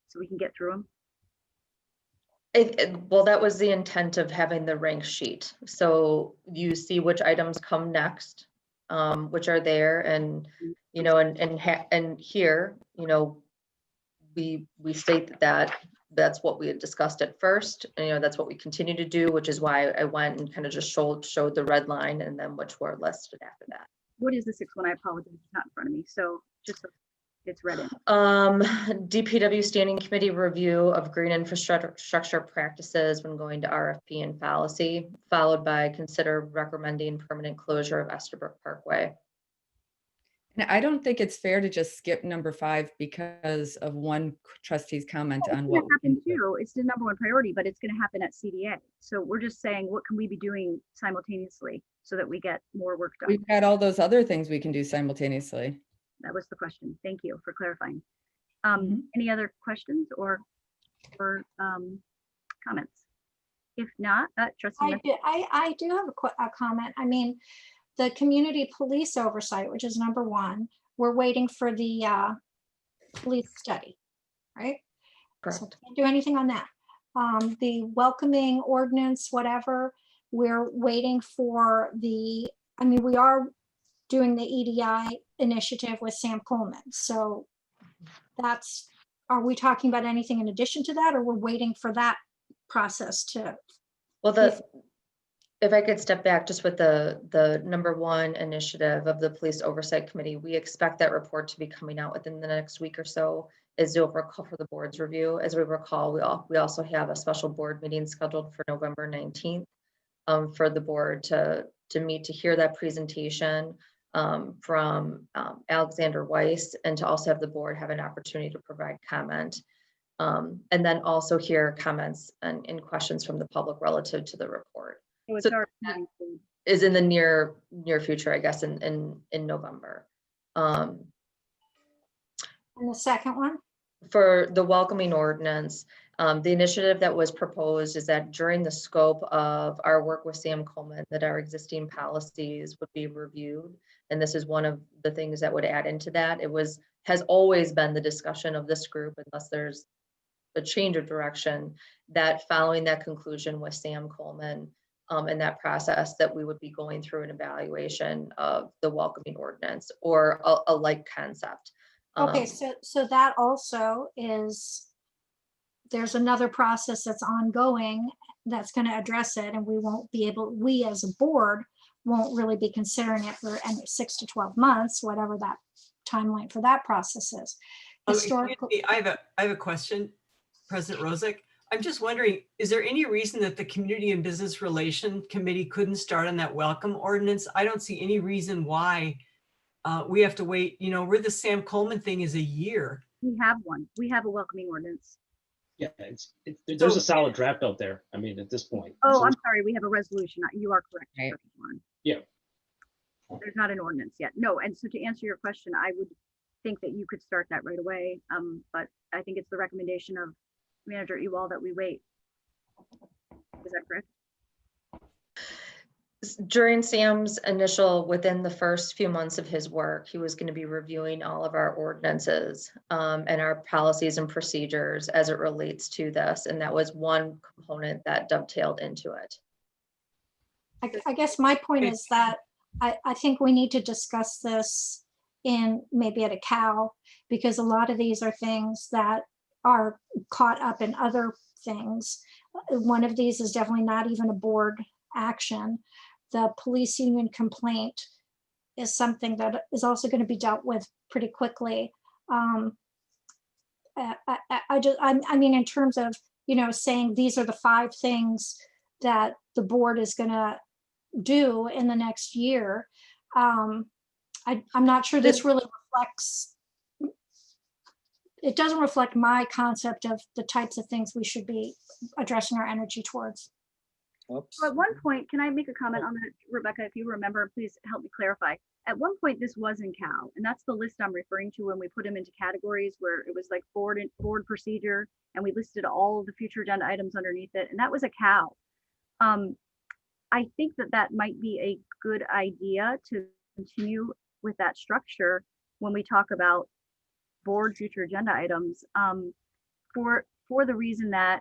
[SPEAKER 1] so we can get through them?
[SPEAKER 2] Well, that was the intent of having the rank sheet. So you see which items come next, which are there, and and here, we state that that's what we had discussed at first. And, you know, that's what we continue to do, which is why I went and kind of just showed the red line and then which were listed after that.
[SPEAKER 1] What is the sixth one? I apologize, it's not in front of me. So just so it's read in.
[SPEAKER 2] DPW Standing Committee review of green infrastructure practices when going to RFP and fallacy, followed by consider recommending permanent closure of Estabrook Parkway.
[SPEAKER 14] And I don't think it's fair to just skip number 5 because of one trustee's comment on what
[SPEAKER 1] happened too. It's the number one priority, but it's going to happen at CDA. So we're just saying, what can we be doing simultaneously so that we get more work done?
[SPEAKER 14] we've got all those other things we can do simultaneously.
[SPEAKER 1] That was the question. Thank you for clarifying.
[SPEAKER 14] Mm-hmm.
[SPEAKER 1] Any other questions or comments? If not, Trustee.
[SPEAKER 5] I do have a comment. I mean, the community police oversight, which is number 1, we're waiting for the police study, right?
[SPEAKER 2] Correct.
[SPEAKER 5] So can't do anything on that. The welcoming ordinance, whatever, we're waiting for we are doing the EDI initiative with Sam Coleman. So are we talking about anything in addition to that, or we're waiting for that process to?
[SPEAKER 2] Well, if I could step back just with the number 1 initiative of the Police Oversight Committee, we expect that report to be coming out within the next week or so, as you'll recall, for the board's review. As we recall, we also have a special board meeting scheduled for November 19th for the board to meet to hear that presentation from Alexander Weiss, and to also have the board have an opportunity to provide comment. And then also hear comments and questions from the public relative to the report.
[SPEAKER 1] So
[SPEAKER 2] that is in the near future, I guess, in November.
[SPEAKER 5] And the second one?
[SPEAKER 2] For the welcoming ordinance, the initiative that was proposed is that during the scope of our work with Sam Coleman, that our existing policies would be reviewed. And this is one of the things that would add into that. Has always been the discussion of this group, unless there's a change of direction, that following that conclusion with Sam Coleman, in that process, that we would be going through an evaluation of the welcoming ordinance or a like concept.
[SPEAKER 5] Okay, so that also is, there's another process that's ongoing that's going to address it, and we as a board won't really be considering it for 6 to 12 months, whatever that timeline for that process is.
[SPEAKER 6] I have a question, President Rosick. I'm just wondering, is there any reason that the Community and Business Relation Committee couldn't start on that welcome ordinance? I don't see any reason why we have to wait. You know, where the Sam Coleman thing is a year.
[SPEAKER 1] We have one. We have a welcoming ordinance.
[SPEAKER 7] Yeah, there's a solid draft out there. I mean, at this point.
[SPEAKER 1] Oh, I'm sorry. We have a resolution. You are correct.
[SPEAKER 7] Right. Yeah.
[SPEAKER 1] There's not an ordinance yet. No. And so to answer your question, I would think that you could start that right away. But I think it's the recommendation of Manager Ewald that we wait. Is that correct?
[SPEAKER 2] During Sam's within the first few months of his work, he was going to be reviewing all of our ordinances and our policies and procedures as it relates to this. And that was one component that dovetailed into it.
[SPEAKER 5] I guess my point is that I think we need to discuss this maybe at a COW, because a lot of these are things that are caught up in other things. One of these is definitely not even a board action. The police union complaint is something that is also going to be dealt with pretty quickly. I mean, in terms of, saying these are the 5 things that the board is going to do in the next year. I'm not sure this really reflects, it doesn't reflect my concept of the types of things we should be addressing our energy towards.
[SPEAKER 9] Oops.
[SPEAKER 1] So at one point, can I make a comment on that, Rebecca? If you remember, please help me clarify. At one point, this was in COW, and that's the list I'm referring to when we put them into categories where it was like board procedure, and we listed all of the future agenda items underneath it, and that was a COW. I think that might be a good idea to continue with that structure when we talk about board future agenda items, for the reason that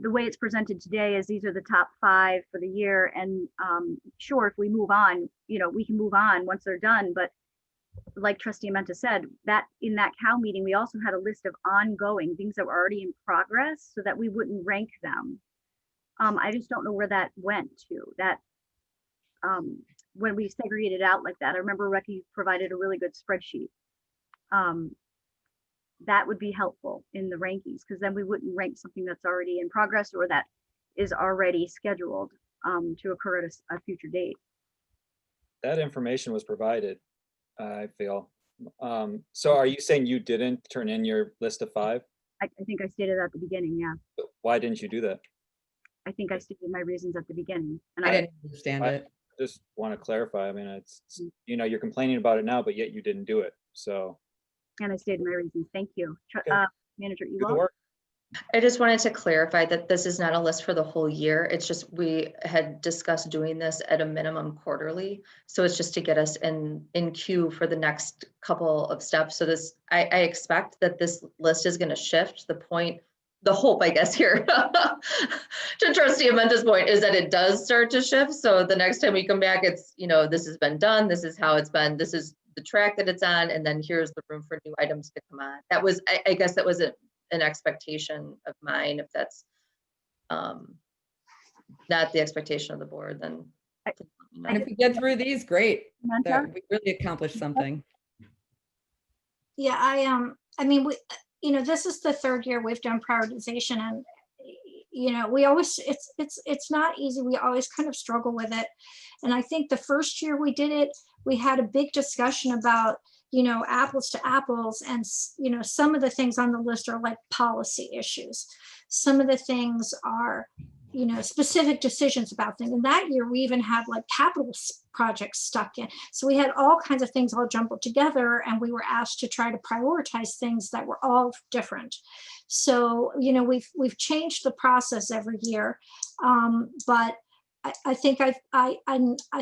[SPEAKER 1] the way it's presented today is these are the top 5 for the year. And sure, if we move on, we can move on once they're done, but like Trustee Amenta said, that in that COW meeting, we also had a list of ongoing things that were already in progress so that we wouldn't rank them. I just don't know where that went to. That when we segregated out like that, I remember Recky provided a really good spreadsheet. That would be helpful in the rankings, because then we wouldn't rank something that's already in progress or that is already scheduled to occur at a future date.
[SPEAKER 9] That information was provided, I feel. So are you saying you didn't turn in your list of 5?
[SPEAKER 1] I think I stated that at the beginning, yeah.
[SPEAKER 9] Why didn't you do that?
[SPEAKER 1] I think I stated my reasons at the beginning. And
[SPEAKER 14] I didn't understand it.
[SPEAKER 9] Just want to clarify. I mean, it's, you know, you're complaining about it now, but yet you didn't do it. So.
[SPEAKER 1] And I stated my reasons. Thank you. Manager
[SPEAKER 9] Do the
[SPEAKER 1] Ewald.
[SPEAKER 9] work.
[SPEAKER 2] I just wanted to clarify that this is not a list for the whole year. It's just, we had discussed doing this at a minimum quarterly. So it's just to get us in queue for the next couple of steps. So this, I expect that this list is going to shift. The hope, I guess, here to Trustee Amenta's point is that it does start to shift. So the next time we come back, it's, you know, this has been done. This is how it's been. This is the track that it's on. And then here's the room for new items to come on. That was, I guess that was an expectation of mine. If that's not the expectation of the board, then.
[SPEAKER 14] And if we get through these, great.
[SPEAKER 1] Amenta?
[SPEAKER 14] We really accomplished something.
[SPEAKER 5] Yeah, I mean, we, you know, this is the 3rd year we've done prioritization, and you know, we always, it's not easy. We always kind of struggle with it. And I think the first year we did it, we had a big discussion about, you know, apples to apples. And, you know, some of the things on the list are like policy issues. Some of the things are, you know, specific decisions about things. And that year we even had like capital projects stuck in. So we had all kinds of things all jumbled together, and we were asked to try to prioritize things that were all different. So, you know, we've changed the process every year, but I think I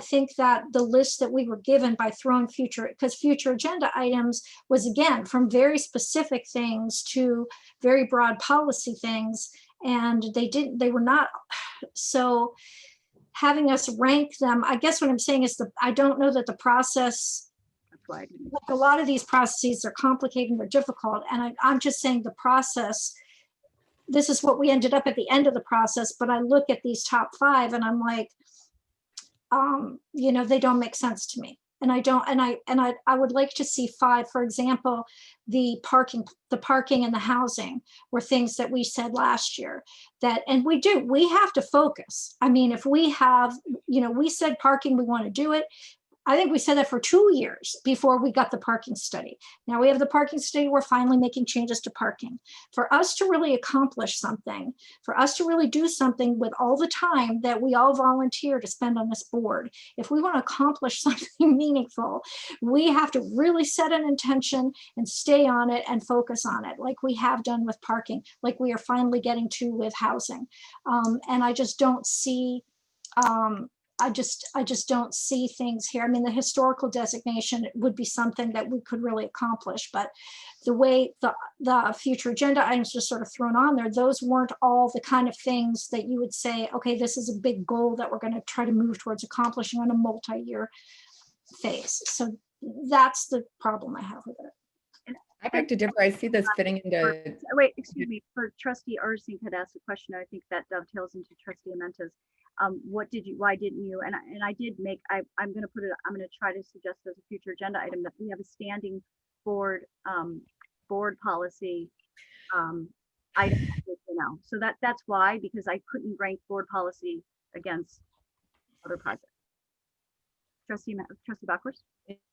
[SPEAKER 5] think that the list that we were given by throwing because future agenda items was, again, from very specific things to very broad policy things, and they were not. So having us rank them, I guess what I'm saying is I don't know that the process, like a lot of these processes are complicated, they're difficult, and I'm just saying the process, this is what we ended up at the end of the process, but I look at these top 5 and I'm like, you know, they don't make sense to me. And I would like to see 5, for example, the parking and the housing were things that we said last year and we have to focus. I mean, if we have, you know, we said parking, we want to do it. I think we said that for 2 years before we got the parking study. Now we have the parking study, we're finally making changes to parking. For us to really accomplish something, for us to really do something with all the time that we all volunteer to spend on this board, if we want to accomplish something meaningful, we have to really set an intention and stay on it and focus on it, like we have done with parking, like we are finally getting to with housing. And I just don't see, I just don't see things here. I mean, the historical designation would be something that we could really accomplish, but the way the future agenda items just sort of thrown on there, those weren't all the kind of things that you would say, okay, this is a big goal that we're going to try to move towards accomplishing on a multi-year phase. So that's the problem I have with it.
[SPEAKER 14] I beg to differ. I see this fitting into.
[SPEAKER 1] Wait, excuse me. For Trustee Ursink had asked a question. I think that dovetails into Trustee Amenta's. Why didn't you? And I did make. I'm going to try to suggest as a future agenda item that we have a standing board policy item. You know, so that's why, because I couldn't rank board policy against other projects. Trustee Bachhorst?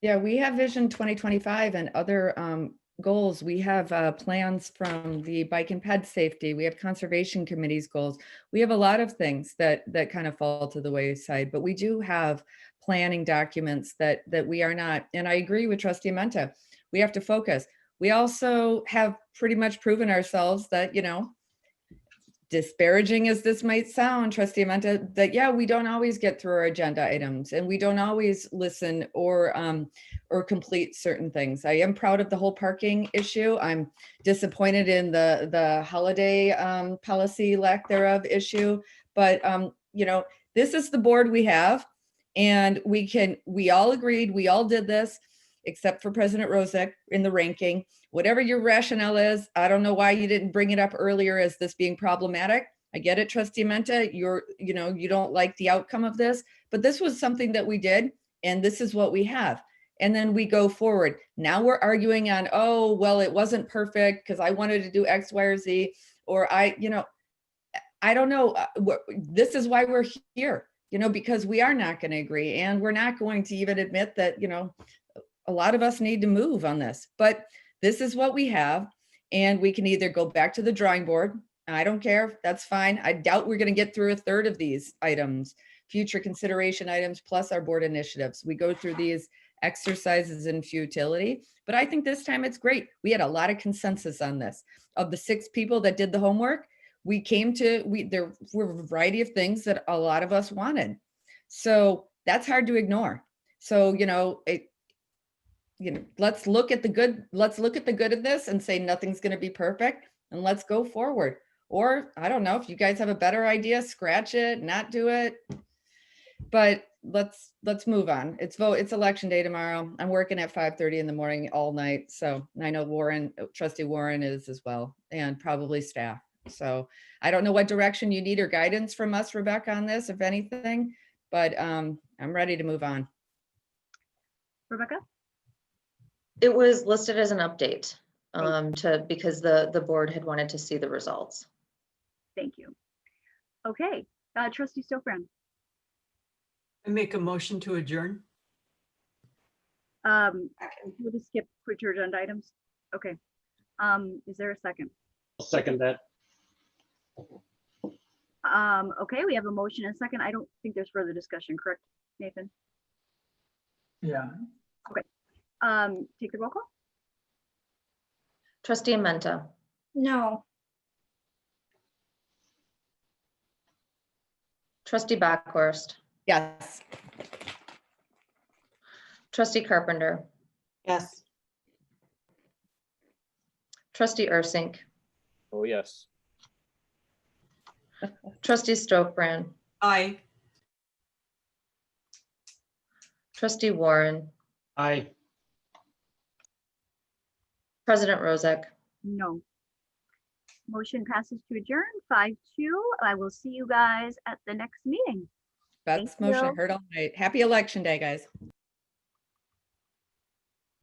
[SPEAKER 14] Yeah, we have Vision 2025 and other goals. We have plans from the bike and ped safety. We have conservation committee's goals. We have a lot of things that kind of fall to the wayside, but we do have planning documents that we are not. And I agree with Trustee Amenta. We have to focus. We also have pretty much proven ourselves that, you know, disparaging as this might sound, Trustee Amenta, that yeah, we don't always get through our agenda items and we don't always listen or complete certain things. I am proud of the whole parking issue. I'm disappointed in the holiday policy lack thereof issue, but you know, this is the board we have, and we all agreed, we all did this. except for President Rozek in the ranking. Whatever your rationale is, I don't know why you didn't bring it up earlier as this being problematic. I get it, Trustee Menta, you don't like the outcome of this, but this was something that we did, and this is what we have. And then we go forward. Now we're arguing on, oh, well, it wasn't perfect because I wanted to do X, Y, or Z, or I don't know. This is why we're here, because we are not going to agree, and we're not going to even admit that, a lot of us need to move on this, but this is what we have. And we can either go back to the drawing board. I don't care. That's fine. I doubt we're going to get through a third of these items, future consideration items, plus our board initiatives. We go through these exercises in futility, but I think this time it's great. We had a lot of consensus on this. Of the 6 people that did the homework, there were a variety of things that a lot of us wanted. So that's hard to ignore. So, let's look at the good. Let's look at the good of this and say nothing's going to be perfect, and let's go forward. Or I don't know, if you guys have a better idea, scratch it, not do it. But let's move on. It's election day tomorrow. I'm working at 5:30 in the morning all night. So I know Trustee Warren is as well, and probably staff. So I don't know what direction you need or guidance from us, Rebecca, on this, if anything, but I'm ready to move on.
[SPEAKER 1] Rebecca?
[SPEAKER 2] It was listed as an update because the board had wanted to see the results.
[SPEAKER 1] Thank you. Okay, Trustee Stokbrand.
[SPEAKER 6] I make a motion to adjourn.
[SPEAKER 1] We'll just skip future agenda items. Okay. Is there a second?
[SPEAKER 7] I'll second that.
[SPEAKER 1] Okay, we have a motion and a second. I don't think there's further discussion, correct, Nathan?
[SPEAKER 15] Yeah.
[SPEAKER 1] Okay. Take the roll call.
[SPEAKER 2] Trustee Menta,
[SPEAKER 5] No.
[SPEAKER 2] Trustee Backhorst,
[SPEAKER 14] Yes.
[SPEAKER 2] Trustee Carpenter,
[SPEAKER 8] Yes.
[SPEAKER 2] Trustee Ursink,
[SPEAKER 9] Oh, yes.
[SPEAKER 2] Trustee Stokbrand,
[SPEAKER 6] Aye.
[SPEAKER 2] Trustee Warren,
[SPEAKER 7] Aye.
[SPEAKER 2] President Rozek.
[SPEAKER 1] No. Motion passes to adjourn 5-2. I will see you guys at the next meeting.
[SPEAKER 14] Best
[SPEAKER 1] Thank
[SPEAKER 14] motion I
[SPEAKER 1] you.
[SPEAKER 14] heard all night. Happy election day, guys.